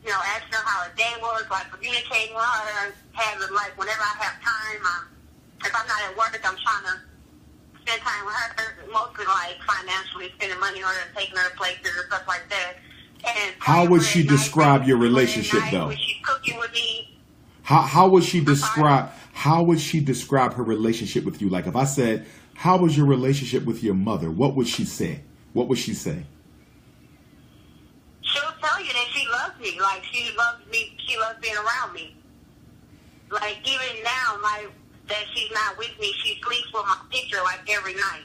you know, asking her how her day was, like communicating with her, having like whenever I have time. If I'm not at work, I'm trying to spend time with her, mostly like financially spending money on her, taking her to places and stuff like that. And how would she describe your relationship, though? when she's cooking with me. How would she describe her relationship with you? Like if I said, how was your relationship with your mother? What would she say? What would she say? She'll tell you that she loves me. Like she loves me. She loves being around me. Like even now, like that she's not with me, she sleeps with my picture like every night.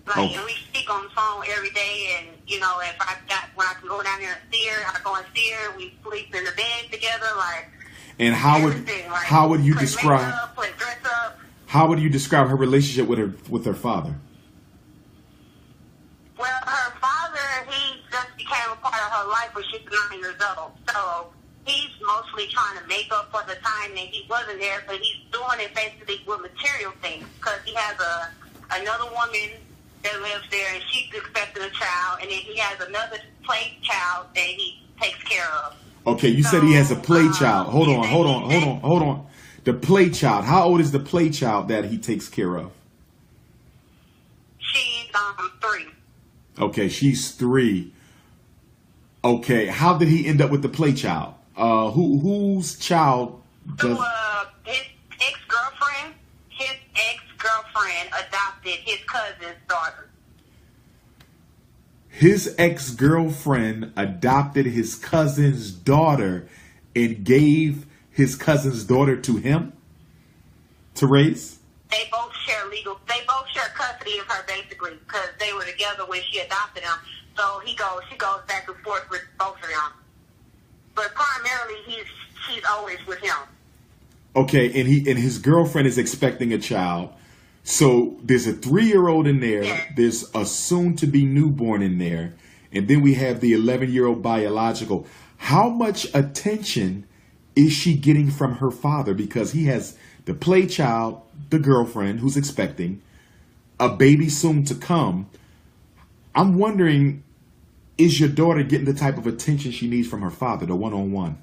Like, and we speak on the phone every day, and you know, when I can go down there and see her, I go and see her. We sleep in the bed together, like. And how would you describe her relationship with her father? Well, her father, he just became a part of her life when she was 9 years old. So he's mostly trying to make up for the time that he wasn't there, but he's doing it basically with material things because he has another woman that lives there, and she's expecting a child, and then he has another play child that he takes care of. Okay, you said he has a play child. Hold on. The play child. How old is the play child that he takes care of? She's 3. Okay, she's 3. Okay, how did he end up with the play child? Whose child does? His ex-girlfriend adopted his cousin's daughter. His ex-girlfriend adopted his cousin's daughter and gave his cousin's daughter to him to raise? They both share custody of her basically because they were together when she adopted him. So she goes back and forth with both of them. But primarily she's always with him. Okay, and his girlfriend is expecting a child. So there's a 3-year-old in there. Yeah. There's a soon-to-be newborn in there. And then we have the 11-year-old biological. How much attention is she getting from her father? Because he has the play child, the girlfriend who's expecting, a baby soon to come. I'm wondering, is your daughter getting the type of attention she needs from her father, the one-on-one?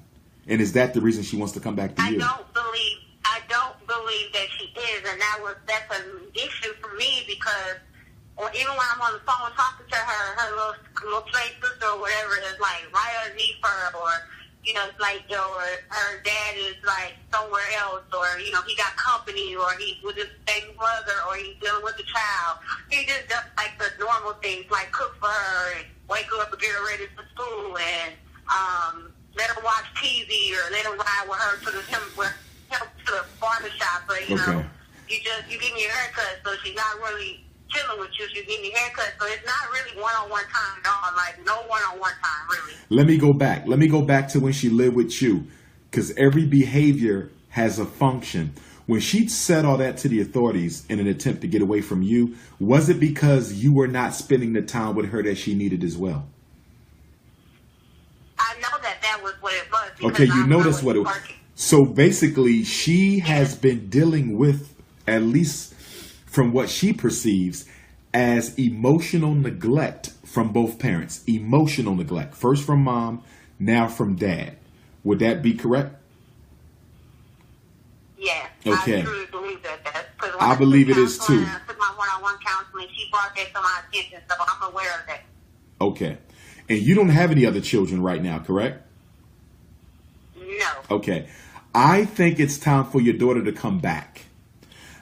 And is that the reason she wants to come back to you? I don't believe that she is, and that's an issue for me because even when I'm on the phone talking to her little play sister or whatever is like right underneath her, or you know, it's like, or her dad is like somewhere else, or you know, he got company, or he's with his baby mother, or he's dealing with the child. He just does like the normal things, like cook for her and wake her up and get her ready for school, and let her watch TV, or let her ride with her to the barbershop, or you know, you give me a haircut, so she's not really chilling with you. She give me a haircut, so it's not really one-on-one time at all. Like no one-on-one time, really. Let me go back to when she lived with you, because every behavior has a function. When she said all that to the authorities in an attempt to get away from you, was it because you were not spending the time with her that she needed as well? I know that was what it was. Okay, you know that's what it was. So basically, she has been dealing with, at least from what she perceives, as emotional neglect from both parents. Emotional neglect. First from mom, now from dad. Would that be correct? Yeah. Okay. I truly believe that. I believe it is too. I took my one-on-one counseling, she brought that to my attention, so I'm aware of that. Okay. And you don't have any other children right now, correct? No. Okay. I think it's time for your daughter to come back.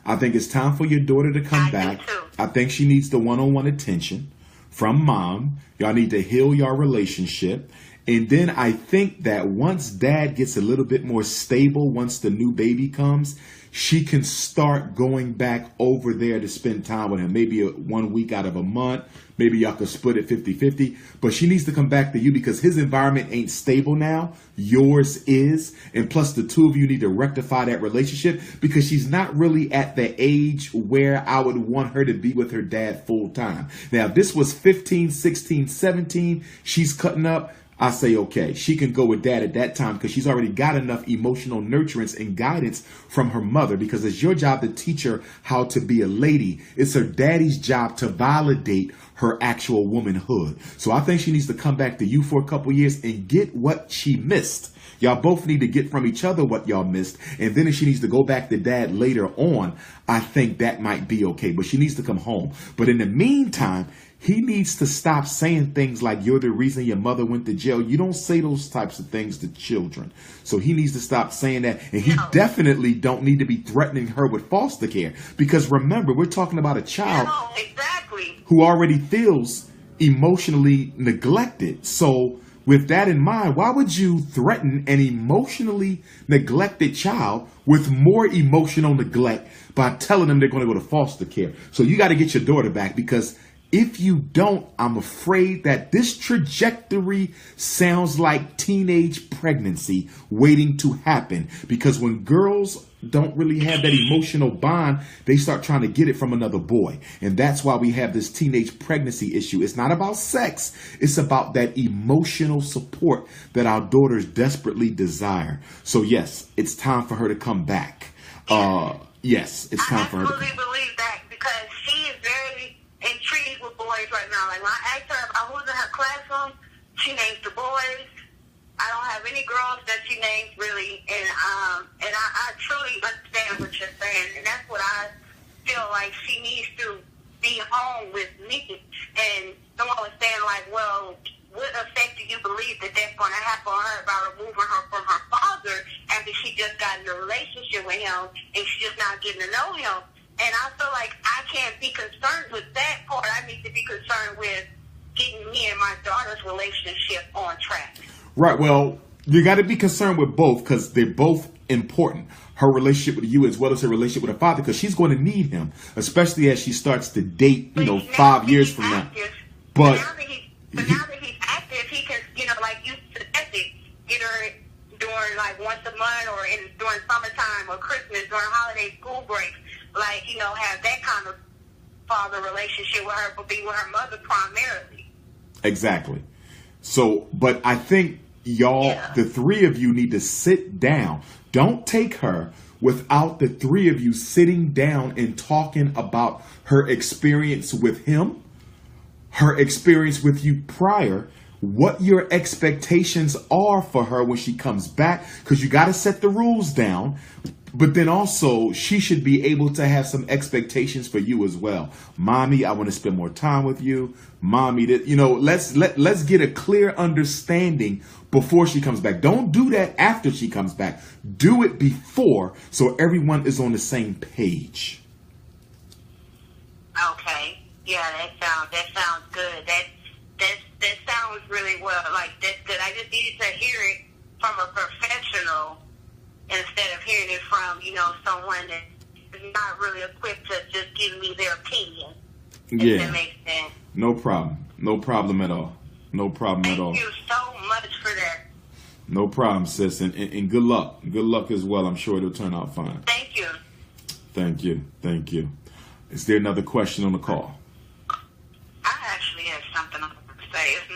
I think it's time for your daughter to come back. Do too. I think she needs the one-on-one attention from mom. Y'all need to heal your relationship. And then I think that once dad gets a little bit more stable, once the new baby comes, she can start going back over there to spend time with him. Maybe 1 week out of a month. Maybe y'all could split it 50-50. But she needs to come back to you because his environment ain't stable now. Yours is. And plus the two of you need to rectify that relationship because she's not really at the age where I would want her to be with her dad full time. Now, if this was 15, 16, 17, she's cutting up. I say, okay, she can go with dad at that time because she's already got enough emotional nurturance and guidance from her mother, because it's your job to teach her how to be a lady. It's her daddy's job to validate her actual womanhood. So I think she needs to come back to you for a couple years and get what she missed. Y'all both need to get from each other what y'all missed. And then if she needs to go back to dad later on, I think that might be okay. But she needs to come home. But in the meantime, he needs to stop saying things like you're the reason your mother went to jail. You don't say those types of things to children. So he needs to stop saying that. And he definitely don't need to be threatening her with foster care. Because remember, we're talking about a child who already feels emotionally neglected. So with that in mind, why would you threaten an emotionally neglected child with more emotional neglect by telling them they're going to go to foster care? So you got to get your daughter back, because if you don't, I'm afraid that this trajectory sounds like teenage pregnancy waiting to happen. Because when girls don't really have that emotional bond, they start trying to get it from another boy. And that's why we have this teenage pregnancy issue. It's not about sex. It's about that emotional support that our daughters desperately desire. So yes, it's time for her to come back. Yes, it's time for her to come back. I absolutely believe that, because she is very intrigued with boys right now. Like when I asked her about who's in her classroom, she names the boys. I don't have any girls that she names really, and I truly understand what you're saying, and that's what I feel like she needs to be home with me. And someone was saying like, well, what effect do you believe that that's going to have on her by removing her from her father after she just got in a relationship with him and she's just not getting to know him? And I feel like I can't be concerned with that part. I need to be concerned with getting me and my daughter's relationship on track. Right. Well, you got to be concerned with both, because they're both important. Her relationship with you as well as her relationship with her father, because she's going to need him, especially as she starts to date, 5 years from now. But now that he's active, he can, like you suggested, get her during like once a month or during summertime or Christmas, during holiday school breaks, have that kind of father relationship with her, but be with her mother primarily. Exactly. So, but I think the three of you need to sit down. Don't take her without the three of you sitting down and talking about her experience with him, her experience with you prior, what your expectations are for her when she comes back, because you got to set the rules down. But then also, she should be able to have some expectations for you as well. Mommy, I want to spend more time with you. Mommy, let's get a clear understanding before she comes back. Don't do that after she comes back. Do it before, so everyone is on the same page. Okay. Yeah, that sounds good. That sounds really well. Like, that's good. I just needed to hear it from a professional instead of hearing it from, someone that is not really equipped to just give me their opinion. If that makes sense. No problem. No problem at all. No problem at all. Thank you so much for that. No problem, sis. And good luck. Good luck as well. I'm sure it'll turn out fine. Thank you. Thank you. Thank you. Is there another question on the call? I actually have something I want to say. It's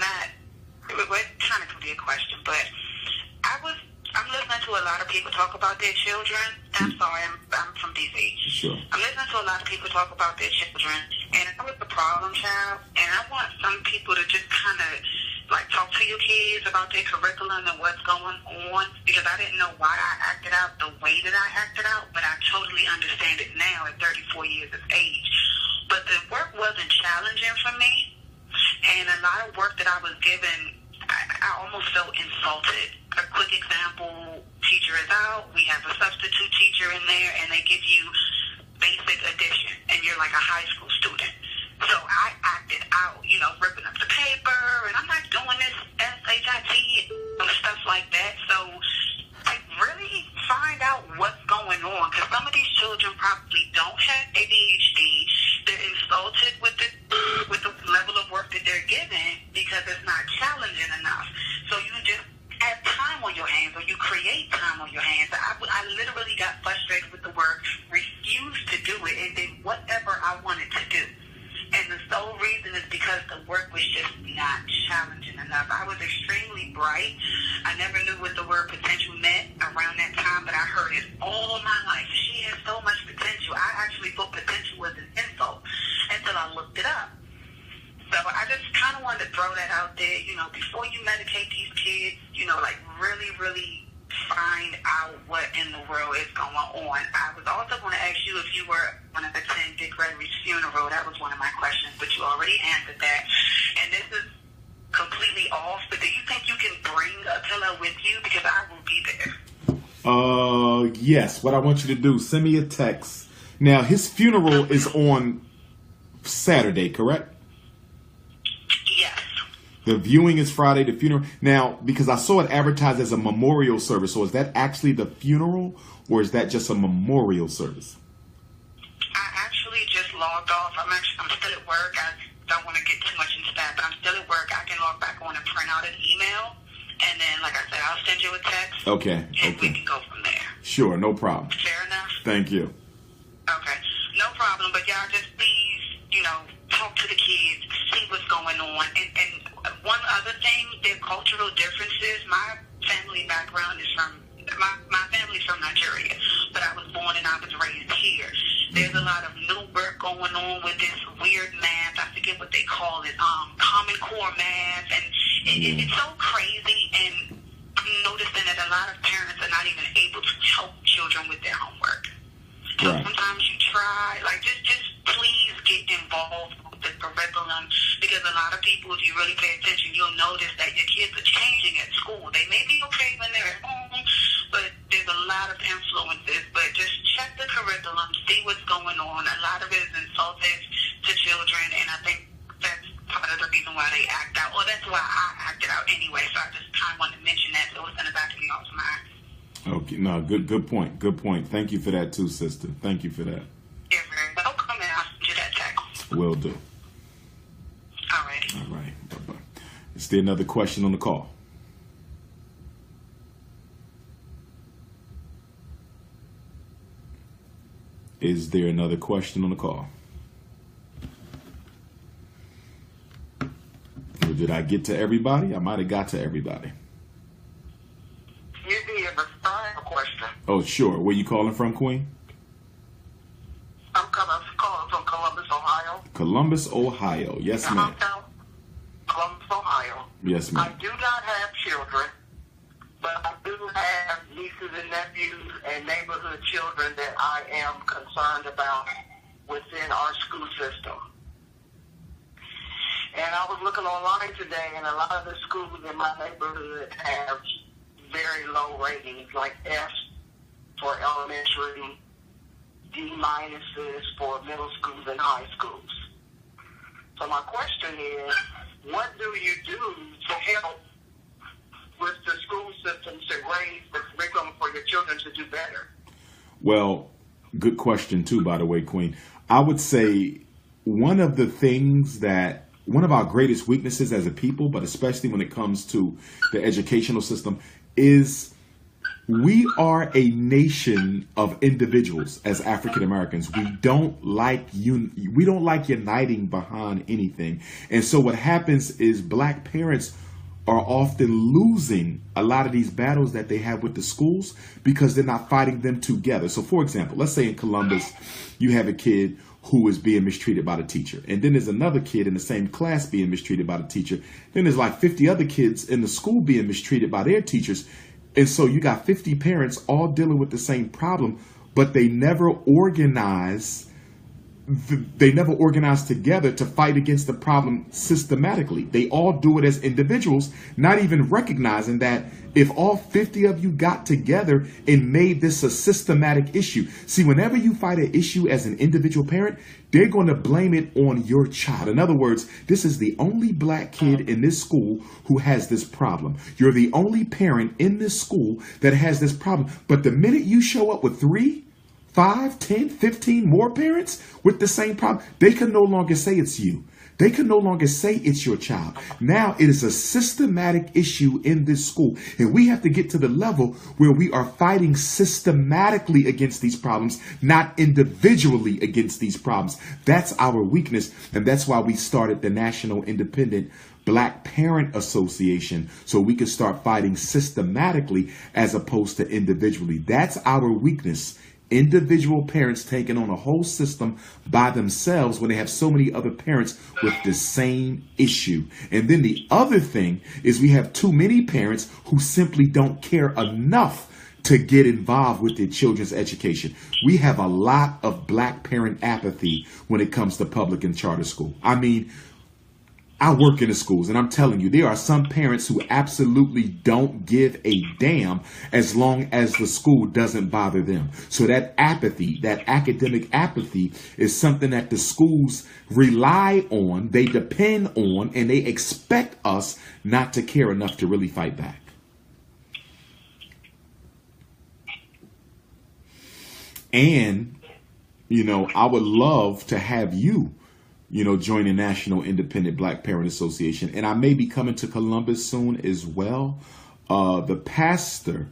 trying to be a question, but I'm listening to a lot of people talk about their children. I'm sorry, I'm from D.C. Sure. I'm listening to a lot of people talk about their children, and I was the problem child, and I want some people to just kind of talk to your kids about their curriculum and what's going on, because I didn't know why I acted out the way that I acted out, but I totally understand it now at 34 years of age. But the work wasn't challenging for me, and a lot of work that I was given, I almost felt insulted. A quick example, teacher is out, we have a substitute teacher in there, and they give you basic addition, and you're like a high school student. So I acted out, ripping up the paper, and I'm not doing this SHIT sole reason is because the work was just not challenging enough. I was extremely bright. I never knew what the word potential meant around that time, but I heard it all my life. She has so much potential. I actually thought potential was an insult until I looked it up. So I just kind of wanted to throw that out there, you know, before you medicate these kids, you know, like really, really find out what in the world is going on. I was also going to ask you if you were going to attend Dick Gregory's funeral. That was one of my questions, but you already answered that. And this is completely off, but do you think you can bring a pillow with you? Because I will be there. Yes. What I want you to do, send me a text. Now, his funeral is on Saturday, correct? Yes. The viewing is Friday, the funeral. Now, because I saw it advertised as a memorial service, so is that actually the funeral, or is that just a memorial service? I actually just logged off. I'm still at work. I don't want to get too much into that, but I'm still at work. I can log back on and print out an email, and then, like I said, I'll send you a text. Okay. And we can go from there. Sure, no problem. Fair enough? Thank you. Okay. No problem, but y'all just please, you know, talk to the kids, see what's going on. And one other thing, their cultural differences. My family background is my family's from Nigeria, but I was born and I was raised here. There's a lot of new work going on with this weird math. I forget what they call it, Common Core math, and it's so crazy. And I'm noticing that a lot of parents are not even able to help children with their homework. So sometimes you try, like, just please get involved with the curriculum, because a lot of people, if you really pay attention, you'll notice that your kids are changing at school. They may be okay when they're at home, but there's a lot of influences. But just check the curriculum, see what's going on. A lot of it is insulting to children, and I think that's part of the reason why they act out. Or that's why I acted out anyway, so I just kind of wanted to mention that, so it's in the back of y'all's mind. Okay, no, good point. Good point. Thank you for that too, sister. Thank you for that. You're very welcome, and I'll send you that text. Will do. All right. All right. Bye-bye. Is there another question on the call? Is there another question on the call? Or did I get to everybody? I might have got to everybody. You did, but I have a question. Oh, sure. Where you calling from, Queen? I'm calling from Columbus, Ohio. Columbus, Ohio. Yes, ma'am. Columbus, Ohio. Yes, I ma'am. do not have children, but I do have nieces and nephews and neighborhood children that I am concerned about within our school system. And I was looking online today, and a lot of the schools in my neighborhood have very low ratings, like F for elementary, D- for middle schools and high schools. So my question is, what do you do to help with the school system to raise the curriculum for your children to do better? Well, good question too, by the way, Queen. I would say one of our greatest weaknesses as a people, but especially when it comes to the educational system, is we are a nation of individuals as African Americans. We don't like uniting behind anything. And so what happens is black parents are often losing a lot of these battles that they have with the schools because they're not fighting them together. So for example, let's say in Columbus, you have a kid who is being mistreated by the teacher. And then there's another kid in the same class being mistreated by the teacher. Then there's like 50 other kids in the school being mistreated by their teachers. And so you got 50 parents all dealing with the same problem, but they never organize together to fight against the problem systematically. They all do it as individuals, not even recognizing that if all 50 of you got together and made this a systematic issue. See, whenever you fight an issue as an individual parent, they're going to blame it on your child. In other words, this is the only black kid in this school who has this problem. You're the only parent in this school that has this problem. But the minute you show up with 3, 5, 10, 15 more parents with the same problem, they can no longer say it's you. They can no longer say it's your child. Now it is a systematic issue in this school. And we have to get to the level where we are fighting systematically against these problems, not individually against these problems. That's our weakness. And that's why we started the National Independent Black Parent Association, so we could start fighting systematically as opposed to individually. That's our weakness. Individual parents taking on a whole system by themselves when they have so many other parents with the same issue. And then the other thing is we have too many parents who simply don't care enough to get involved with their children's education. We have a lot of Black parent apathy when it comes to public and charter school. I mean, I work in the schools, and I'm telling you, there are some parents who absolutely don't give a damn as long as the school doesn't bother them. So that apathy, that academic apathy, is something that the schools rely on, they depend on, and they expect us not to care enough to really fight back. And, you know, I would love to have you, join the National Independent Black Parent Association. And I may be coming to Columbus soon as well. The pastor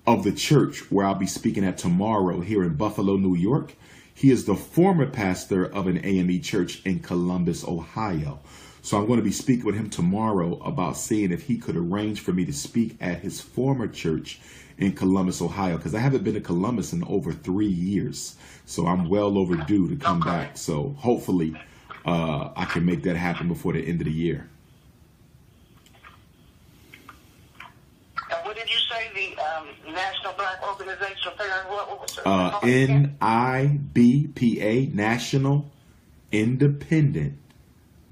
of the church where I'll be speaking at tomorrow here in Buffalo, New York, he is the former pastor of an AME church in Columbus, Ohio. So I'm going to be speaking with him tomorrow about seeing if he could arrange for me to speak at his former church in Columbus, Ohio, because I haven't been to Columbus in over 3 years. So I'm well overdue to come back. So hopefully I can make that happen before the end of the year. And what did you say the National Black Organization of Parents, what was it? NIBPA, National Independent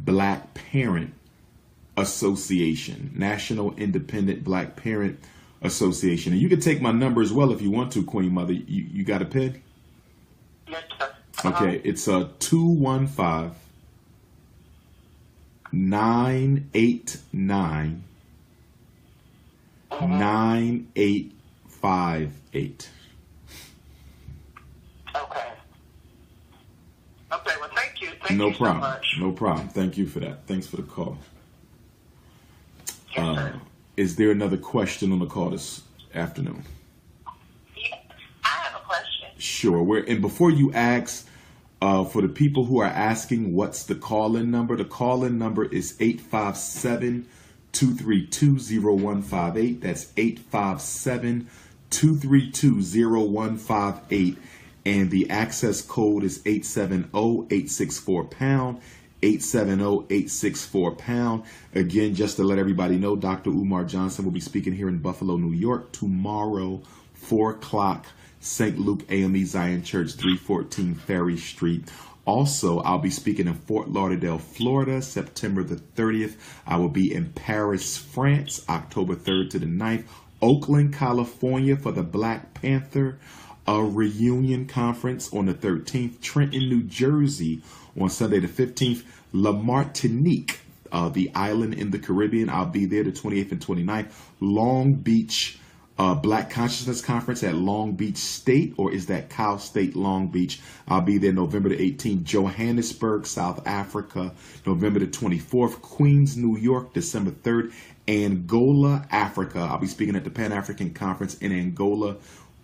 Black Parent Association. National Independent Black Parent Association. And you can take my number as well if you want to, Queen Mother. You got a pen? Yes, sir. Okay, it's 215 989 9858. Okay. Okay, well, thank you. Thank No you problem. so much. No problem. Thank you for that. Thanks for the call. Yes, sir. Is there another question on the call this afternoon? Yeah, I have a question. Sure. And before you ask, for the people who are asking what's the call-in number, the call-in number is 857-232-0158. That's 857-232-0158. And the access code is 870-864-POUND. 870-864-POUND. Again, just to let everybody know, Dr. Umar Johnson will be speaking here in Buffalo, New York tomorrow, 4 o'clock, St. Luke AME Zion Church, 314 Ferry Street. Also, I'll be speaking in Fort Lauderdale, Florida, September the 30th. I will be in Paris, France, October 3rd to the 9th. Oakland, California for the Black Panther reunion conference on the 13th. Trenton, New Jersey on Sunday the 15th. La Martinique, the island in the Caribbean. I'll be there the 28th and 29th. Long Beach Black Consciousness Conference at Long Beach State, or is that Cal State Long Beach? I'll be there November the 18th. Johannesburg, South Africa, November the 24th. Queens, New York, December 3rd. Angola, Africa. I'll be speaking at the Pan-African Conference in Angola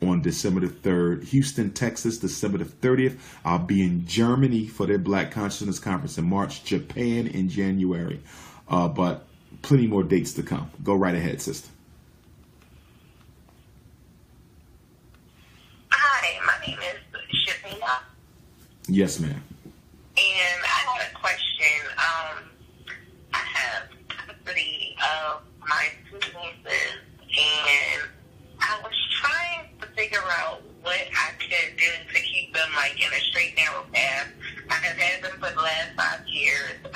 on December the 3rd. Houston, Texas, December the 30th. I'll be in Germany for their Black Consciousness Conference in March. Japan in January. But plenty more dates to come. Go right ahead, sister. Hi, my name is Shafina. Yes, ma'am. And I had a question. I have custody of my two nieces, and I was trying to figure out what I could do to keep them in a straight narrow path. I have had them for the last 5 years, and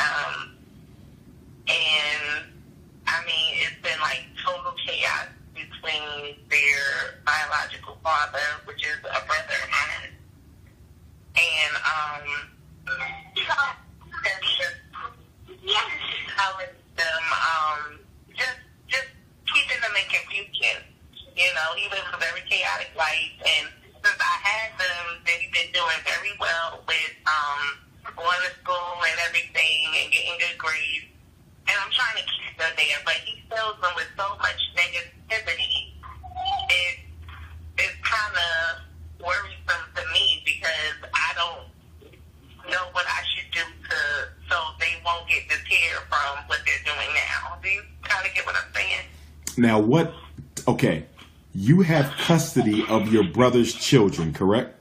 I mean it's been total chaos between their biological father, which is a brother of mine, and telling them just keeping them in confusion. He lives a very chaotic life, and since I had them everything and getting good grades. And I'm trying to keep them there, but he fills them with so much negativity. It's kind of worrisome to me because I don't know what I should do so they won't get deterred from what they're doing now. Do you kind of get what I'm saying? Now, okay, you have custody of your brother's children, correct?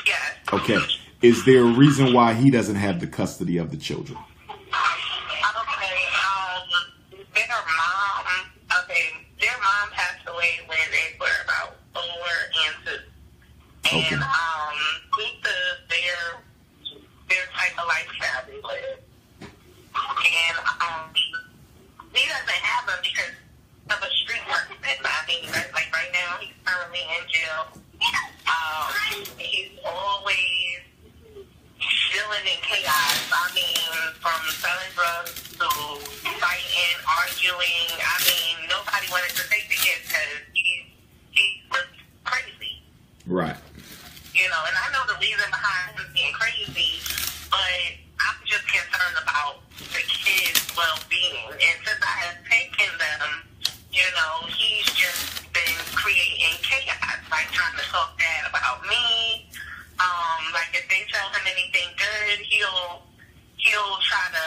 Yes. Okay. Is there a reason why he doesn't have the custody of the children? Their mom passed away when they were about 4 and 2. Okay. And due to their type of lifestyle they live. And he doesn't have them because of a street person. I mean, like right now, he's currently in jail. He's always dealing in chaos. I mean, from selling drugs to fighting, arguing. I mean, nobody wanted to take the kids because he's crazy. Right. You know, and I know the reason behind him being crazy, but I'm just concerned about the kids' well-being. And since I have taken them, you know, he's just been creating chaos, like trying to talk bad about me. Like if they tell him anything good, he'll try to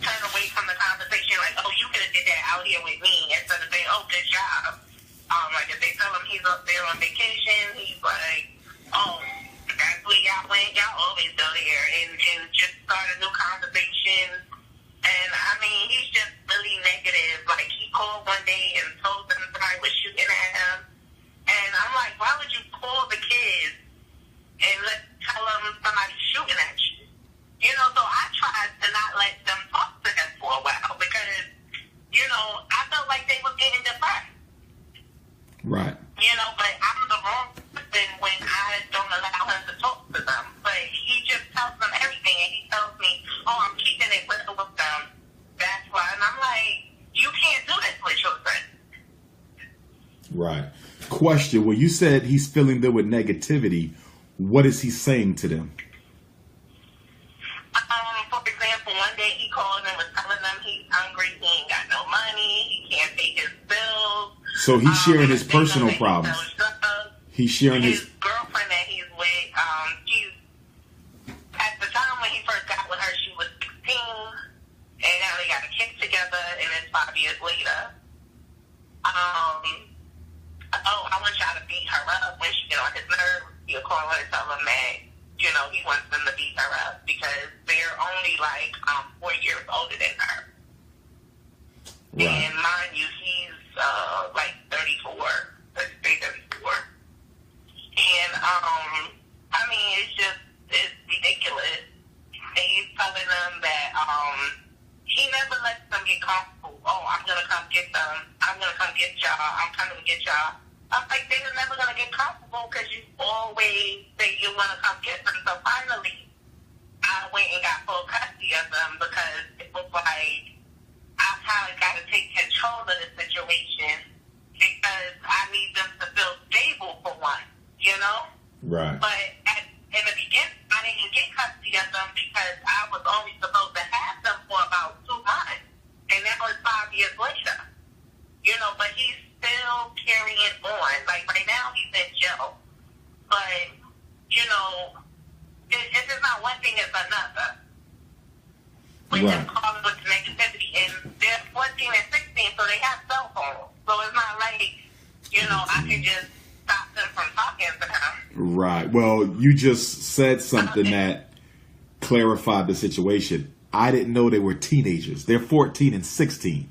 turn away from the conversation, like, oh, you could have did that out here with me, instead of saying, oh, good job. Like if they tell him he's up there on vacation, he's like, oh, that's where y'all went, y'all always go there, and just start a new conversation. And I mean, he's just really negative. Like he called one day and told them somebody was shooting at him, and I'm like, why would you call the kids and tell them somebody's shooting at you? You know, so I tried to not let them talk to him for a while because, you know, I felt like they were getting depressed. Right. You know, but I'm the wrong person when I don't allow him to talk to them. But he just tells them everything, and he tells me, oh, I'm keeping it real with them. That's why. And I'm like, you can't do this with children. Right. Question. Well, you said he's filling them with negativity. What is he saying to them? For example, one day he called and was telling them he's hungry, he ain't got no money, he can't pay his bills. So he's sharing his personal problems. He's sharing his girlfriend that he's with. She's at the time when he first got with her, she was 16, and now they got a kid together, and it's 5 years later. Oh, I want y'all to beat her up when she get on his nerves. He'll call her and tell them that, you know, he wants them to beat her up because they're only like 4 years older than her. Right. And mind you, he's like 34, 34. And I mean, it's ridiculous. And he's telling them that he never lets them get comfortable. Oh, I'm gonna come get them. I'm gonna come get y'all. I'm coming to get y'all. I'm like, they're never gonna get comfortable because you always say you wanna come get them. So finally, I went and got full custody of them because it was like I kind of got to take control of the situation because I need them to feel stable for one, you know? Right. But in the beginning, I didn't get custody of them because I was only supposed to have them for about 2 months. And that was 5 years later. You know, but he's still carrying on. Like, right now, he's in jail. But, you know, it's just not one thing, it's another. With them calling with the negativity. And they're 14 and 16, so they have cell phones. So it's not like, you know, I can just stop them from talking to them. Right. Well, you just said something that clarified the situation. I didn't know they were teenagers. They're 14 and 16,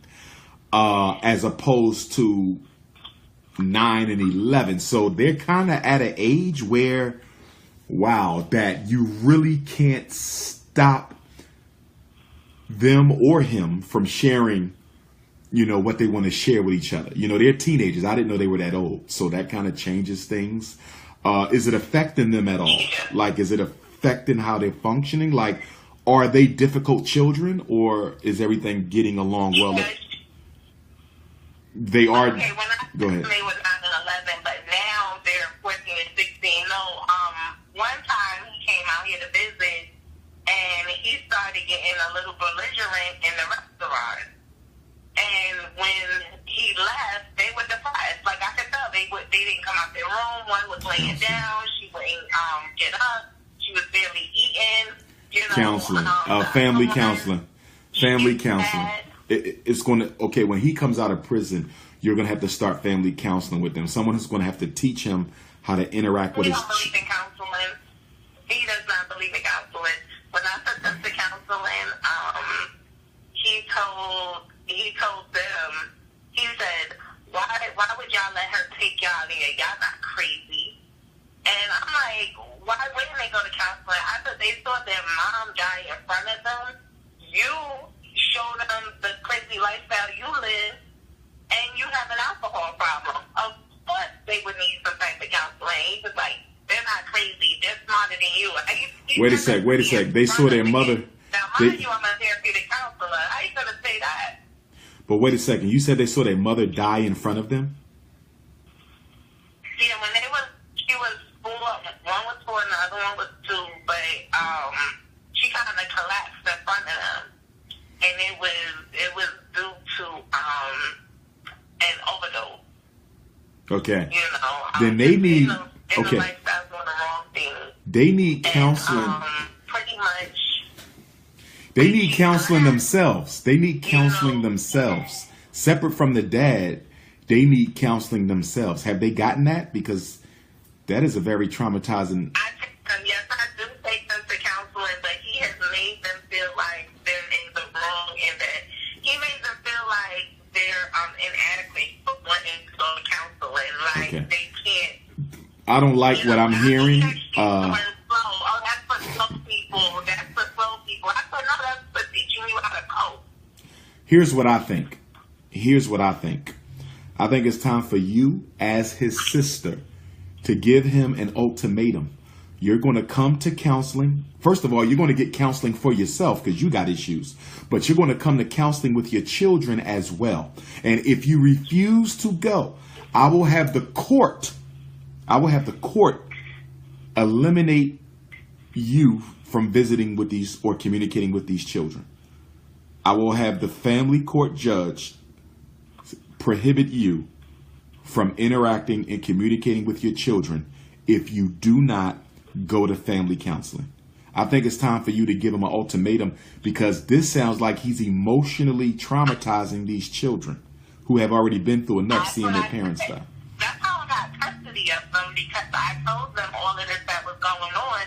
as opposed to 9 and 11. So they're kind of at an age where, wow, that you really can't stop them or him from sharing, you know, what they want to share with each other. You know, they're teenagers. I didn't know they were that old. So that kind of changes things. Is it affecting them at all? Like, is it affecting how they're functioning? Like, are they difficult children, or is everything getting along well? They are. Okay, when I go ahead. They was 9 and 11, but now they're 14 and 16. No, one time he came out here to visit, counseling, family counseling, family counseling. It's going to, okay, when he comes out of prison, you're going to have to start family counseling with him. Someone who's going to have to teach him how to interact with his... He don't believe in counseling. He does not believe in counseling. When I took them to counseling, he told them, he said, why would y'all let her take y'all there? Y'all not crazy. And I'm like, why wouldn't they go to counseling? I said they saw their mom die in front of them. You showed them the crazy lifestyle you live, and you have an alcohol problem. Of course they would need some type of counseling. He was like, they're not crazy. They're smarter than you. Wait a sec. They saw their mother. Now, mind you, I'm a therapeutic counselor. How you going to say that? But wait a second. You said they saw their mother die in front of them? Yeah, when she was 4, one was 4 and the other one was 2, but she kind of collapsed in front of them, and it was due to an overdose. Okay. You know, then they need the lifestyle's doing the wrong thing. They need counseling. And, pretty much. They need counseling themselves. They need counseling themselves. Separate from the dad, they need counseling themselves. Have they gotten that? Because that is a very traumatizing... Yes, I do take them to counseling, but he has made them feel like they're in the wrong, and that he made them feel like they're inadequate for wanting to go to counseling. Like, they can't... I don't like what I'm hearing. That's for slow people. That's for slow people. I said, no, that's for teaching you how to cope. Here's what I think. I think it's time for you, as his sister, to give him an ultimatum. You're going to come to counseling. First of all, you're going to get counseling for yourself because you got issues. But you're going to come to counseling with your children as well. And if you refuse to go, I will have the court eliminate you from visiting with these or communicating with these children. I will have the family court judge prohibit you from interacting and communicating with your children if you do not go to family counseling. I think it's time for you to give him an ultimatum, because this sounds like he's emotionally traumatizing these children who have already been through enough seeing their parents die. That's how I got custody of them, because I told them all of this that was going on.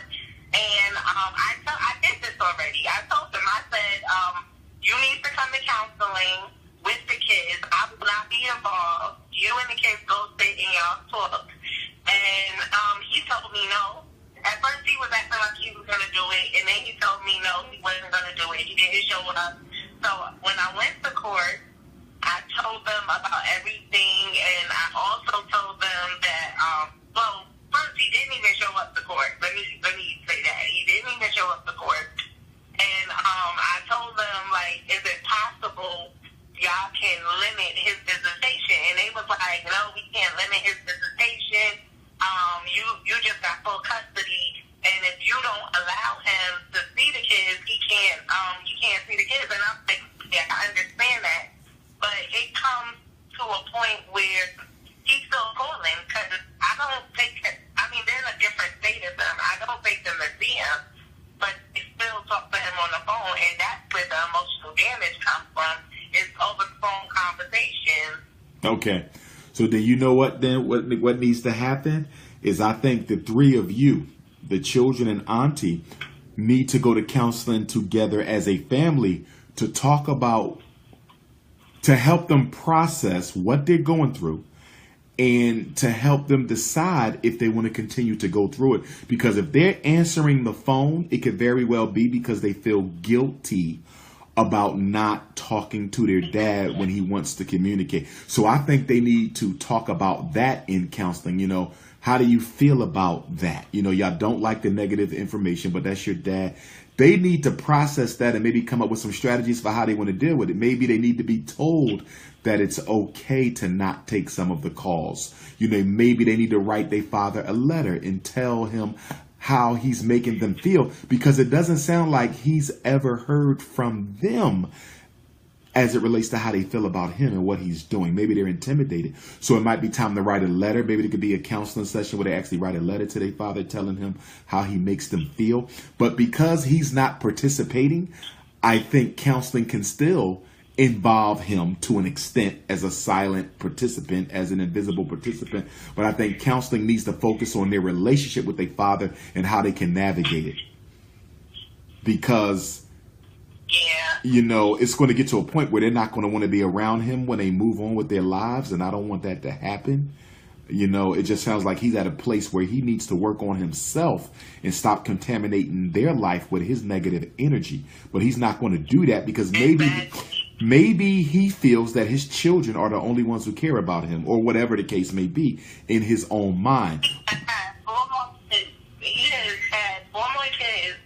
And I did this already. I told them, I said, you need to come to counseling with the kids. I will not be involved. You and the kids go sit and y'all talk. And he told me no. At first he was acting like he was going to do it, and then he told me no, he wasn't going to do it. He didn't show up. So when I went to court, I told them about everything, and I also told them that, first he didn't even show up to court. Let me say that. He didn't even show up to court. And I told them, like, is it possible y'all can limit his visitation? And they was like, no, we can't limit his visitation. You just got full custody, and if you don't allow him to see the kids, he can't see the kids. And I'm like, yeah, I understand that, but it comes to a point where he's still calling, because I don't think, I mean, they're in a different state of them. I don't take them to see him, but they still talk to him on the phone, and that's where the emotional damage comes from, is over the phone conversations. Okay. So then you know what then what needs to happen is, I think the three of you, the children and auntie, need to go to counseling together as a family to talk about, to help them process what they're going through, and to help them decide if they want to continue to go through it. Because if they're answering the phone, it could very well be because they feel guilty about not talking to their dad when he wants to communicate. So I think they need to talk about that in counseling. You know, how do you feel about that? You know, y'all don't like the negative information, but that's your dad. They need to process that and maybe come up with some strategies for how they want to deal with it. Maybe they need to be told that it's okay to not take some of the calls. You know, maybe they need to write their father a letter and tell him how he's making them feel, because it doesn't sound like he's ever heard from them as it relates to how they feel about him and what he's doing. Maybe they're intimidated. So it might be time to write a letter. Maybe it could be a counseling session where they actually write a letter to their father telling him how he makes them feel. But because he's not participating, I think counseling can still involve him to an extent as a silent participant, as an invisible participant. But I think counseling needs to focus on their relationship with their father and how they can navigate it. Because, you know, it's going to get to a point where they're not going to want to be around him when they move on with their lives. And I don't want that to happen. You know, it just sounds like he's at a place where he needs to work on himself and stop contaminating their life with his negative energy. But he's not going to do that because maybe he feels that his children are the only ones who care about him, or whatever the case may be in his own mind. He has had 4 more kids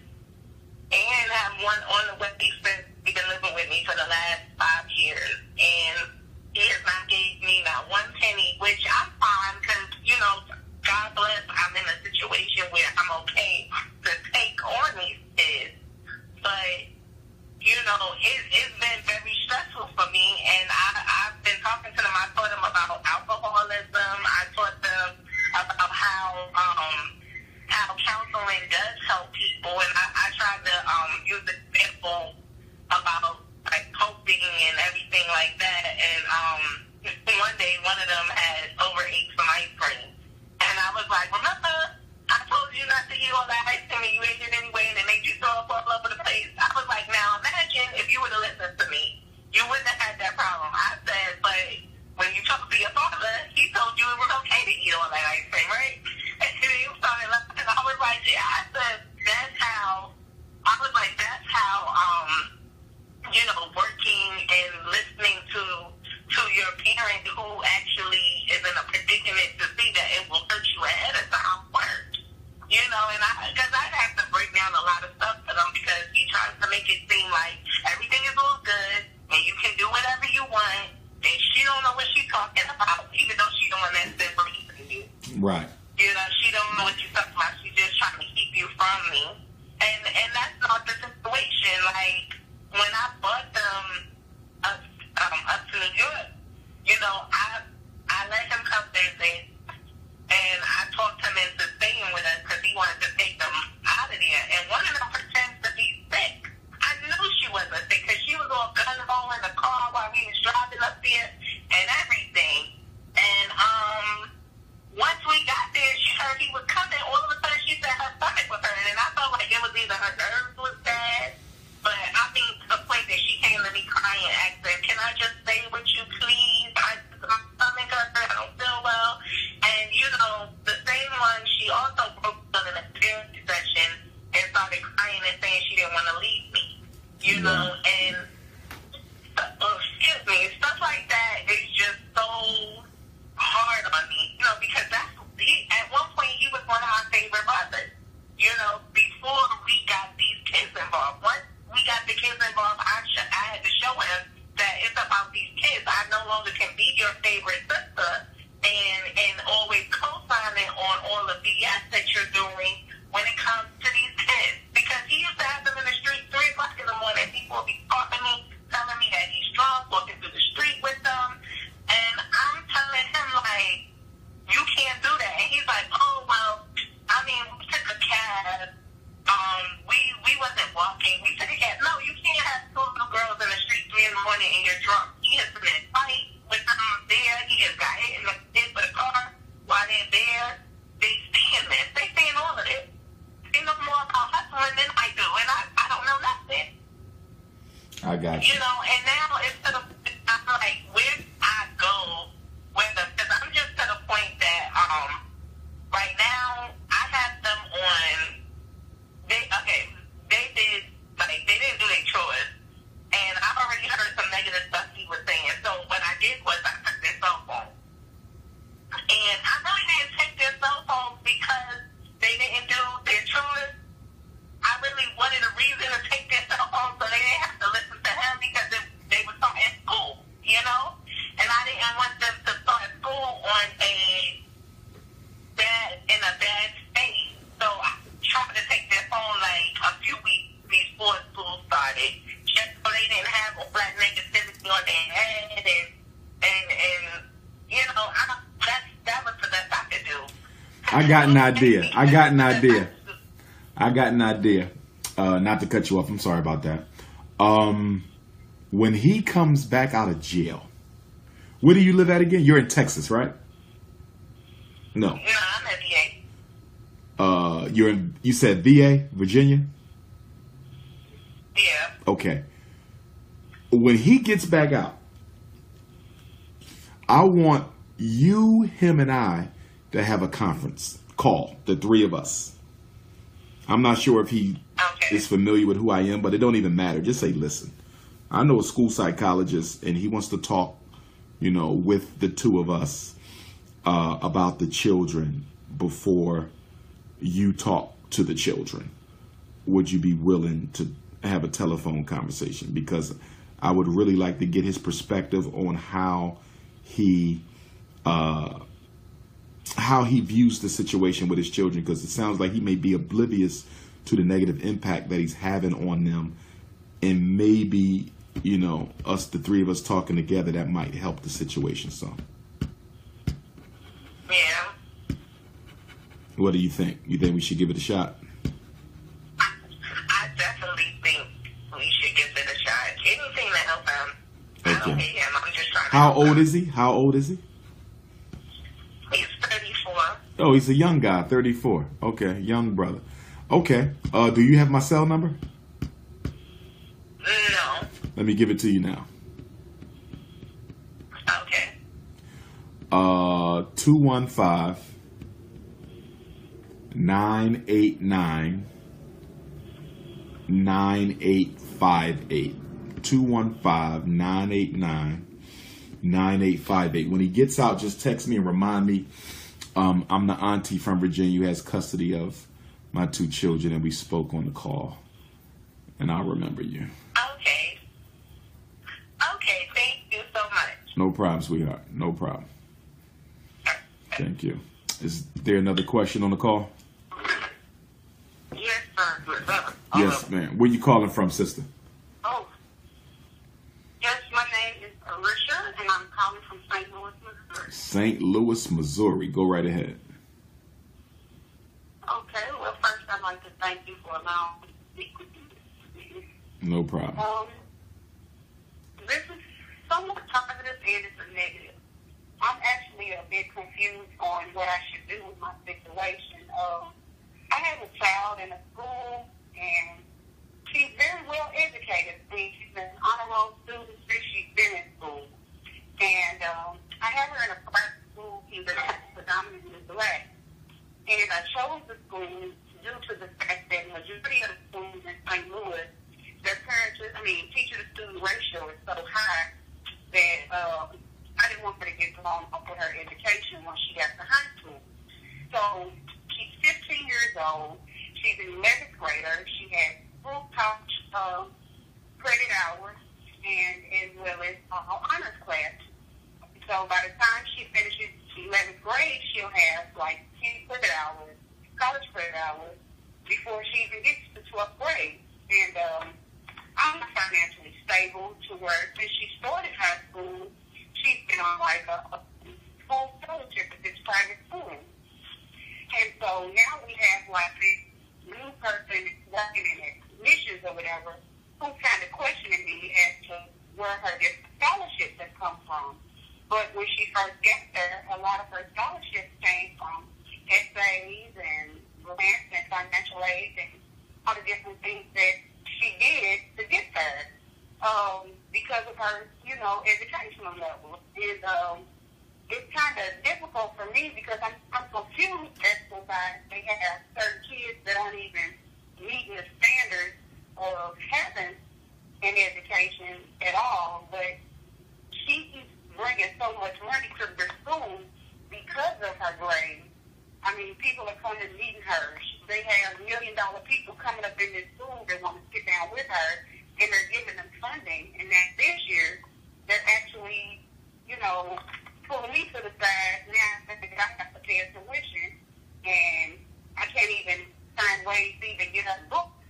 and have one on the way since he's been living with me for the last 5 years. And he has not gave me not one penny, which I'm fine because, you know, God bless, I'm in a situation where I'm okay to take on these kids. But, you know, it's been very stressful for me, and I've been talking to them. I taught them about alcoholism. I taught them about how counseling does help people, and I tried to use the example about like coping and everything like that. And one day, one of them had overate some ice cream, and I was like, "Remember, I told you not to eat all that ice cream, and you ate it anyway, and it made you throw up all over the place." I was like, "Now imagine if you would have listened to me, you wouldn't have had that problem." I said, "But when you talked to your father, he told you it was okay to eat all that ice cream, right?" And he started laughing. I was like, "Yeah." I said, that's how you know, working and listening to your parent who actually is in a predicament to see that it will hurt you ahead of time work. You know, and because I have to break down a lot of stuff to them because he tries to make it seem like everything is all good and you can do whatever you want, and she don't know what she's talking about, even though she's doing that thing for you. Right. You know, she don't know what you're talking about. She's just trying to keep you from me. And that's not the situation. Like, when I brought them up to New York, you know, I let him come visit, and I talked him into staying with us because he wanted to take them out of there. And one of them pretends to be sick. I knew she wasn't sick because she was all gun-ho in the car while we was driving up there and everything. And once we got there, she heard he was coming. All of a sudden, she said her stomach was hurting, and I felt like it was either her nerves was bad, but I mean, to the point that she came to me crying and asked her, "Can I just stay with you, please? My stomach hurts, I don't feel well." And, you know, the same one, she also broke down in a therapy session and started crying and saying she didn't want to leave me. You know, and, excuse me, stuff like that is just so hard on me, you know, because at one point he was one of my favorite brothers, you know, before we got these kids involved. Once we got the kids involved, I had to show him that it's about these kids. I no longer can be your favorite sister and always co-signing on all the BS that you're doing when it comes to these kids. Because he used to have them in the street 3 o'clock in the morning. People would be calling me, telling me that he's drunk, walking through the street with them. And I'm telling him, like, you can't do that. And he's like, "Oh, well, I mean, we took a cab. We wasn't walking. We took a cab." No, you can't have 2 little girls in the street 3 in the morning and you're drunk. He has been in a fight with them there. He has got hit in the head with a car while they're there. They saying this. They saying all of this. They know more about hustling than I do, and I don't know nothing. I got you. You know, and now it's to the I'm like, where do I go with them? Because I'm just to the point that right now I have them on. They didn't do their chores, and I've already heard some negative stuff he was saying. So what I did was I took their cell phone, and I really didn't take their cell phones because they didn't do their chores. I really wanted a reason to take their cell phone so they didn't have to listen to him because they were starting school, you know? And I didn't want them to start school in a bad state. So I tried to take their phone like a few weeks before school started, just so they didn't have all that negativity on their head, and you know, that was the best I could do. I got an idea. Not to cut you off. I'm sorry about that. When he comes back out of jail, where do you live at again? You're in Texas, right? No. No, I'm at VA. You said VA, Virginia? Yeah. Okay. When he gets back out, I want you, him, and I to have a conference call, the three of us. I'm not sure if he is familiar with who I am, but it don't even matter. Just say, listen, I know a school psychologist, and he wants to talk, you know, with the two of us about the children before you talk to the children. Would you be willing to have a telephone conversation? Because I would really like to get his perspective on how he views the situation with his children, because it sounds like he may be oblivious to the negative impact that he's having on them, and maybe, you know, the three of us talking together, that might help the situation some. Yeah. What do you think? You think we should give it a shot? I definitely think we should give it a shot. Anything to help him. I don't hate him. I'm just trying to How help old him. is he? How old is he? He's 34. Oh, he's a young guy, 34. Okay, young brother. Okay. Do you have my cell number? No. Let me give it to you now. Okay. 215-989-9858. 215-989-9858. When he gets out, just text me and remind me. I'm the auntie from Virginia who has custody of my two children, and we spoke on the call. And I'll remember you. Okay. Okay, thank you so much. No problem, sweetheart. No problem. Thank you. Is there another question on the call? Yes, sir. Yes, ma'am. Where you calling from, sister? Oh. Yes, my name is Arisha, and I'm calling from St. Louis, Missouri. St. Louis, Missouri. Go right ahead. Okay, well, first I'd like to thank you for allowing me to speak with you. No problem. This is somewhat positive and it's a negative. I'm actually a bit confused on what I should do with my situation. I have a child in a school, and she's very well educated. I mean, she's an honor roll student since she's been in school. And I have her in a private school that's predominantly black. And I chose the school due to the fact that majority of the schools in St. Louis, their teacher-to-student ratio is so high that I didn't want her to get blown up with her education once she got to high school. So she's 15 years old. She's an 11th grader. She has full college credit hours and as well as honors class. So by the time she finishes 11th grade, she'll have like 10 credit hours, college credit hours, before she even gets to 12th grade. And I'm financially stable to where since she started high school, she's been on like a full fellowship at this private school. And so now we have like this new person working in admissions or whatever who's kind of questioning me as to where her different scholarships have come from. But when she first got there, a lot of her scholarships came from essays and grants and financial aid and all the different things that she did to get there because of her, educational level. And it's kind of difficult for me because I'm confused as to why they have certain kids that aren't even meeting the standards of having an education at all, but she keeps bringing so much money to the school because of her grades. I mean, people are coming and meeting her. They have $1 million people coming up in this school that want to sit down with her, and they're giving them funding. And then this year, they're actually, pulling me to the side now that I have to pay a tuition, and I can't even find ways to even get her booked.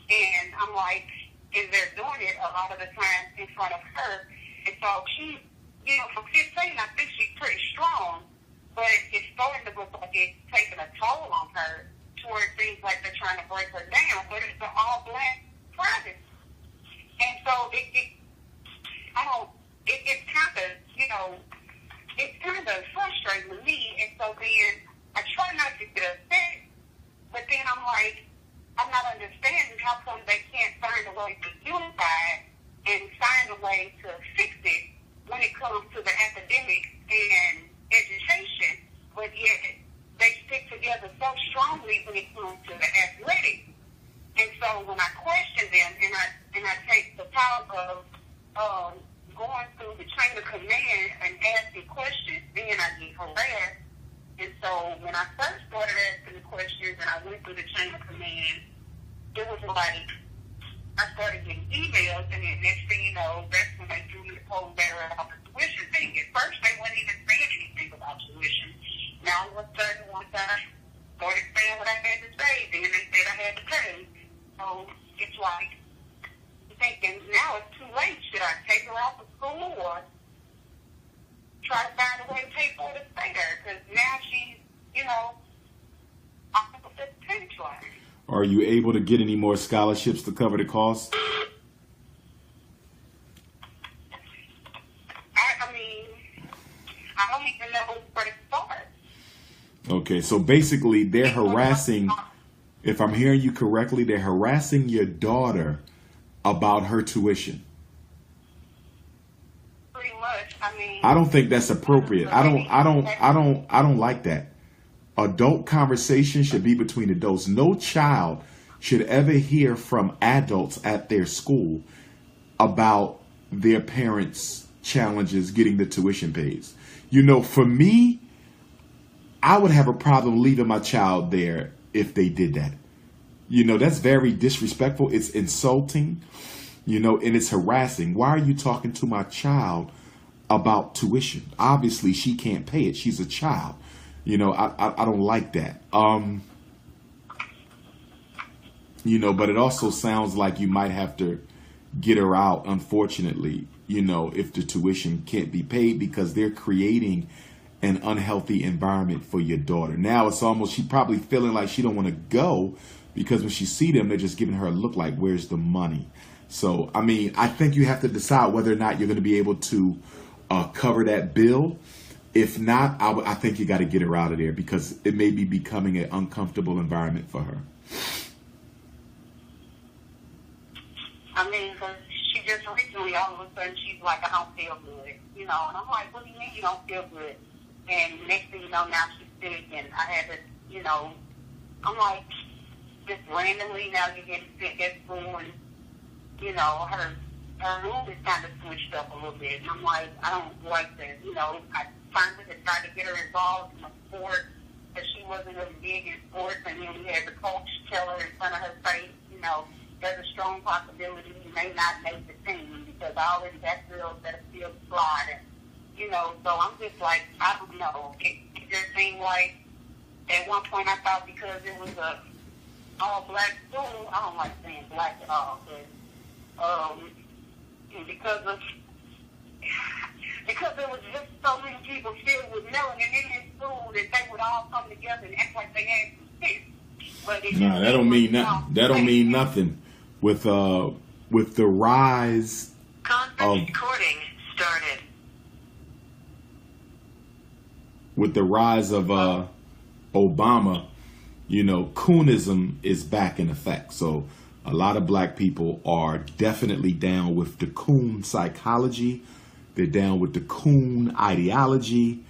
And I'm like, and they're doing it a lot of the time in front of her. And so she, you know, for 15, I think she's pretty strong, but it's starting to look like it's taking a toll on her to where it seems like they're trying to break her down, but it's an all-black private. And so it's kind of, you know, it's kind of frustrating with me. And so then I try not to get upset, but then I'm like, I'm not understanding how come they can't find a way to unify it and find a way to fix it when it comes to the academic and education, but yet they stick together so strongly when it comes to the athletic. And so when I question them and I take the power of going through the chain of command and asking questions, then I get harassed. And so when I first started asking the questions and I went through the chain of command, it was like I started getting emails, and then next thing you know, that's when they threw me the whole barrel about the tuition thing. At first, they weren't even saying anything about tuition. Now, all of a sudden, once I started saying what I had to say, then they said I had to pay. So it's like thinking, now it's too late. Should I take her off of school or try to find a way to pay for her to stay there? Because now she's, you know, off of the finish line. Are you able to get any more scholarships to cover the cost? I mean, I don't even know where to start. Okay, so basically they're harassing, if I'm hearing you correctly, they're harassing your daughter about her tuition. Pretty much. I mean, I don't think that's appropriate. I don't like that. Adult conversation should be between adults. No child should ever hear from adults at their school about their parents' challenges getting the tuition paid. You know, for me, I would have a problem leaving my child there if they did that. You know, that's very disrespectful. It's insulting, you know, and it's harassing. Why are you talking to my child about tuition? Obviously, she can't pay it. She's a child. You know, I don't like that. You know, but it also sounds like you might have to get her out, unfortunately, you know, if the tuition can't be paid, because they're creating an unhealthy environment for your daughter. Now it's almost, she probably feeling like she don't want to go because when she see them, they're just giving her a look like, where's the money? So, I mean, I think you have to decide whether or not you're going to be able to cover that bill. If not, I think you got to get her out of there because it may be becoming an uncomfortable environment for her. I mean, because she just recently, all of a sudden, she's like, I don't feel good, you know. And I'm like, what do you mean you don't feel good? And next thing you know, now she's sick, and I had to, you know, I'm like, just randomly now you're getting sick at school, and, you know, her mood is kind of switched up a little bit. And I'm like, I don't like that, you know. I finally had tried to get her involved in a sport, but she wasn't really big in sports, and then we had the coach tell her in front of her face, you know, there's a strong possibility you may not make the team because I already got girls that are still slide. And, you know, so I'm just like, I don't know. It just seemed like at one point I thought because it was a all-black school, I don't like saying black at all, but because there was just so many people filled with melanin in this school that they would all come together and act like they had some sense. But no, that don't mean nothing. That don't mean nothing. With the rise of recording started. With the rise of Obama, you know, coonism is back in effect. So a lot of black people are definitely down with the coon psychology. They're down with the coon ideology.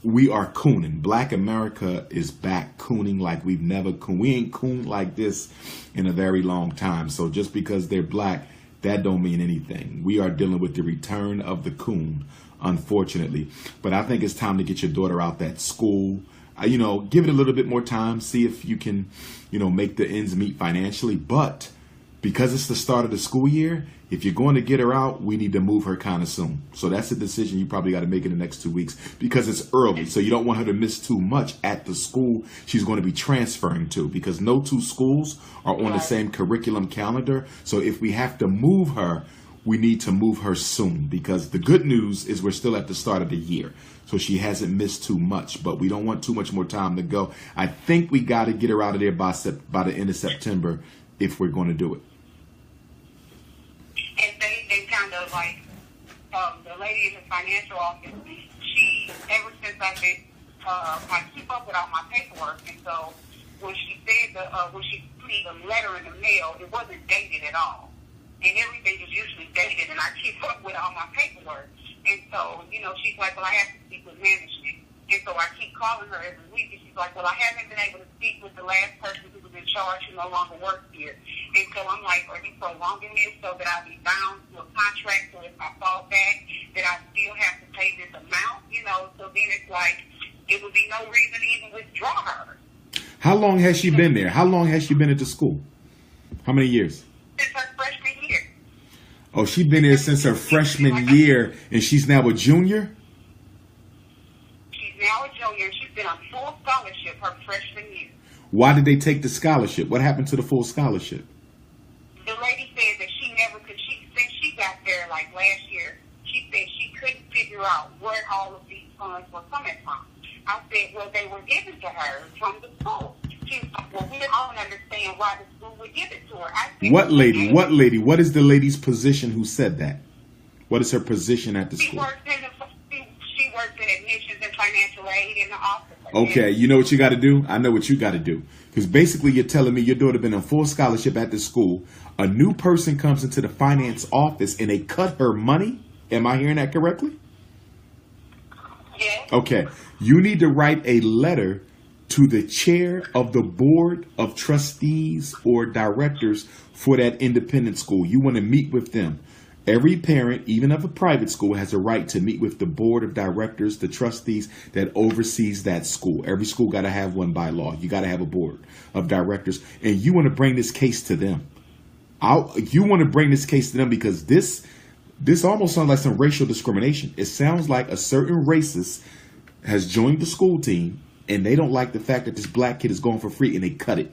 We are cooning. Black America is back cooning like we've never cooned. We ain't cooned like this in a very long time. So just because they're black, that don't mean anything. We are dealing with the return of the coon, unfortunately. But I think it's time to get your daughter out that school. You know, give it a little bit more time. See if you can, you know, make the ends meet financially. But because it's the start of the school year, if you're going to get her out, we need to move her kind of soon. So that's a decision you probably got to make in the next 2 weeks because it's early. So you don't want her to miss too much at the school she's going to be transferring to, because no two schools are on the same curriculum calendar. So if we have to move her, we need to move her soon, because the good news is we're still at the start of the year. So she hasn't missed too much, but we don't want too much more time to go. I think we got to get her out of there by the end of September if we're going to do it. And they kind of like, the lady in the financial office, she, ever since I've been, I keep up with all my paperwork, and so when she said when she put the letter in the mail, it wasn't dated at all. And everything is usually dated, and I keep up with all my paperwork. And so, you know, she's like, well, I have to speak with management. And so I keep calling her every week, and she's like, well, I haven't been able to speak with the last person who was in charge who no longer works here. And so I'm like, are you prolonging this so that I'll be bound to a contract, so if I fall back, that I still have to pay this amount, you know? So then it's like, it would be no reason to even withdraw her. How long has she been there? How long has she been at the school? How many years? Since her freshman year. Oh, she's been there since her freshman year, and she's now a junior? She's now a junior, and she's been on full scholarship her freshman year. Why did they take the scholarship? What happened to the full scholarship? The lady said that she never could, since she got there like last year, she said she couldn't figure out where all of these funds were coming from. I said, well, they were given to her from the school. She's like, well, we don't understand why the school would give it to her. I said, What lady? What lady? What is the lady's position who said that? What is her position at the She school? works in admissions and financial aid in the office. Okay, you know what you got to do? I know what you got to do. Because basically you're telling me your daughter been on full scholarship at the school. A new person comes into the finance office and they cut her money. Am I hearing that correctly? Yes. Okay. You need to write a letter to the chair of the board of trustees or directors for that independent school. You want to meet with them. Every parent, even of a private school, has a right to meet with the board of directors, the trustees that oversees that school. Every school got to have one by law. You got to have a board of directors, and you want to bring this case to them. You want to bring this case to them because this almost sounds like some racial discrimination. It sounds like a certain racist has joined the school team, and they don't like the fact that this black kid is going for free, and they cut it.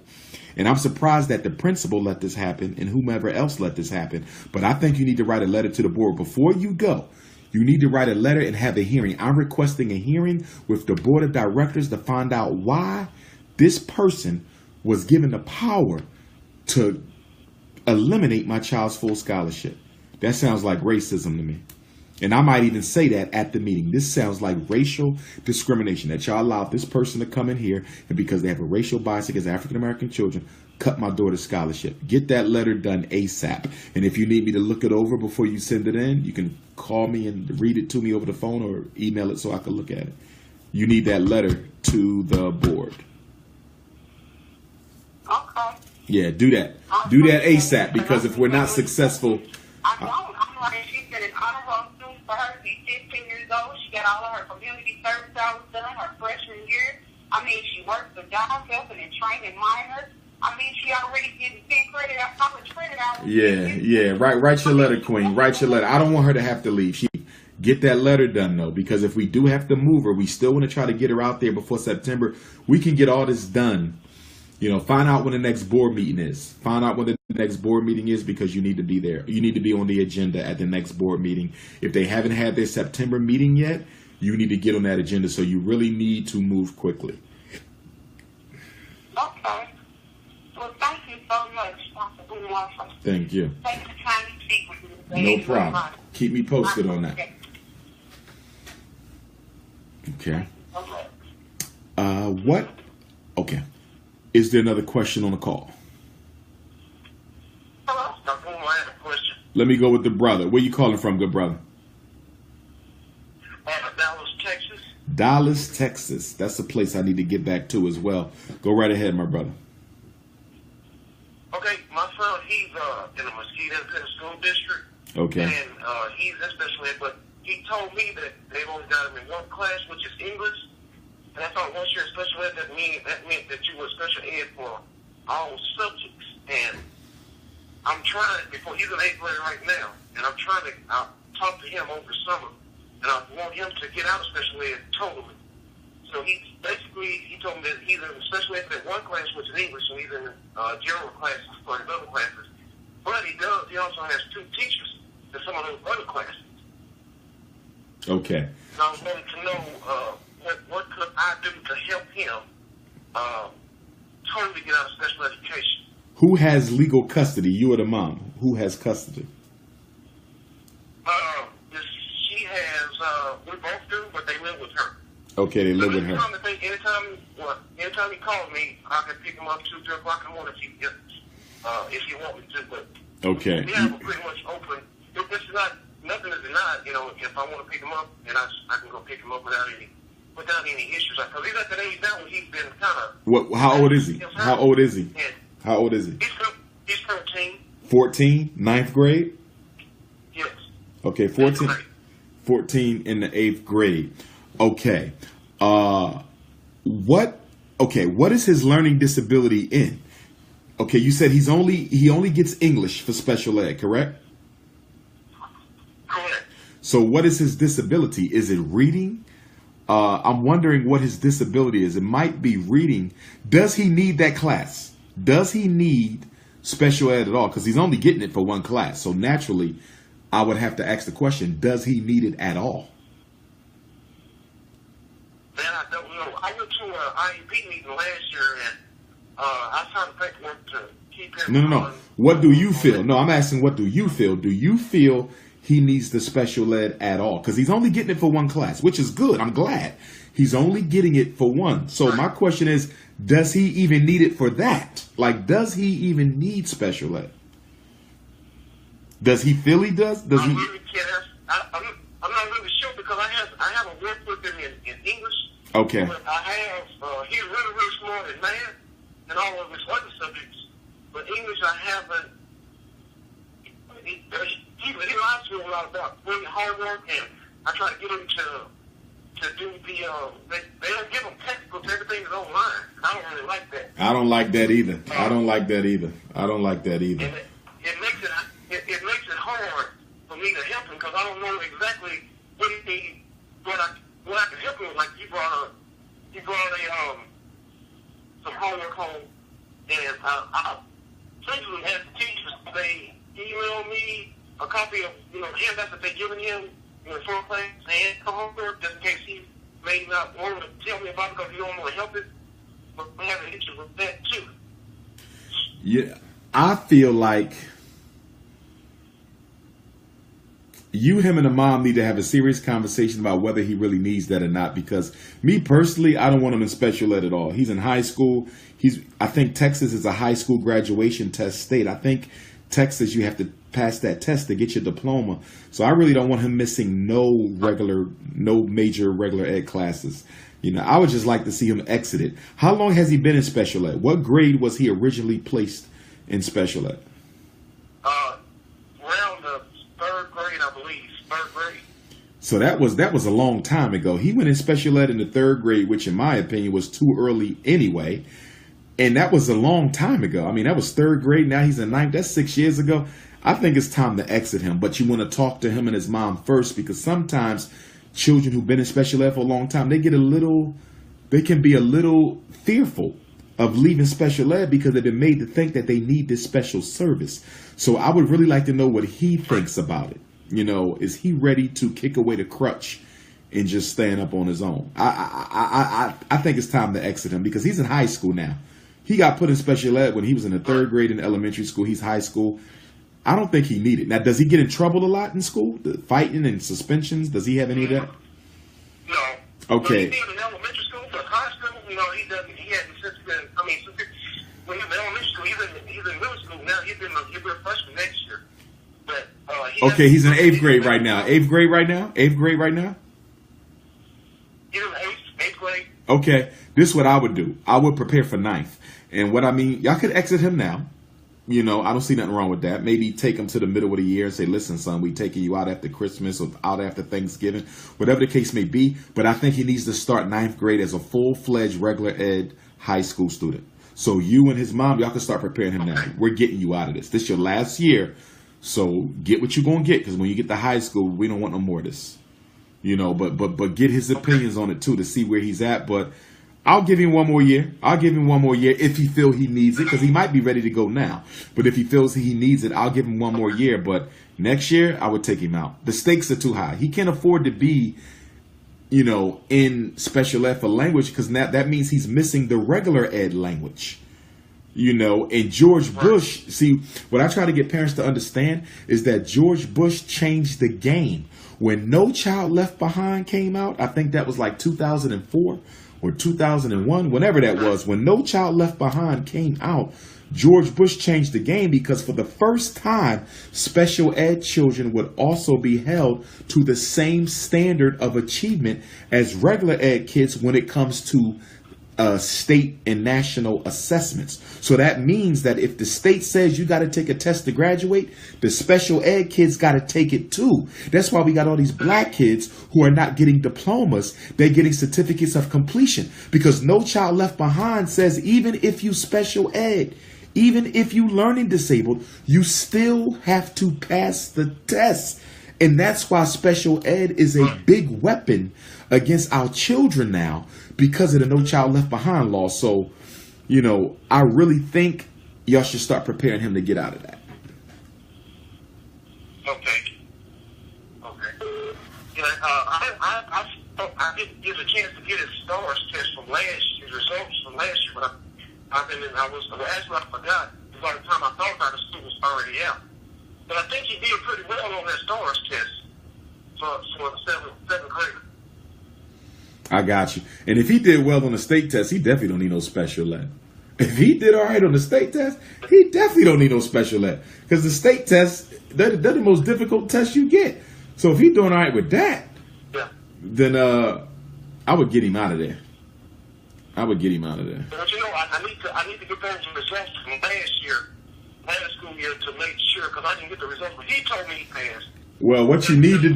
And I'm surprised that the principal let this happen and whomever else let this happen. But I think you need to write a letter to the board. Before you go, you need to write a letter and have a hearing. I'm requesting a hearing with the board of directors to find out why this person was given the power to eliminate my child's full scholarship. That sounds like racism to me. And I might even say that at the meeting. This sounds like racial discrimination, that y'all allowed this person to come in here and because they have a racial bias against African-American children, cut my daughter's scholarship. Get that letter done ASAP. And if you need me to look it over before you send it in, you can call me and read it to me over the phone or email it so I can look at it. You need that letter to the board. Okay. Yeah, do that. Do that ASAP, because if we're not successful... I don't. I'm like, she's been an honor roll student for her to be 15 years old. She got all of her community service hours done her freshman year. I mean, she works for jobs helping and training minors. I mean, she already getting 10 credit out, college credit hours. Yeah. Write your letter, Queen. Write your letter. I don't want her to have to leave. Get that letter done, though, because if we do have to move her, we still want to try to get her out there before September. We can get all this done. You know, find out when the next board meeting is. Find out when the next board meeting is, because you need to be there. You need to be on the agenda at the next board meeting. If they haven't had their September meeting yet, you need to get on that agenda. So you really need to move quickly. Okay. Well, thank you so much, Dr. Umar. Thank you. Take the time to speak with me. No problem. Keep me posted on that. Okay. What? Okay. Is there another question on the call? Hello, Dr. Umar, I have a question. Let me go with the brother. Where you calling from, good brother? Dallas, Texas. Dallas, Texas. That's a place I need to get back to as well. Go right ahead, my brother. Okay, my son, he's in a Mosquito School District. Okay. And he's in special ed, but he told me that they've only got him in one class, which is English. And I thought once you're in special ed, that meant that you were special ed for all subjects. And I'm trying, before he's in 8th grade right now, and I'm trying to talk to him over the summer, and I want him to get out of special ed totally. So he told me that he's in special ed in one class, which is English, and he's in general classes for his other classes. But he also has 2 teachers. to some of those other classes. Okay. So I wanted to know what could I do to help him totally get out of special education. Who has legal custody? You or the mom? Who has custody? She has, we both do, but they live with her. Okay, they live with her. Anytime he calls me, I can pick him up 2, 3 o'clock in the morning if he want me to. But okay. We have a pretty much open. It's not nothing is denied. You know, if I want to pick him up, then I can go pick him up without any issues. Because he's at that age now where he's been kind of. What? How old is he? How old is he? How old is he? He's 14. 14, 9th grade? Yes. Okay, 14 in the 8th grade. Okay. What is his learning disability in? Okay, you said he only gets English for special ed, correct? Correct. So what is his disability? Is it reading? I'm wondering what his disability is. It might be reading. Does he need that class? Does he need special ed at all? Because he's only getting it for one class. So naturally, I would have to ask the question, does he need it at all? That I don't know. I went to an IEP meeting last year, and I signed paperwork to keep him. No. What do you feel? No, I'm asking, what do you feel? Do you feel he needs the special ed at all? Because he's only getting it for one class, which is good. I'm glad. He's only getting it for one. So my question is, does he even need it for that? Like, does he even need special ed? Does he feel he does? Does he? I'm not really sure because I haven't worked with him in English. Okay. But I have. He's really smart in math and all of his other subjects. But English, I haven't. He lies to me a lot about doing homework, and I try to get him to do the. They don't give him textbooks. Everything is online. I don't really like that. I don't like that either. I don't like that either. And it makes it hard for me to help him because I don't know exactly what he needs, what I can help him with. Like he brought some homework home, and I essentially had the teachers, they email me a copy of handouts that they're giving him for class and homework just in case he may not want to tell me about it because he don't want to help it. But I have an issue with that too. Yeah, I feel like you, him, and the mom need to have a serious conversation about whether he really needs that or not. Because me personally, I don't want him in special ed at all. He's in high school. I think Texas is a high school graduation test state. I think Texas, you have to pass that test to get your diploma. So I really don't want him missing no major regular ed classes. I would just like to see him exit it. How long has he been in special ed? What grade was he originally placed in special ed? Around the 3rd grade, I believe. 3rd grade. So that was a long time ago. He went in special ed in the 3rd grade, which in my opinion was too early anyway. And that was a long time ago. I mean, that was 3rd grade. Now he's in 9th. That's 6 years ago. I think it's time to exit him. But you want to talk to him and his mom first, because sometimes children who've been in special ed for a long time, they can be a little fearful of leaving special ed because they've been made to think that they need this special service. So I would really like to know what he thinks about it. Is he ready to kick away the crutch and just stand up on his own? I think it's time to exit him because he's in high school now. He got put in special ed when he was in the 3rd grade in elementary school. He's high school. I don't think he needed it. Now, does he get in trouble a lot in school? The fighting and suspensions? Does he have any of that? No. Okay. When he was in elementary school, but high school, he doesn't. He hasn't since been. When he was in elementary school, he's in middle school now. He'll be a freshman next year. But he's in 8th grade right now. 8th grade right now. 8th grade right now. He's in 8th grade. Okay, this is what I would do. I would prepare for 9th. And what I mean, y'all could exit him now. I don't see nothing wrong with that. Maybe take him to the middle of the year and say, listen, son, we taking you out after Christmas or out after Thanksgiving, whatever the case may be. But I think he needs to start 9th grade as a full-fledged regular ed high school student. So you and his mom, y'all can start preparing him now. We're getting you out of this. This is your last year. So get what you're going to get, because when you get to high school, we don't want no more of this. But get his opinions on it, too, to see where he's at. But I'll give him one more year. I'll give him one more year if he feels he needs it, because he might be ready to go now. But if he feels he needs it, I'll give him one more year. But next year, I would take him out. The stakes are too high. He can't afford to be, in special ed for language, because that means he's missing the regular ed language. And George Bush, see, what I try to get parents to understand is that George Bush changed the game. When No Child Left Behind came out, I think that was like 2004 or 2001, whenever that was, when No Child Left Behind came out, George Bush changed the game, because for the first time, special ed children would also be held to the same standard of achievement as regular ed kids when it comes to state and national assessments. So that means that if the state says you got to take a test to graduate, the special ed kids got to take it too. That's why we got all these black kids who are not getting diplomas. They're getting certificates of completion, because No Child Left Behind says even if you special ed, even if you learning disabled, you still have to pass the test. And that's why special ed is a big weapon against our children now, because of the No Child Left Behind law. So, I really think y'all should start preparing him to get out of that. Okay. I didn't get a chance to get his STARS test from last year's results from last year, but actually I forgot, because by the time I thought about it, school was already out. But I think he did pretty well on that STARS test for the seventh grader. I got you. And if he did well on the state test, he definitely don't need no special ed. If he did all right on the state test, he definitely don't need no special ed. Because the state test, they're the most difficult test you get. So if he's doing all right with that, then I would get him out of there. But I need to get those results from last school year, to make sure, because I didn't get the results. But he told me he passed. Well, what you need to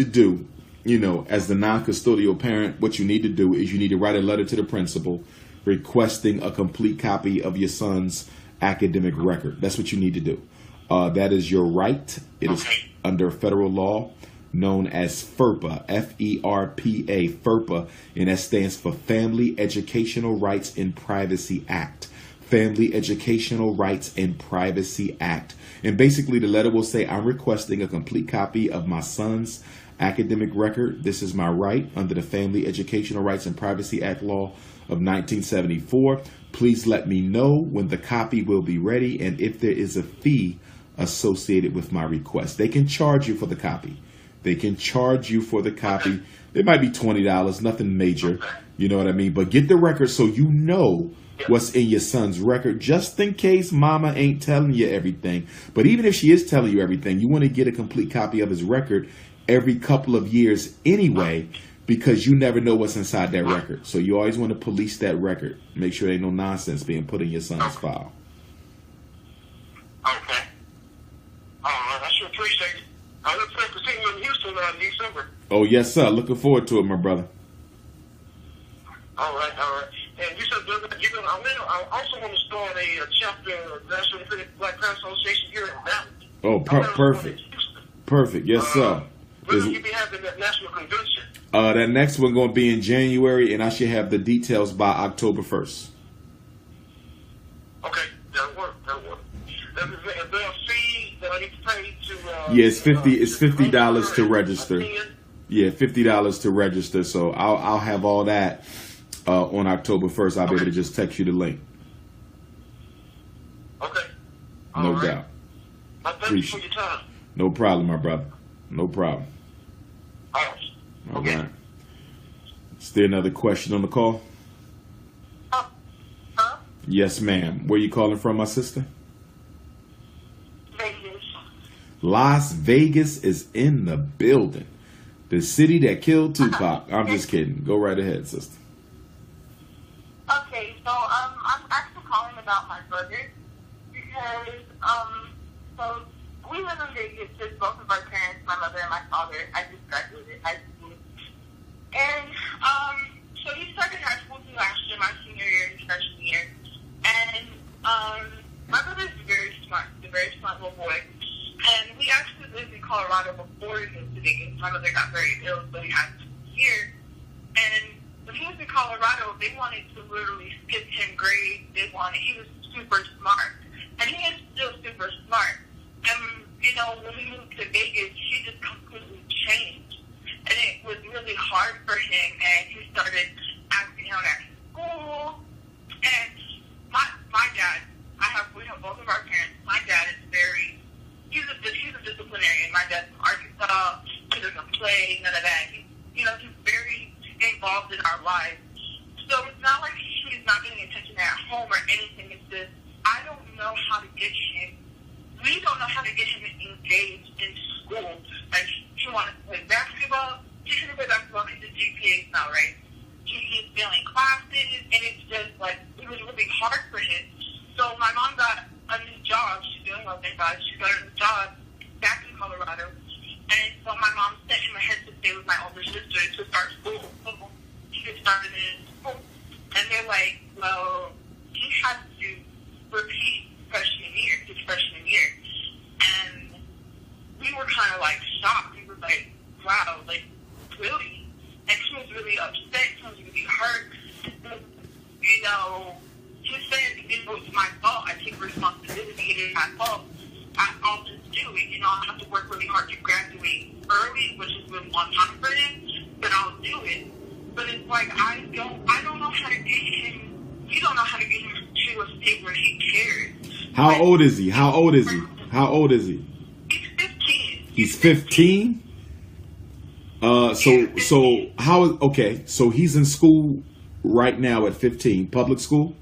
do, as the non-custodial parent, what you need to do is you need to write a letter to the principal requesting a complete copy of your son's academic record. That's what you need to do. That is your right. It is under federal law known as FERPA, F-E-R-P-A, FERPA, and that stands for Family Educational Rights and Privacy Act. Family Educational Rights and Privacy Act. And basically the letter will say, I'm requesting a complete copy of my son's academic record. This is my right under the Family Educational Rights and Privacy Act law of 1974. Please let me know when the copy will be ready and if there is a fee associated with my request. They can charge you for the copy. It might be $20, nothing major. You know what I mean? But get the record so you know what's in your son's record, just in case mama ain't telling you everything. But even if she is telling you everything, you want to get a complete copy of his record every couple of years anyway, because you never know what's inside that record. So you always want to police that record. Make sure there ain't no nonsense being put in your son's file. Okay. I sure appreciate it. I look forward to seeing you in Houston in December. Oh, yes, sir. Looking forward to it, my brother. All right. And you said I also want to start a chapter of the National Black Parents Association here in Dallas. Oh, perfect. Perfect. Yes, sir. When will you be having that national convention? That next one going to be in January, and I should have the details by October 1st. Okay, that'll work. Is there a fee that I need to pay to? Yeah, it's $50 to register. Yeah, $50 to register. So I'll have all that on October 1st. I'll be able to just text you the link. Okay. No doubt. Thank you for your time. No problem, my brother. No problem. All right. Is there another question on the call? Yes, ma'am. Where you calling from, my sister? Vegas. Las Vegas is in the building. The city that killed Tupac. I'm just kidding. Go right ahead, sister. Okay, so I'm actually calling about my brother because so we live in Vegas with both of our parents, my mother and my father. I just graduated high school, and so he started high school last year, my senior year and freshman year, and my brother's very smart. He's a very smart little boy. And we actually lived in Colorado before he moved to Vegas. My mother got very ill, so we had to move here. And when he was in Colorado, they wanted to literally skip him grades. He was super smart. And he is still super smart. And, you know, when we moved to Vegas, he just completely changed. And it was really hard for him, and he started acting out at school. And my dad, we have both of our parents. My dad is he's a disciplinarian. My dad's from Arkansas. He doesn't play, none of that. He's very involved in our lives. So it's not like he's not getting attention at home or anything. It's just, I don't know how to get him. We don't know how to get him engaged in school. Like, he wants to play basketball. He shouldn't play basketball because his GPA is not right. He's failing classes, and it's just like, it was really hard for him. So my mom got a new job. She's doing well, thank God. She got a new job back in Colorado. And so my mom sent him ahead to stay with my older sister to start school. So he gets started in school. And they're like, well, he has to repeat his freshman year. And we were kind of like shocked. We were like, wow, like, really? And she was really upset. She was really hurt. You know, she said it was my fault. I take responsibility. It is my fault. I'll just do it. You know, I have to work really hard to graduate early, which is really on time for him, but I'll do it. But it's like, I don't know how to get him. You don't know how to get him to a state where he cares. How old is he? How old is he? How old is he? He's 15. He's 15? So how, okay, so he's in school right now at 15, public school?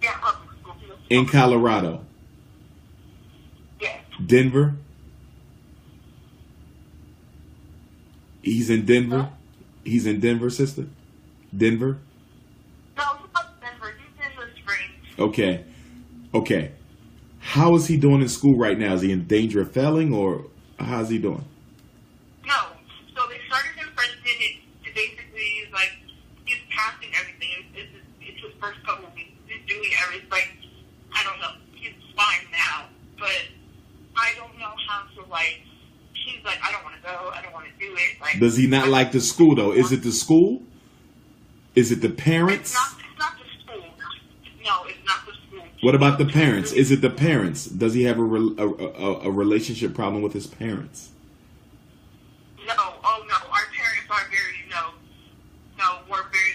Yeah, public school. In Colorado? Yeah. Denver? He's in Denver? Huh? He's in Denver, sister? Denver? No, he's not Denver. He's in the Springs. Okay. Okay. How is he doing in school right now? Is he in danger of failing, or how's he doing? No. So they started him freshman. It basically is like he's passing everything. It's his first couple of weeks. He's doing everything. Like, I don't know. He's fine now. But I don't know how to, like, he's like, I don't want to go. I don't want to do it. Like, does he not like the school, though? Is it the school? Is it the parents? It's not the school. No, it's not the school. What about the parents? Is it the parents? Does he have a relationship problem with his parents? No. Oh, no. Our parents are very, we're a very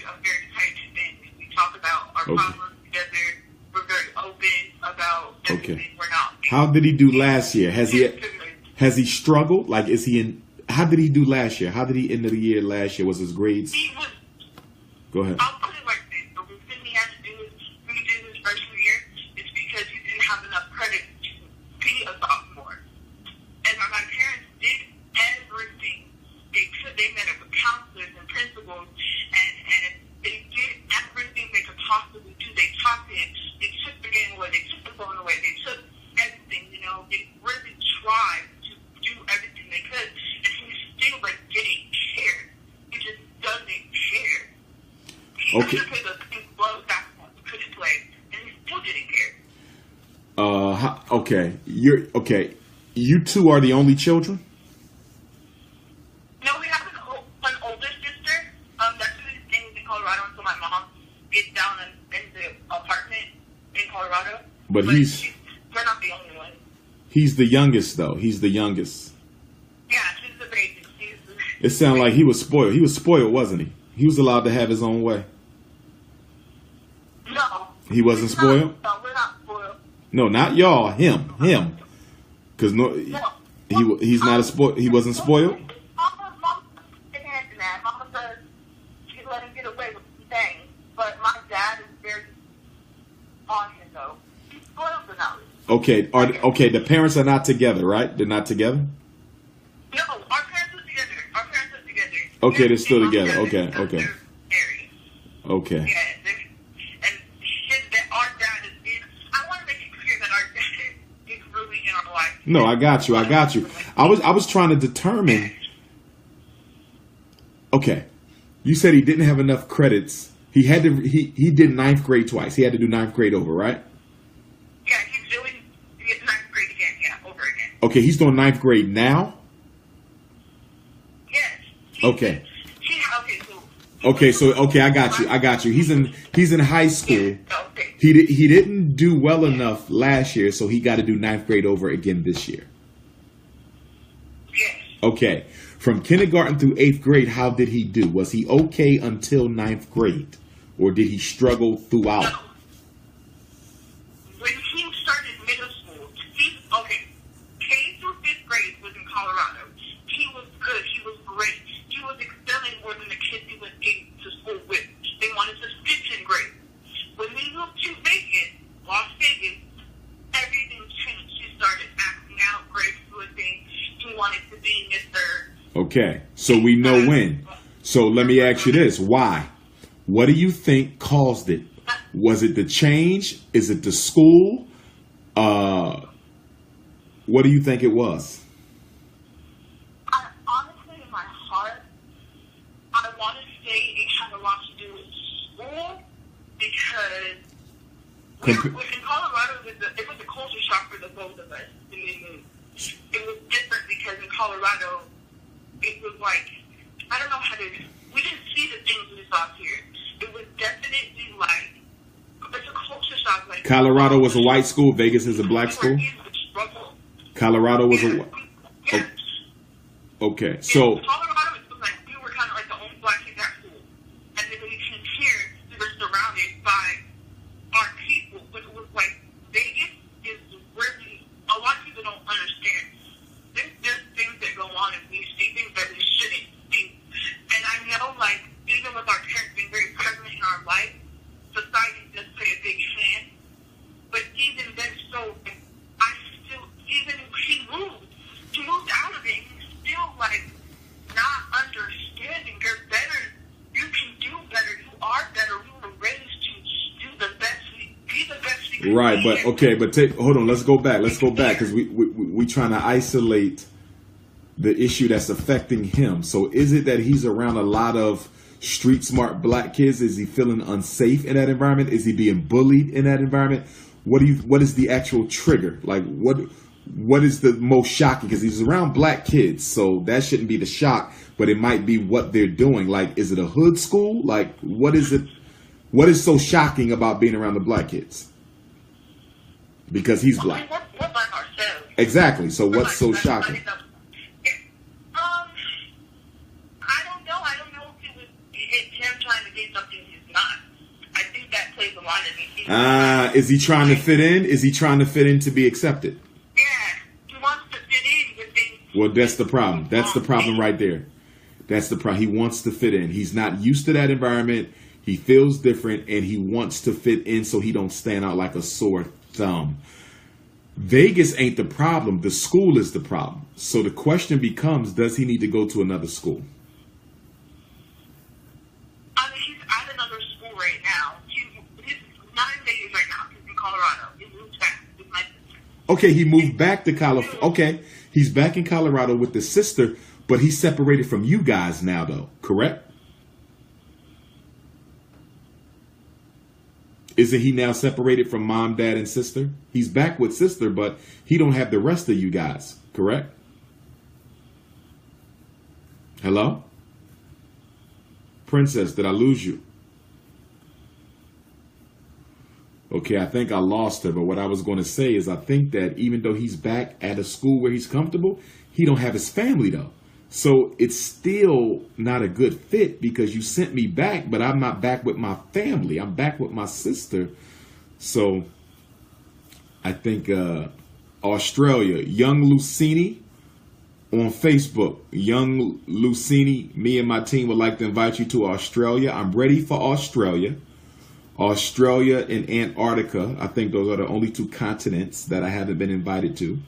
tight knit. We talk about our problems together. We're very open about everything. Okay. We're not. How did he do last year? Has he struggled? Like, is he in? How did he do last year? How did he end the year last year? Was his grades? Go ahead. I'll put it like this. The reason he had to do his freshman year is because he didn't have enough credit to be a sophomore. And my parents did everything. They met up with counselors and principals, and they did everything they could possibly do. They talked to him. They took the game away. They took the phone away. They took everything. You know, they really tried to do everything they could, and he's still like didn't care. He just doesn't care. He Okay. couldn't play the pink blood basketball. He couldn't play, and he still didn't care. Okay. Okay. You two are the only children? No, we have an older sister. That's who's in Colorado until my mom gets down in the apartment in Colorado. But we're not the only one. He's the youngest, though. He's the youngest. Yeah, she's the baby. It sounded like he was spoiled. He was spoiled, wasn't he? He was allowed to have his own way. No. He wasn't spoiled? No, we're not spoiled. No, not y'all. Him. Because he's not a spoiled. He wasn't spoiled? Mama didn't answer that. Mama says she let him get away with things. But my dad is very on him, though. He's spoiled enough. Okay. The parents are not together, right? They're not together? No, our parents are together. Okay, they're still together. Okay. They're married. Okay. Yeah, our dad is. I want to make it clear that our dad is really in our life. No, I got you. I was trying to determine. Okay, you said he didn't have enough credits. He had to. He did ninth grade twice. He had to do ninth grade over, right? Yeah, he's doing ninth grade again. Yeah, over again. Okay, he's doing ninth grade now. Yes. Okay. He Okay, so I got you. He's in high school. Okay. He didn't do well enough last year, so he got to do 9th grade over again this year. Yes. Okay. From kindergarten through 8th grade, how did he do? Was he okay until 9th grade, or did he struggle throughout? No. When he started middle school, K through 5th grade was in Colorado. He was good. He was great. He was excelling more than the kids he went to school with. They wanted to stitch in grade. When we moved to Las Vegas, everything changed. He started acting out, grades flipping. He wanted to be Mr. Okay, so we know when. So let me ask you this. Why? What do you think caused it? Was it the change? Is it the school? What do you think it was? Honestly, in my heart, I want to say it had a lot to do with school because in Colorado, it was a culture shock for the both of us. I mean, it was different because in Colorado, it was like, I don't know how to, we didn't see the things we saw here. It was definitely like, it's a culture shock. Like Colorado was a white school. Vegas is a black school. Colorado was a. Yes. Okay, so. In Colorado, it was like we were kind of like the only black kids at school, and then when we came here, we were surrounded by our people. But it was like Vegas is really, a lot of people don't understand. There's things that go on, and we see things that we shouldn't see. And I know, like, even with our parents being very present in our life, society does play a big hand. But even then, so I still, even he moved out of it. He's still like not understanding. You're better. You can do better. You are better. We were raised to do the best. Be the best we can. Right, but okay, but hold on. Let's go back because we trying to isolate the issue that's affecting him. So is it that he's around a lot of street smart black kids? Is he feeling unsafe in that environment? Is he being bullied in that environment? What is the actual trigger? Like what is the most shocking? Because he's around black kids, so that shouldn't be the shock, but it might be what they're doing. Like, is it a hood school? Like, what is it? What is so shocking about being around the black kids? Because he's black. We're black ourselves. Exactly. So what's so shocking? I don't know. I don't know if it was him trying to get something he's not. I think that plays a lot in it. Is he trying to fit in? Is he trying to fit in to be accepted? Yeah, he wants to fit in, but then. Well, that's the problem. That's the problem right there. That's the problem. He wants to fit in. He's not used to that environment. He feels different, and he wants to fit in so he don't stand out like a sore thumb. Vegas ain't the problem. The school is the problem. So the question becomes, does he need to go to another school? I mean, he's at another school right now. He's not in Vegas right now. He's in Colorado. He moved back with my sister. Okay, he moved back to California. Okay, he's back in Colorado with the sister, but he's separated from you guys now, though, correct? Isn't he now separated from mom, dad, and sister? He's back with sister, but he don't have the rest of you guys, correct? Hello? Princess, did I lose you? Okay, I think I lost her, but what I was going to say is I think that even though he's back at a school where he's comfortable, he don't have his family, though. So it's still not a good fit because you sent me back, but I'm not back with my family. I'm back with my sister. So I think Australia, Young Lucini on Facebook. Young Lucini, me and my team would like to invite you to Australia. I'm ready for Australia. Australia and Antarctica. I think those are the only two continents that I haven't been invited to.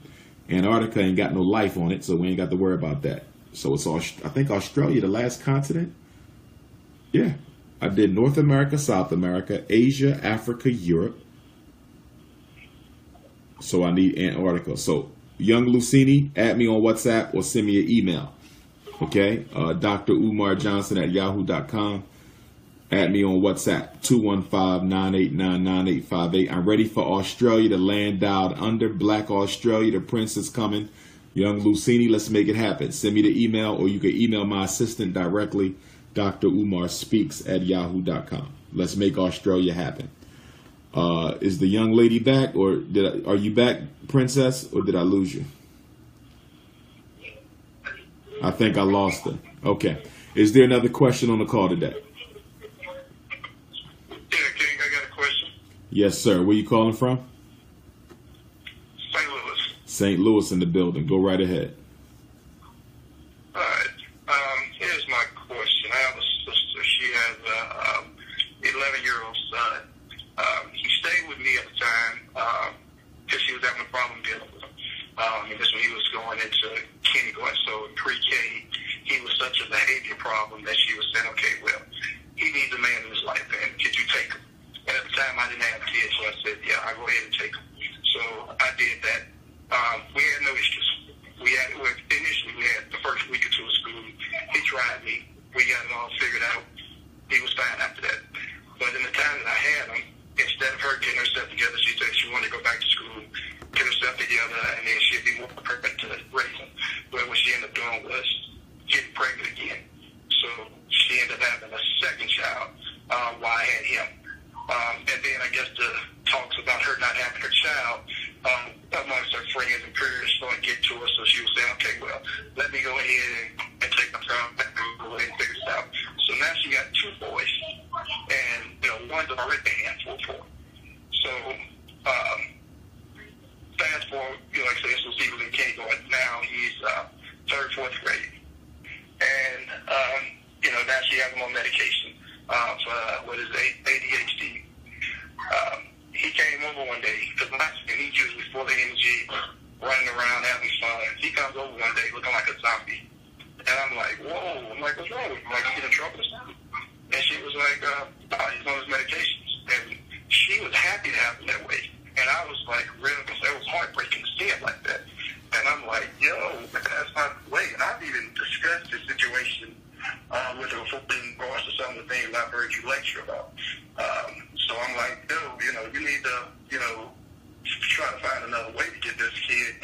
Antarctica ain't got no life on it, so we ain't got to worry about that. So it's I think Australia, the last continent. Yeah, I did North America, South America, Asia, Africa, Europe. So I need Antarctica. So Young Lucini, add me on WhatsApp or send me an email. Okay, Dr. Umar Johnson at yahoo.com. Add me on WhatsApp, 215-989-9858. I'm ready for Australia, the land dialed under, Black Australia, the prince is coming. Young Lucini, let's make it happen. Send me the email, or you can email my assistant directly. Dr Umar Speaks at yahoo.com. Let's make Australia happen. Is the young lady back, or are you back, Princess, or did I lose you? I think I lost her. Okay. Is there another question on the call today? Yeah, King, I got a question. Yes, sir. Where you calling from? St. Louis. St. Louis in the building. Go right ahead. All right. Here's my question. I have a sister. She has a 11-year-old son. He stayed with me at the time because she was having a problem dealing with him. And this when he was going into kindergarten, so in pre-K, he was such a behavior problem that she was saying, okay, well, he needs a man in his life, and could you take him? And at the time, I didn't have kids, so I said, yeah, I'll go ahead and take him. So I did that. We had no issues. Initially, we had the first week or two of school. He tried me. We got it all figured out. He was fine after that. But in the time that I had him, instead of her getting herself together, she said she wanted to go back to school, get herself together, and then she'd be more prepared to raise him. But what she ended up doing was getting pregnant again. So she ended up having a second child while I had him. And then I guess the talks about her not having her child amongst her friends and peers started to get to her. So she was saying, okay, well, let me go ahead and take my child back and go ahead and figure this out. So now she got 2 boys, and one's already a handful for her. So fast forward, like I said, so he was in kindergarten. Now he's 3rd, 4th grade. And, now she has him on medication for ADHD. He came over one day, because he's usually full of energy, running around, having fun. He comes over one day looking like a zombie. And I'm like, whoa. I'm like, what's wrong with him? Like, he in trouble or something? And she was like, he's on his medications. And she was happy to have him that way. And I was like, really, because it was heartbreaking to see it like that. And I'm like, yo, that's not the way. And I've even discussed this situation with her in regards to some of the things I've heard you lecture about. So I'm like, yo, you need to, try to find another way to get this kid,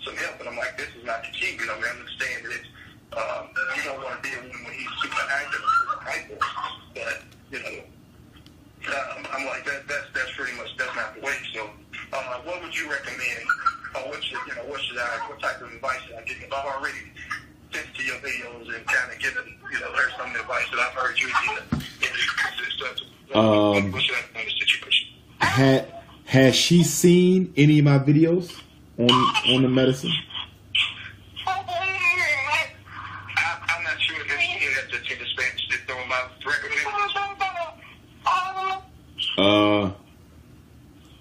some help. And I'm like, this is not the key. We understand that it's, you don't want to deal with him when he's super active and super hyper. But, I'm like, that's pretty much, that's not the way. So, what would you recommend? Or what type of advice should I give you? I've already sent to your videos and kind of given, her some advice that I've heard you give. What should I do in this situation? Has she seen any of my videos on the medicine? I'm not sure if she has to take the Spanish to throw my recommendation.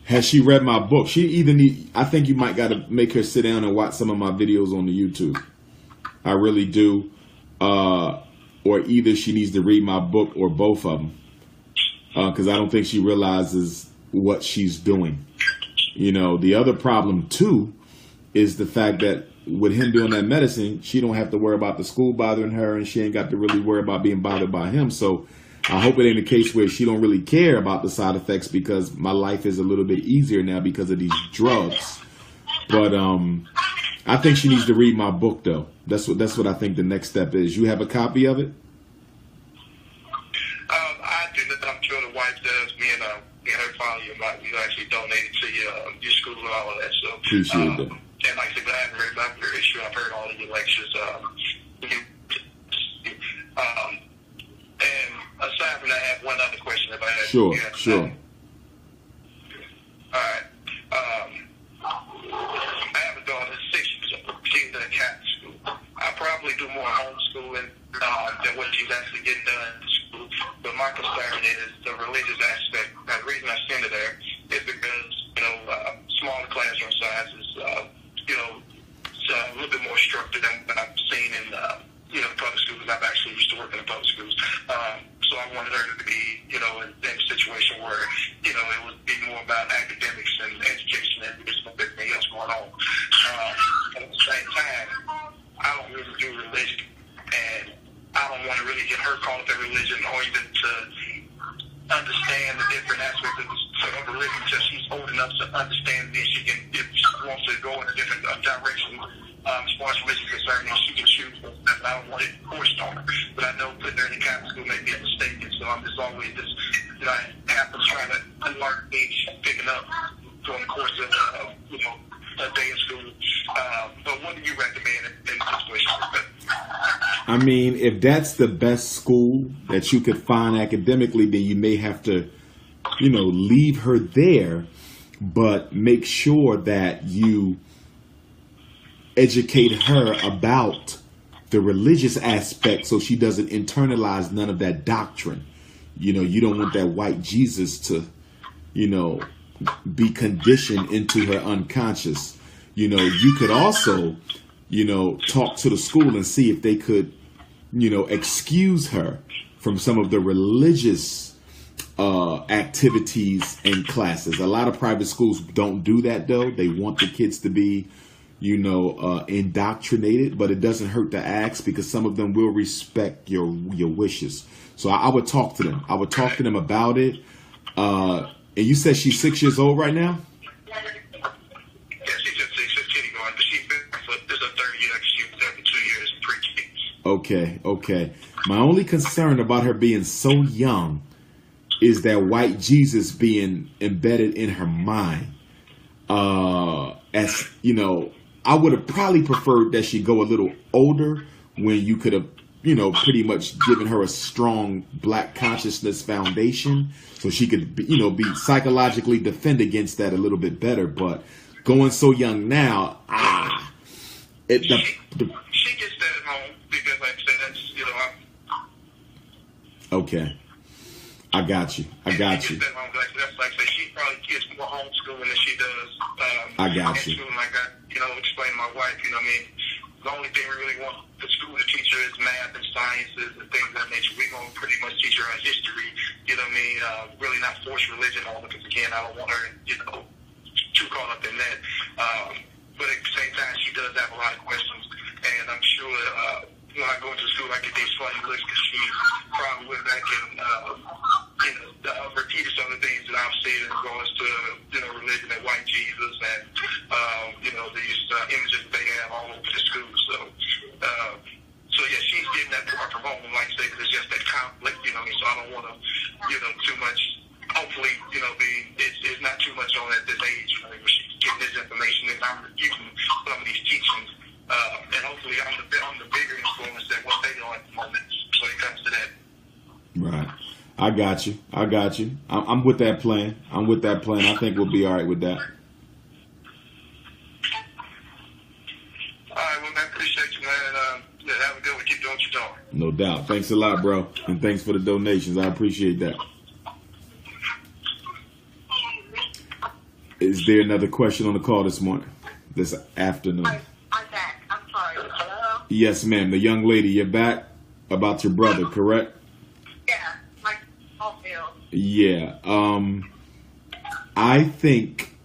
Has she read my book? I think you might got to make her sit down and watch some of my videos on the YouTube. I really do. Or either she needs to read my book or both of them. Because I don't think she realizes what she's doing. The other problem too is the fact that with him doing that medicine, she don't have to worry about the school bothering her, and she ain't got to really worry about being bothered by him. So I hope it ain't a case where she don't really care about the side effects, because my life is a little bit easier now because of these drugs. But I think she needs to read my book though. That's what I think the next step is. You have a copy of it? I do. I'm sure the wife does. Me and her father, you actually donated to your school and all of that. So appreciate that. And like I said, I haven't read about your issue. I've heard all of your lectures. And aside from that, I have one other question if I had. Sure. All right. I have a daughter that's 6 years old. She's in a Catholic school. I probably do more homeschooling than what she's actually getting done in school. But my concern is the religious aspect. Now, the reason I send her there is because, smaller classroom sizes, it's a little bit more structured than what I've seen in, public schools. I've actually used to work in the public schools. So I wanted her to be, in a situation where, it would be more about academics and education and there's nothing else going on. At the same time, I don't really do religion, and I don't want to really get her caught up in religion or even to understand the different aspects of religion until she's old enough to understand this. If she wants to go in a different direction, As far as religion is concerned, she can choose. I don't want it forced on her. But I know putting her in the Catholic school may be a mistake, and so I'm just always just, I have to try to unlearn things she's picking up during the course of, a day in school. But what do you recommend in this situation? I mean, if that's the best school that you could find academically, then you may have to, leave her there, but make sure that you educate her about the religious aspect so she doesn't internalize none of that doctrine. You don't want that white Jesus to, be conditioned into her unconscious. You could also, talk to the school and see if they could, excuse her from some of the religious activities and classes. A lot of private schools don't do that, though. They want the kids to be, indoctrinated, but it doesn't hurt to ask, because some of them will respect your wishes. So I would talk to them. I would talk to them about it. And you said she's 6 years old right now? Yeah, she's just 6, kindergarten, but she's been for this is her third year. She was there for 2 years in pre-K. Okay. My only concern about her being so young is that white Jesus being embedded in her mind. As I would have probably preferred that she go a little older, when you could have, pretty much given her a strong black consciousness foundation, so she could, be psychologically defend against that a little bit better. But going so young now, she gets that at home, because, like I said, that's, Okay. I got you. She gets that home. That's like I say, she probably gets more homeschooling than she does. I got you. Schooling like that, explain to my wife, the only thing we really want the school to teach her is math and sciences and things of that nature. We're going to pretty much teach her our history, really not force religion on her, because, again, I don't want her, too caught up in that. But at the same time, she does have a lot of questions, and I'm sure when I go into school, I get these funny looks, because she probably went back and, repeated some of the things that I've said in regards to, religion and white Jesus and, these images that they have all over the school. So yeah, she's getting that part from home, like I say, because it's just that conflict, so I don't want to, too much, hopefully, it's not too much on at this age, where she's getting this information and I'm using some of these teachings, and hopefully I'm the bigger influence than what they are at the moment when it comes to that. Right. I got you. I'm with that plan. I think we'll be all right with that. All right, well, man, appreciate you, man. Have a good one. Keep doing what you're doing. No doubt. Thanks a lot, bro. And thanks for the donations. I appreciate that. Is there another question on the call this afternoon? I'm back. I'm sorry. Hello? Yes, ma'am. The young lady, you're back about your brother, correct? Yeah. My phone failed. Yeah. I think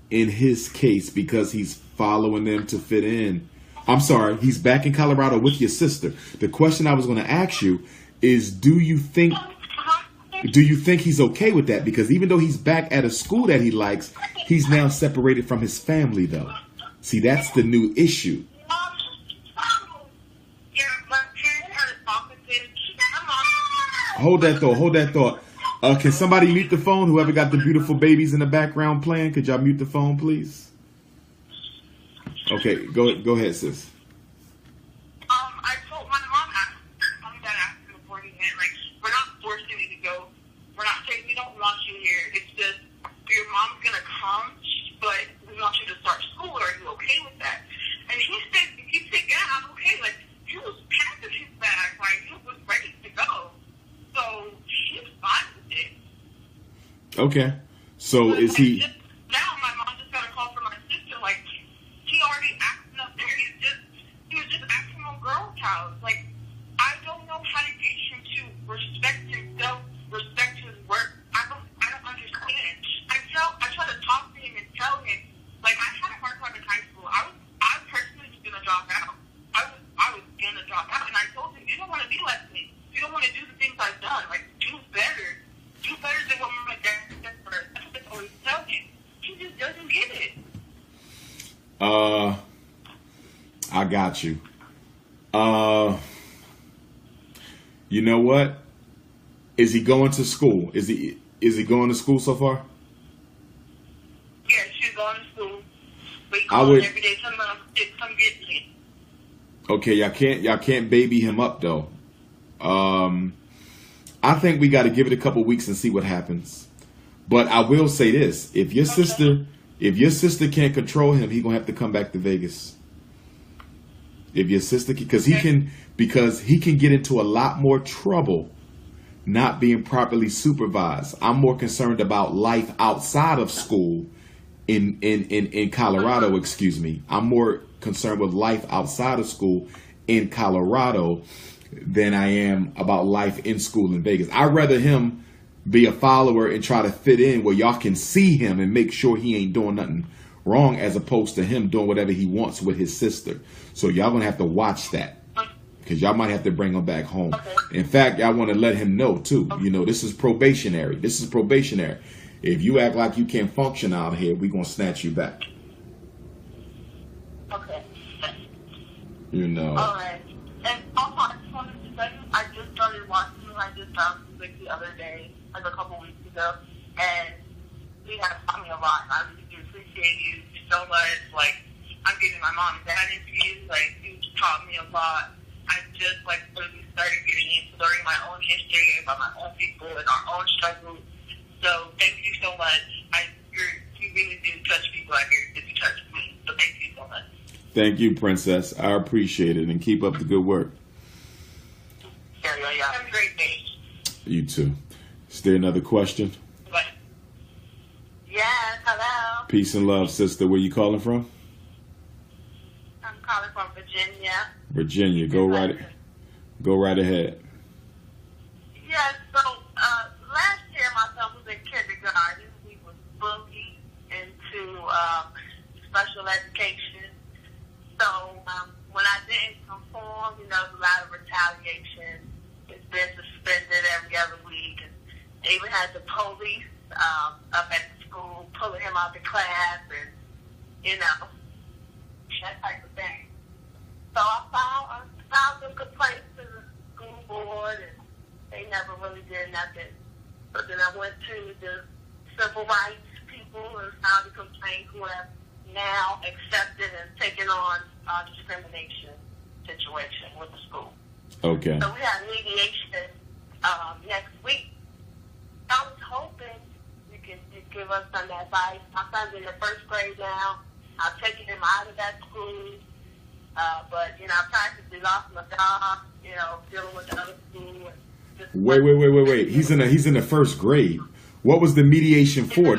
in his case, because he's following them to fit in, I'm sorry, he's back in Colorado with your sister. The question I was going to ask you is, do you think he's okay with that? Because even though he's back at a school that he likes, he's now separated from his family, though. See, that's the new issue. Hold that thought. Can somebody mute the phone? Whoever got the beautiful babies in the background playing, could y'all mute the phone, please? Okay, go ahead, sis. I told my mom asked him before he went, we're not forcing you to go. We're not saying we don't want you here. It's just your mom's gonna come, but we want you to start school. Are you okay with that? And he said, yeah, I'm okay. He was packed in his bag, he was ready to go. So he's fine with it. Okay. So is he? Now my mom just got a call from my sister. He already acting up there. He was just acting on girl cows. I don't know how to get him to respect himself, respect his work. I don't understand. I try to talk to him and tell him. I had a hard time in high school. I personally was gonna drop out. I was gonna drop out, and I told him, you don't want to be like me. You don't want to do the things I've done. Do better. Do better than what my dad did for us. That's what I always tell him. got you. You know what? Is he going to school? Is he going to school so far? Yeah, she's going to school. We I call would- every day. Come get me. Okay, y'all can't baby him up though. I think we got to give it a couple weeks and see what happens. But I will say this: if your sister can't control him, he gonna have to come back to Vegas. If your sister, because he can get into a lot more trouble not being properly supervised. I'm more concerned about life outside of school in Colorado. Excuse me. I'm more concerned with life outside of school in Colorado than I am about life in school in Vegas. I'd rather him be a follower and try to fit in where y'all can see him and make sure he ain't doing nothing wrong, as opposed to him doing whatever he wants with his sister. So y'all gonna have to watch that, because y'all might have to bring him back home. In fact, I want to let him know too. You know, this is probationary. If you act like you can't function out here, we're gonna snatch you back. Okay. You know. All right. And also, I just wanted to tell you, I just started watching like the other day, like a couple weeks ago, and he has taught me a lot. I really do appreciate you so much. Like, I'm getting my mom and dad interviews. Like, you taught me a lot. I just really started getting into learning my own history about my own people and our own struggles. So thank you so much. You really do touch people out here if you touch me. So thank you so much. Thank you, Princess. I appreciate it, and keep up the good work. Yeah. Have a great day. You too. Is there another question? Bye. Yes, hello. Peace and love, sister. Where you calling from? I'm calling from Virginia. Virginia. Go right ahead. Yes, so last year my son was in kindergarten. He was bullied into special education. So when I didn't conform, there was a lot of retaliation. It's been suspended every other week. And they even had the police up at the school pulling him out of class and, that type of thing. So I filed some complaints to the school board, and they never really did nothing. So then I went to the civil rights people and filed a complaint, who have now accepted and taken on discrimination situation with the school. Okay. So we have mediation next week. I was hoping you could give us some advice. My son's in the first grade now. I've taken him out of that school. But, I practically lost my job, dealing with the other school. Wait. He's in the first grade. What was the mediation for?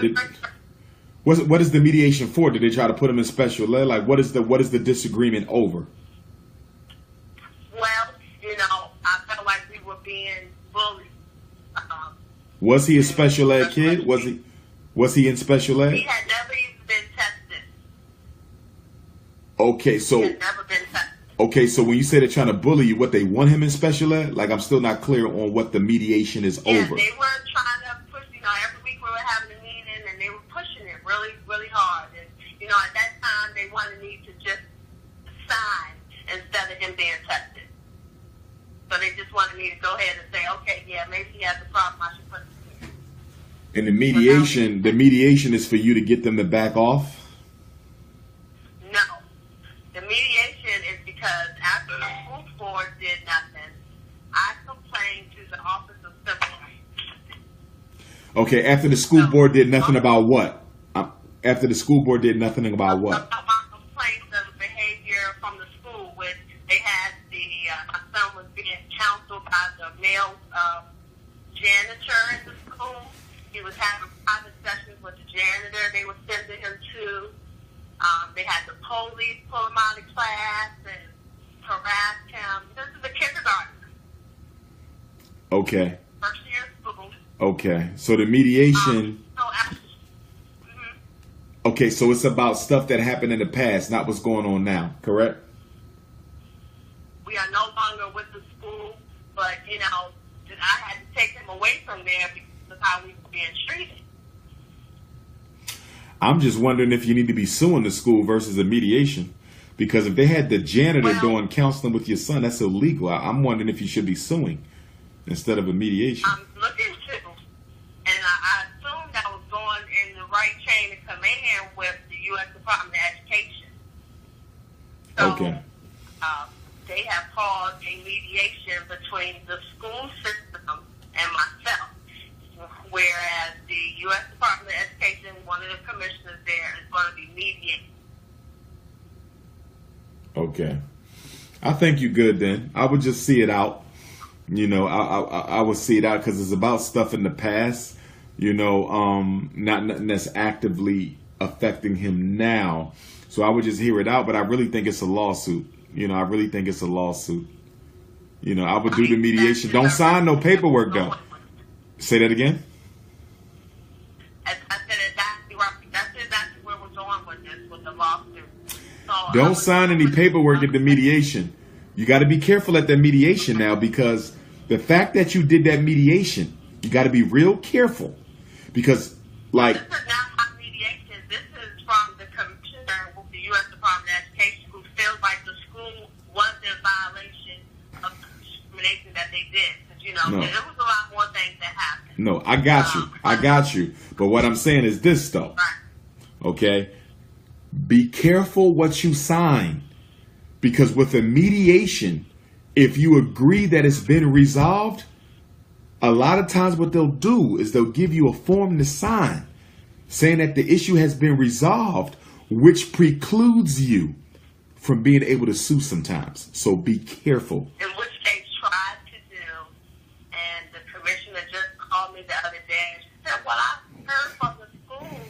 What is the mediation for? Did they try to put him in special ed? Like, what is the disagreement over? Well, I felt like we were being bullied. Was he a special ed kid? Was he in special ed? He had never even been tested. Okay, so He had never been tested. okay, so when you say they're trying to bully you, what, they want him in special ed? Like, I'm still not clear on what the mediation is Yeah, over. they were trying to push, every week we were having a meeting, and they were pushing it really, really hard. And, at that time, they wanted me to just sign instead of him being tested. So they just wanted me to go ahead and say, okay, yeah, maybe he has a problem, I should put him here. And the mediation is for you to get them to back off? No. The mediation is because after the school board did nothing, I complained to the Office of Civil Rights. Okay, after the school board did nothing about what? After the school board did nothing about what? About my complaints of behavior from the school, which they had my son was being counseled by the male janitor at the school. He was having private sessions with the janitor they were sending him to. They had the police pull him out of class and harass him. This is a kindergarten. Okay. First year of school. Okay. So the mediation... Okay, so it's about stuff that happened in the past, not what's going on now, correct? We are no longer with the school, but, I had to take him away from there because of how we were being treated. I'm just wondering if you need to be suing the school versus a mediation. Because if they had the janitor doing counseling with your son, that's illegal. I'm wondering if you should be suing instead of a mediation. I'm looking to, and I assumed I was going in the right chain of command with the U.S. Department of Education. So, Okay. They have called a mediation between the school system and myself, whereas the U.S. Department of Education, one of the commissioners there, is going to be mediating. Okay. I think you're good then. I would just see it out. You know, I would see it out because it's about stuff in the past, you know, not nothing that's actively affecting him now. So I would just hear it out, but I really think it's a lawsuit. You know, I really think it's a lawsuit. You know, I would do the mediation. Don't sign no paperwork though. Say that again? I said exactly right. That's exactly where we're going with this, with the lawsuit. So Don't sign any paperwork at the mediation. You got to be careful at that mediation now, because the fact that you did that mediation, you got to be real careful, because like. This is not my mediation. This is from the commissioner with the U.S. Department of Education, who feels like the school was in violation of the discrimination that they did. You know, No. there was a lot more things that happened. No, I got you. I got you. But what I'm saying is this, though. Right. Okay? Be careful what you sign. Because with a mediation, if you agree that it's been resolved, a lot of times what they'll do is they'll give you a form to sign saying that the issue has been resolved, which precludes you from being able to sue sometimes. So be careful. In which they tried to do, and the commissioner just called me the other day and she said, well, I heard from the school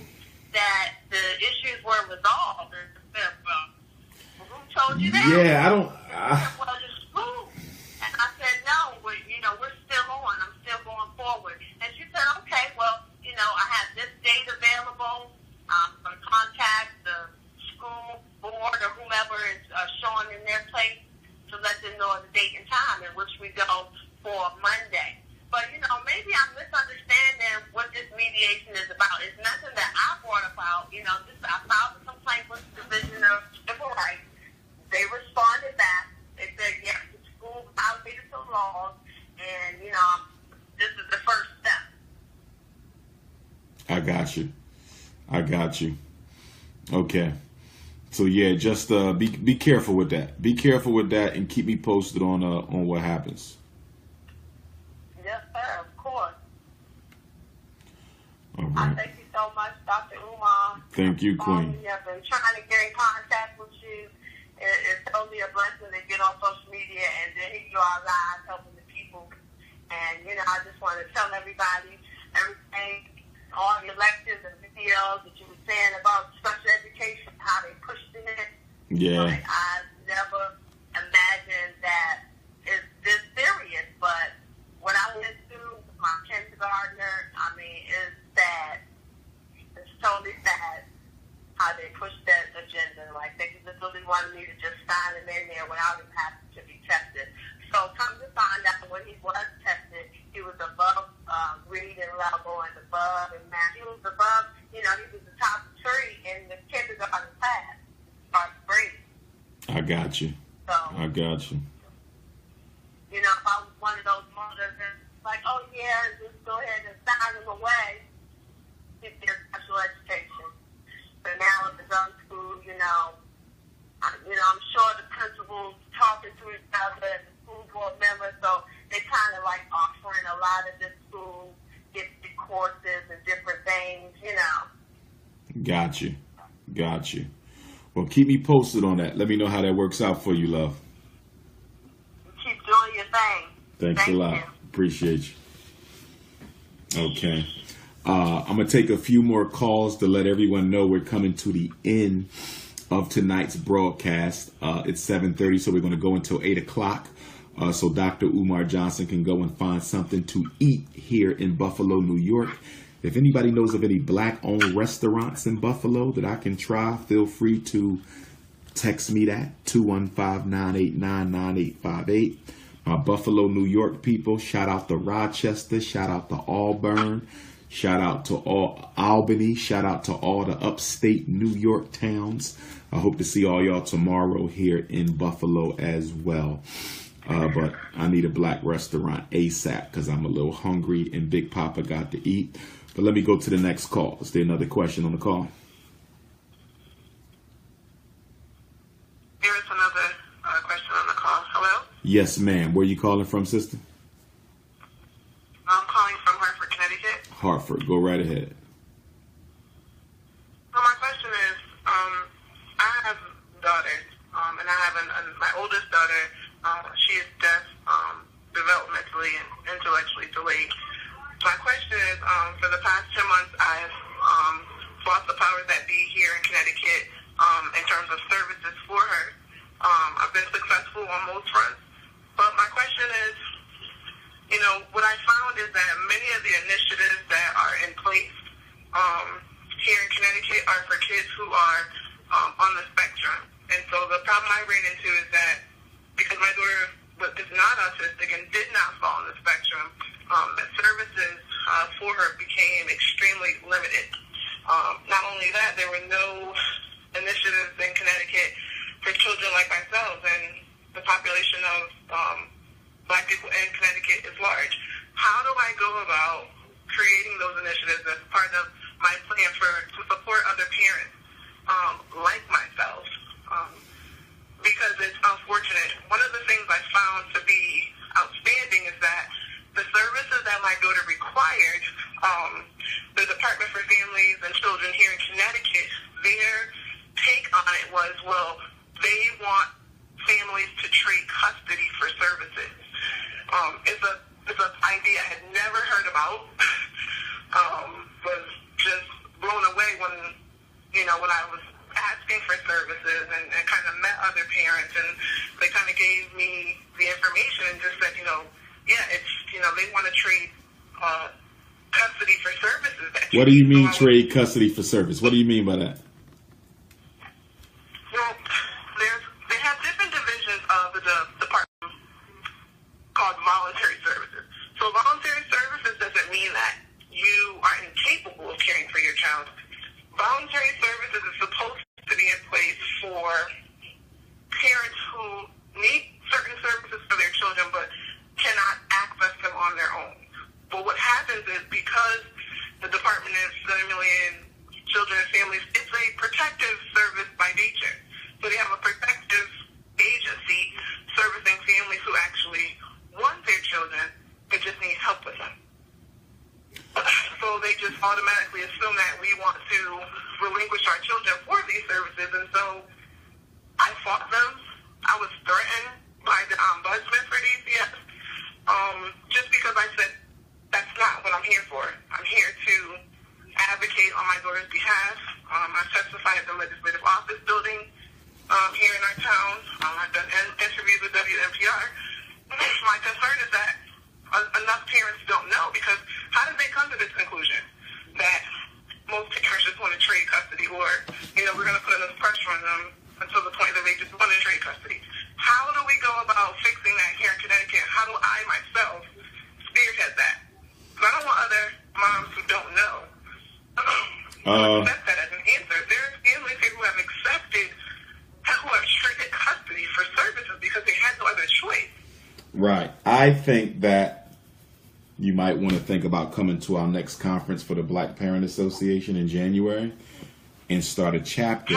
that the issues were resolved. And I said, well, who told you that? Yeah, I don't. Well, the school. And I said, no, we're still on. I'm still going forward. And she said, okay, well, I have this date available. I'm going to contact the school board or whomever is showing in their place to let them know the date and time in which we go for Monday. But, maybe I'm misunderstanding what this mediation is about. It's nothing that I brought about. I filed a complaint with the Division of Civil Rights. They responded back. They said, yes, the school violated the laws, and, this is the first step. I got you. Okay. So yeah, just be careful with that. Be careful with that, and keep me posted on what happens. Yes, sir. Of course. All right. Thank you so much, Dr. Umar. Thank you, Queen. I've been trying to get in contact with you. It's totally a blessing to get on social media and to hear you all live helping the people. And, I just want to tell everybody everything, all the lectures and videos that you were saying about special education, how they pushed in it. Yeah. Like, I never imagined that it's this serious, but what I went through with my kindergartner, it's sad. It's totally sad how they pushed that agenda. Like, they just really wanted me to just sign him in there without him having to be tested. So come to find out, when he was tested, he was above reading level and above in math. He was above, he was the top 3 in the kindergarten class, first grade. I got you. So, if I was one of those mothers that's like, oh yeah, just go ahead and sign him away, get their special education. But now at the gun school, I'm sure the principals talking to each other and the school board members, so they kind of like offering a lot of this school, get the courses and different things, Got you. Well, keep me posted on that. Let me know how that works out for you, love. Keep doing your thing. Thanks a lot. Appreciate you. Okay. I'm going to take a few more calls to let everyone know we're coming to the end of tonight's broadcast. It's 7:30, so we're going to go until 8 o'clock. So Dr. Umar Johnson can go and find something to eat here in Buffalo, New York. If anybody knows of any black-owned restaurants in Buffalo that I can try, feel free to text me that, 215-989-9858. My Buffalo, New York people, shout out to Rochester, shout out to Auburn, shout out to all Albany, shout out to all the upstate New York towns. I hope to see all y'all tomorrow here in Buffalo as well. But I need a black restaurant ASAP because I'm a little hungry and Big Papa got to eat. But let me go to the next call. Is there another question on the call? There is another question on the call. Hello? Yes, ma'am. Where are you calling from, sister? I'm calling from Hartford, Connecticut. Hartford. Go right ahead. So my question is, I have daughters, and I have my oldest daughter. She is deaf, developmentally and intellectually delayed. My question is, for the past 2 months, I've fought the powers that be here in Connecticut in terms of services for her. I've been successful on most fronts, but my question is, what I found is that many of the initiatives that are in place here in Connecticut are for kids who are on the spectrum. And so the problem I ran into is that because my daughter is not autistic and did not fall on the spectrum, the services for her became extremely limited. Not only that, there were no initiatives in Connecticut for children like myself, and the population of Black people in Connecticut is large. How do I go about creating those initiatives as part of my plan to support other parents like myself? Because it's unfortunate. One of the things I found to be outstanding is that the services that my daughter required, the Department for Families and Children here in Connecticut, their take on it was, well, they want families to trade custody for services. It's an idea I had never heard about. Was just blown away when I was asking for services and kind of met other parents, and they kind of gave me the information and just said, they want to trade custody for services. What do you mean trade custody for service? What do you mean by that? Well, they have different divisions of the department called voluntary services. So voluntary services doesn't mean that you are incapable of caring for your child. Voluntary services is supposed to be in place for parents who need certain services for their children but cannot access them on their own. But what happens is, because the department is 7 million children and families, it's a protective service by nature. So they have a protective agency servicing families who actually want their children but just need help with them. So they just automatically assume that we want to relinquish our children for these services, and so I fought them. I was threatened by the ombudsman for DCS, just because I said that's not what I'm here for. I'm here to advocate on my daughter's behalf. I testified at the Legislative Office building here in our town. I've done interviews with WNPR. My concern is that enough parents don't know, because how did they come to this conclusion that most parents just want to trade custody, or we're going to put enough pressure on them until the point that they just want to trade custody? How do we go about fixing that here in Connecticut? How do I myself spearhead that? Because I don't want other moms who don't know accept that as an answer. There are families here who have traded custody for services because they had no other choice. Right. I think that you might want to think about coming to our next conference for the Black Parent Association in January and start a chapter.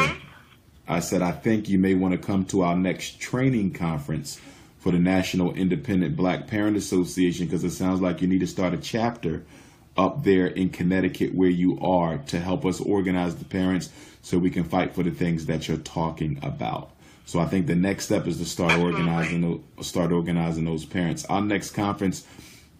I said, I think you may want to come to our next training conference for the National Independent Black Parent Association, because it sounds like you need to start a chapter up there in Connecticut where you are to help us organize the parents so we can fight for the things that you're talking about. So I think the next step is to start organizing those parents. Our next conference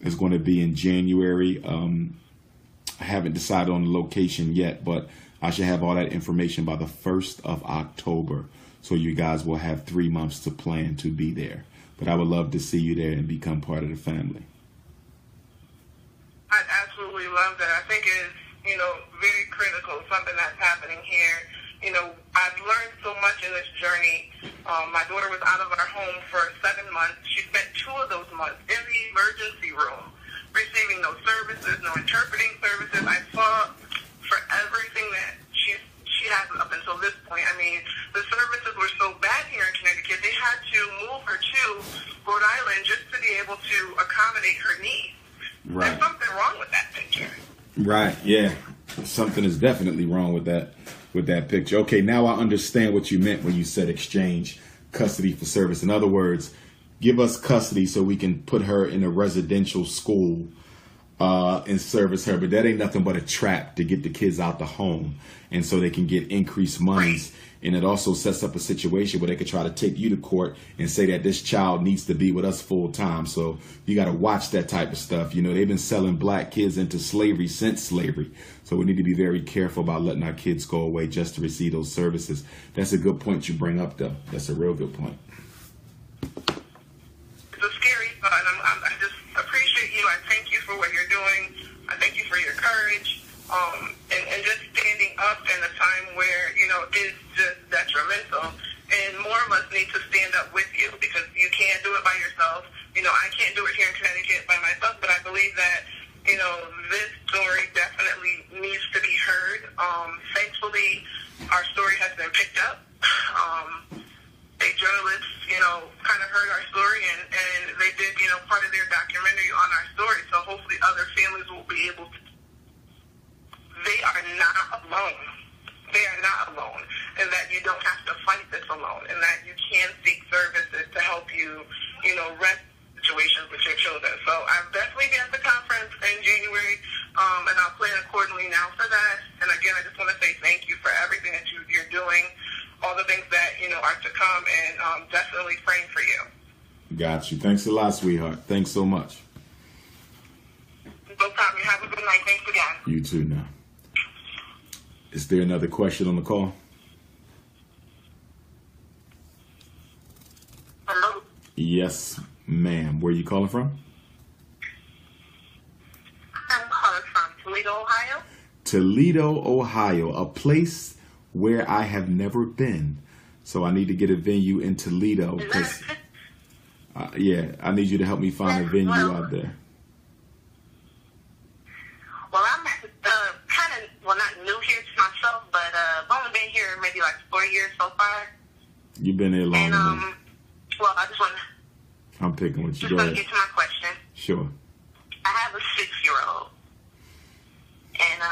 is going to be in January. I haven't decided on the location yet, but I should have all that information by the 1st of October. So you guys will have 3 months to plan to be there. But I would love to see you there and become part of the family. I absolutely love that. I think it's, very critical, something that's happening here. I've learned so much in this journey. My daughter was out of our home for 7 months. She spent 2 of those months in the emergency room, receiving no services, no interpreting services. I fought for everything that she has up until this point. I mean, the services were so bad here in Connecticut, they had to move her to Rhode Island just to be able to accommodate her needs. Right. There's something wrong with that picture. Right, yeah. Something is definitely wrong with that picture. Okay, now I understand what you meant when you said exchange custody for service. In other words, give us custody so we can put her in a residential school and service her. But that ain't nothing but a trap to get the kids out the home, and so they can get increased monies. And it also sets up a situation where they could try to take you to court and say that this child needs to be with us full time. So you got to watch that type of stuff. You know, they've been selling black kids into slavery since slavery. So we need to be very careful about letting our kids go away just to receive those services. That's a good point you bring up, though. That's a real good point. It's a scary thought. I just appreciate you. I thank you for what you're doing. I thank you for your courage. And just standing up in a time where, you know, it's just detrimental. And more of us need to stand up with you, because you can't do it by yourself. You know, I can't do it here in Connecticut by myself, but I believe that, you know, this story definitely needs to be heard. Thankfully, our story has been picked up. A journalist, you know, kind of heard our story, and they did, you know, part of their documentary on our story. So hopefully other families will be able to. They are not alone. They are not alone. And that you don't have to fight this alone. And that you can seek services to help you, you know, rest situations with your children. So I'll definitely be at the conference in January, and I'll plan accordingly now for that. And again, I just want to say thank you for everything that you're doing, all the things that, you know, are to come, and definitely praying for you. Got you. Thanks a lot, sweetheart. Thanks so much. No problem. You have a good night. Thanks again. You too now. Is there another question on the call? Hello? Yes, ma'am. Where are you calling from? I'm calling from Toledo, Ohio. Toledo, Ohio, a place where I have never been. So I need to get a venue in Toledo. Because, yeah, I need you to help me find a venue out there. Well, I'm kind of, well, not new here to myself, but I've only been here maybe like 4 years so far. You've been there long And, enough. well, I just want I'm picking with you. to Go ahead. get to my question. Sure. I have a 6-year-old. And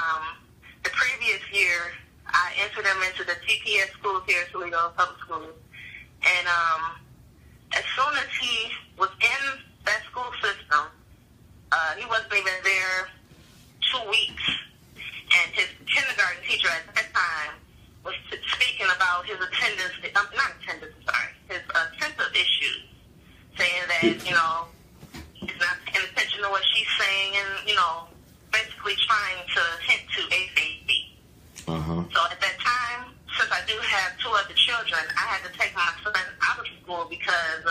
the previous year, I entered him into the TPS schools here at Toledo Public Schools. And as soon as he was in that school system, he wasn't even there 2 weeks. And his kindergarten teacher at that time was speaking about his attendance, his attentive issues, saying that, you know, he's not paying attention to what she's saying, and, you know, basically trying to hint to ADHD. So at that time, since I do have 2 other children, I had to take my son out of school because,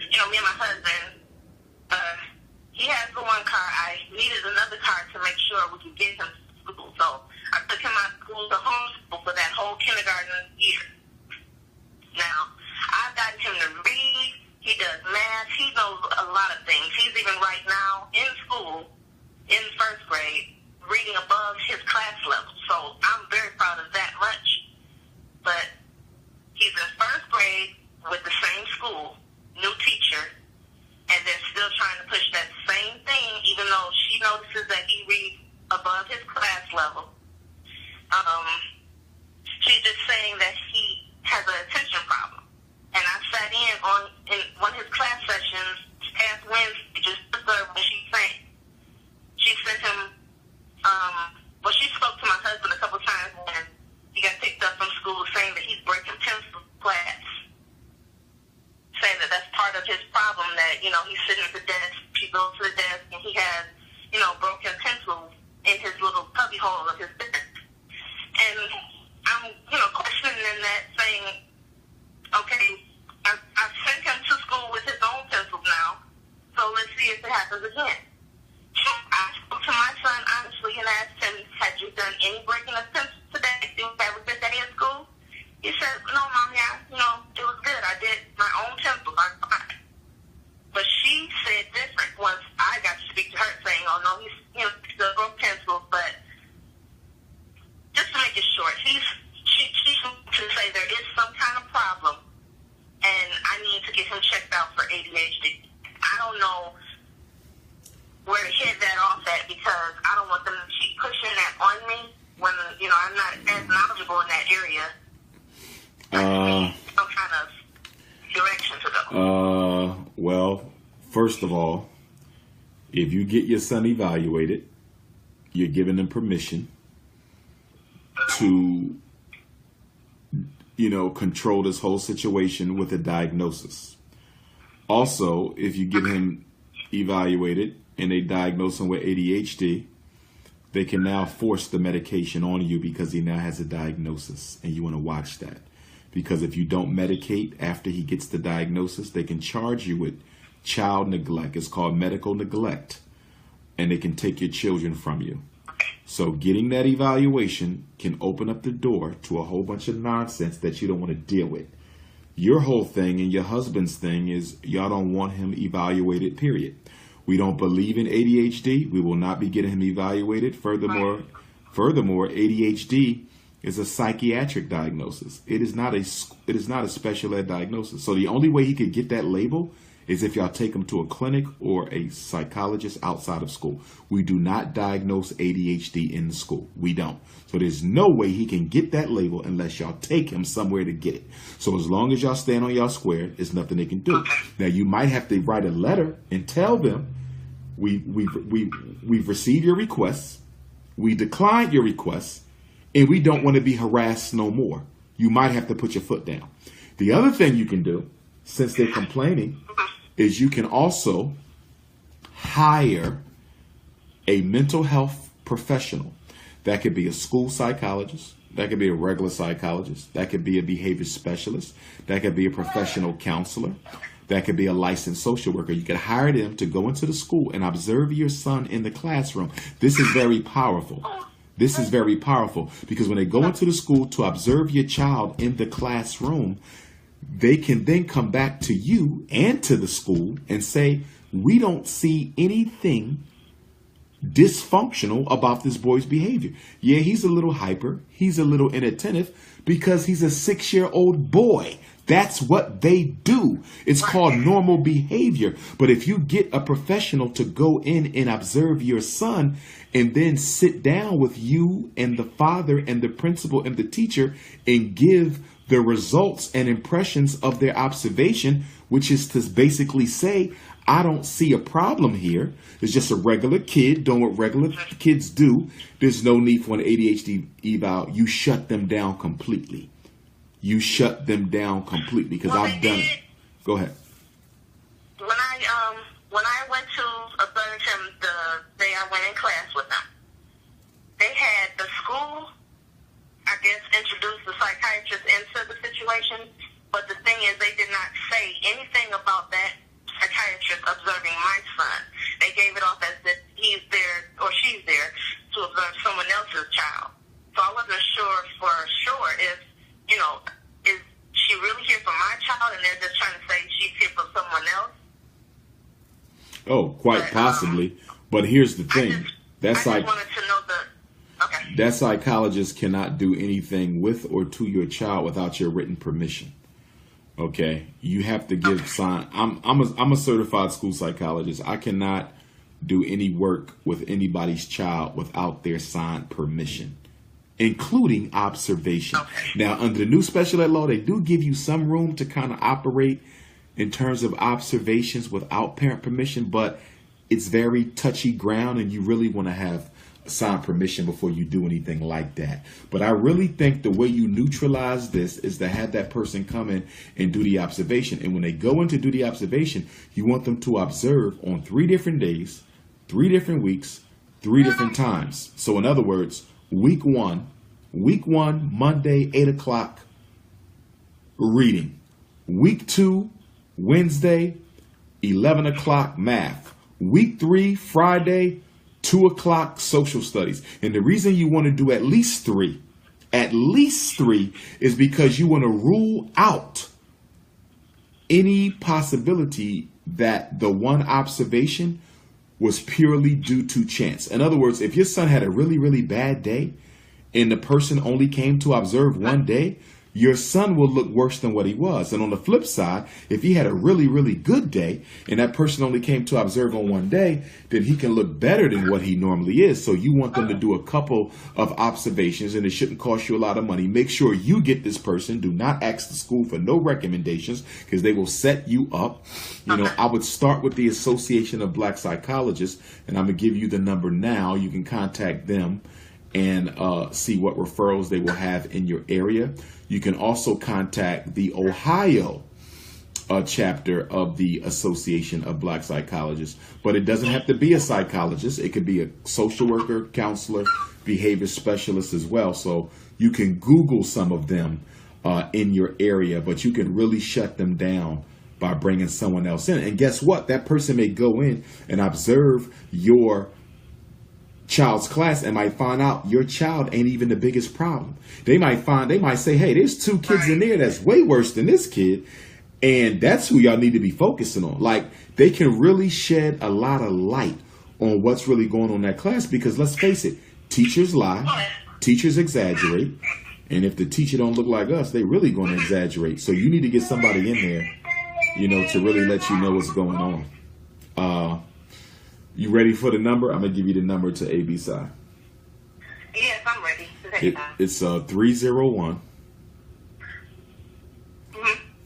you know, me and my husband, he has the one car. I needed another car to make sure we could get him to school. So I took him out of school to homeschool for that whole kindergarten year. Now, I've gotten him to read. He does math. He knows a lot of things. He's even right now in school, in 1st grade, reading above his class level. So I'm very proud of that much. But he's in 1st grade with the same school, new teacher, and they're still trying to push that same thing, even though she notices that he reads above his class level. She's just saying that he has an attention problem. And I sat in one of his class sessions past Wednesday, just to observe what she's saying. She sent him, well, she spoke to my husband a couple times when he got picked up from school, saying that he's breaking pencil class. Saying that that's part of his problem, that, you know, he's sitting at the desk, she goes to the desk, and he has, you know, broken pencils in his little cubby hole of his desk. And I'm, you know, questioning that, saying, okay, I sent him comfortable in that area. Some kind of direction to go. Well, first of all, if you get your son evaluated, you're giving them permission to, control this whole situation with a diagnosis. Also, if you get him evaluated and they diagnose him with ADHD, they can now force the medication on you because he now has a diagnosis, and you want to watch that. Because if you don't medicate after he gets the diagnosis, they can charge you with child neglect. It's called medical neglect, and they can take your children from you. So getting that evaluation can open up the door to a whole bunch of nonsense that you don't want to deal with. Your whole thing and your husband's thing is y'all don't want him evaluated, period. We don't believe in ADHD. We will not be getting him evaluated. Furthermore, ADHD is a psychiatric diagnosis. It is not a special ed diagnosis. So the only way he could get that label is if y'all take him to a clinic or a psychologist outside of school. We do not diagnose ADHD in the school. We don't. So there's no way he can get that label unless y'all take him somewhere to get it. So as long as y'all stand on y'all square, there's nothing they can do. Now you might have to write a letter and tell them we've received your requests, we declined your requests, and we don't want to be harassed no more. You might have to put your foot down. The other thing you can do, since they're complaining, is you can also hire a mental health professional. That could be a school psychologist. That could be a regular psychologist. That could be a behavior specialist. That could be a professional counselor. That could be a licensed social worker. You could hire them to go into the school and observe your son in the classroom. This is very powerful. This is very powerful because when they go into the school to observe your child in the classroom, they can then come back to you and to the school and say, we don't see anything dysfunctional about this boy's behavior. Yeah, he's a little hyper. He's a little inattentive because he's a 6-year-old boy. That's what they do. It's called normal behavior. But if you get a professional to go in and observe your son and then sit down with you and the father and the principal and the teacher and give the results and impressions of their observation, which is to basically say, I don't see a problem here. It's just a regular kid doing what regular kids do. There's no need for an ADHD eval. You shut them down completely. You shut them down completely because I've done it. Go ahead. When I went to observe him the day I went in class with him, they had the school, I guess, introduced the psychiatrist into the situation. But the thing is, they did not say anything about that psychiatrist observing my son. They gave it off as if he's there or she's there to observe someone else's child. So I wasn't sure for sure if, is she really here for my child and they're just trying to say she's here for someone else? Oh, quite possibly. But here's the thing. I just wanted to know that psychologist cannot do anything with or to your child without your written permission. Okay, you have to give sign. I'm a certified school psychologist. I cannot do any work with anybody's child without their signed permission, including observation. Now, under the new special ed law, they do give you some room to kind of operate in terms of observations without parent permission, but it's very touchy ground, and you really want to have signed permission before you do anything like that. But I really think the way you neutralize this is to have that person come in and do the observation. And when they go in to do the observation, you want them to observe on 3 different days, 3 different weeks, 3 different times. So in other words, week one, Monday, 8 o'clock, reading. Week 2, Wednesday, 11 o'clock, math. Week 3, Friday, 2 o'clock, social studies. And the reason you want to do at least three is because you want to rule out any possibility that the one observation was purely due to chance. In other words, if your son had a really, really bad day and the person only came to observe one day, your son will look worse than what he was. And on the flip side, if he had a really, really good day and that person only came to observe on one day, then he can look better than what he normally is. So you want them to do a couple of observations, and it shouldn't cost you a lot of money. Make sure you get this person. Do not ask the school for no recommendations, because they will set you up. You know, I would start with the Association of Black Psychologists, and I'm going to give you the number now. You can contact them and see what referrals they will have in your area. You can also contact the Ohio chapter of the Association of Black Psychologists. But it doesn't have to be a psychologist. It could be a social worker, counselor, behavior specialist as well. So you can Google some of them in your area, but you can really shut them down by bringing someone else in. And guess what? That person may go in and observe your child's class and might find out your child ain't even the biggest problem. They might say, hey, there's 2 kids in there that's way worse than this kid. And that's who y'all need to be focusing on. Like, they can really shed a lot of light on what's really going on in that class, because let's face it, teachers lie, teachers exaggerate. And if the teacher don't look like us, they really going to exaggerate. So you need to get somebody in there, you know, to really let you know what's going on. You ready for the number? I'm going to give you the number to ABC. Yes, I'm ready. It's 301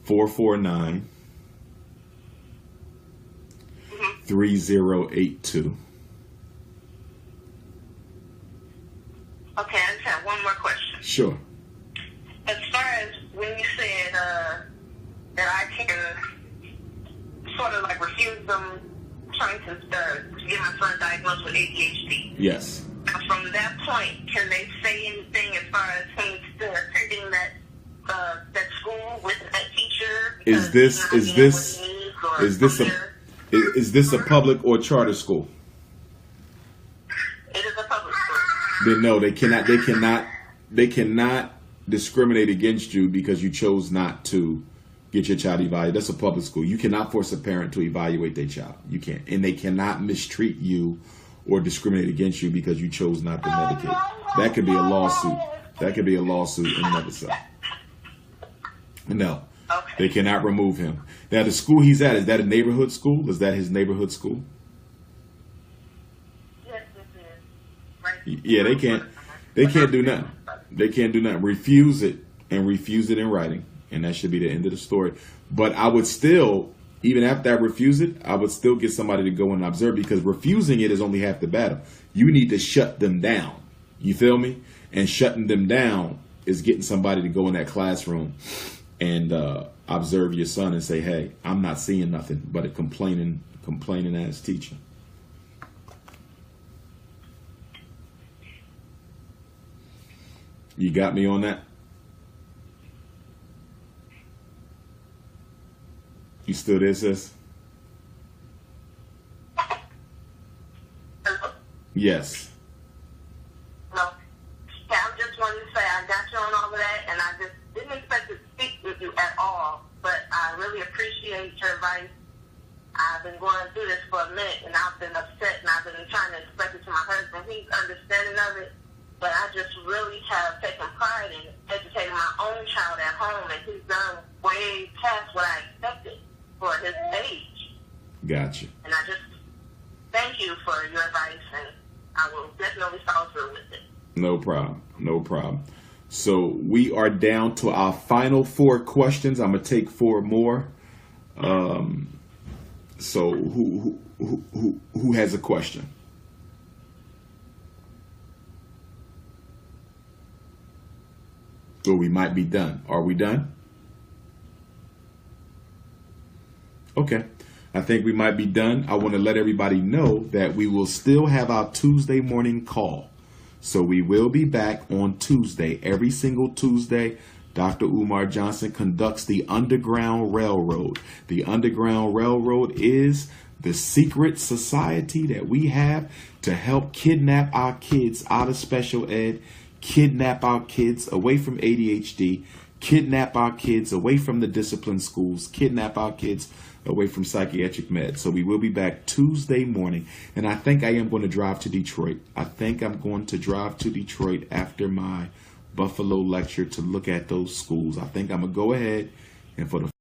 449 3082. Okay, I just have one more question. Sure. As far as when you said that I can sort of like refuse them trying to get my son diagnosed with ADHD. Yes. From that point, can they say anything as far as him still attending that school with that teacher? Is this a public or charter school? It is a public school. Then no, they cannot discriminate against you because you chose not to get your child evaluated. That's a public school. You cannot force a parent to evaluate their child. You can't. And they cannot mistreat you or discriminate against you because you chose not to medicate. That could be a lawsuit. That could be a lawsuit in and of itself. No, they cannot remove him. Now, the school he's at, is that a neighborhood school? Is that his neighborhood school? Yes, it is. Right. Yeah, they can't do nothing. They can't do nothing. Refuse it, and refuse it in writing. And that should be the end of the story. But I would still, even after I refuse it, I would still get somebody to go and observe, because refusing it is only half the battle. You need to shut them down. You feel me? And shutting them down is getting somebody to go in that classroom and observe your son and say, hey, I'm not seeing nothing but a complaining ass teacher. You got me on that? You still there, sis? Yes. No. Yeah, I just wanted to say I got you on all of that, and I just didn't expect to speak with you at all, but I really appreciate your advice. I've been going through this for a minute, and I've been upset, and I've been trying to express it to my husband. He's understanding of it, but I just really have taken pride in educating my own child at home, and he's done way past what I expected for his age. Gotcha. And I just thank you for your advice, and I will definitely follow through with it. No problem. No problem. So we are down to our final 4 questions. I'm gonna take 4 more. So who has a question? Or we might be done. Are we done? Okay. I think we might be done. I want to let everybody know that we will still have our Tuesday morning call. So we will be back on Tuesday. Every single Tuesday, Dr. Umar Johnson conducts the Underground Railroad. The Underground Railroad is the secret society that we have to help kidnap our kids out of special ed, kidnap our kids away from ADHD, kidnap our kids away from the discipline schools, kidnap our kids away from psychiatric meds. So we will be back Tuesday morning. And I think I am going to drive to Detroit. I think I'm going to drive to Detroit after my Buffalo lecture to look at those schools. I think I'm going to go ahead and for the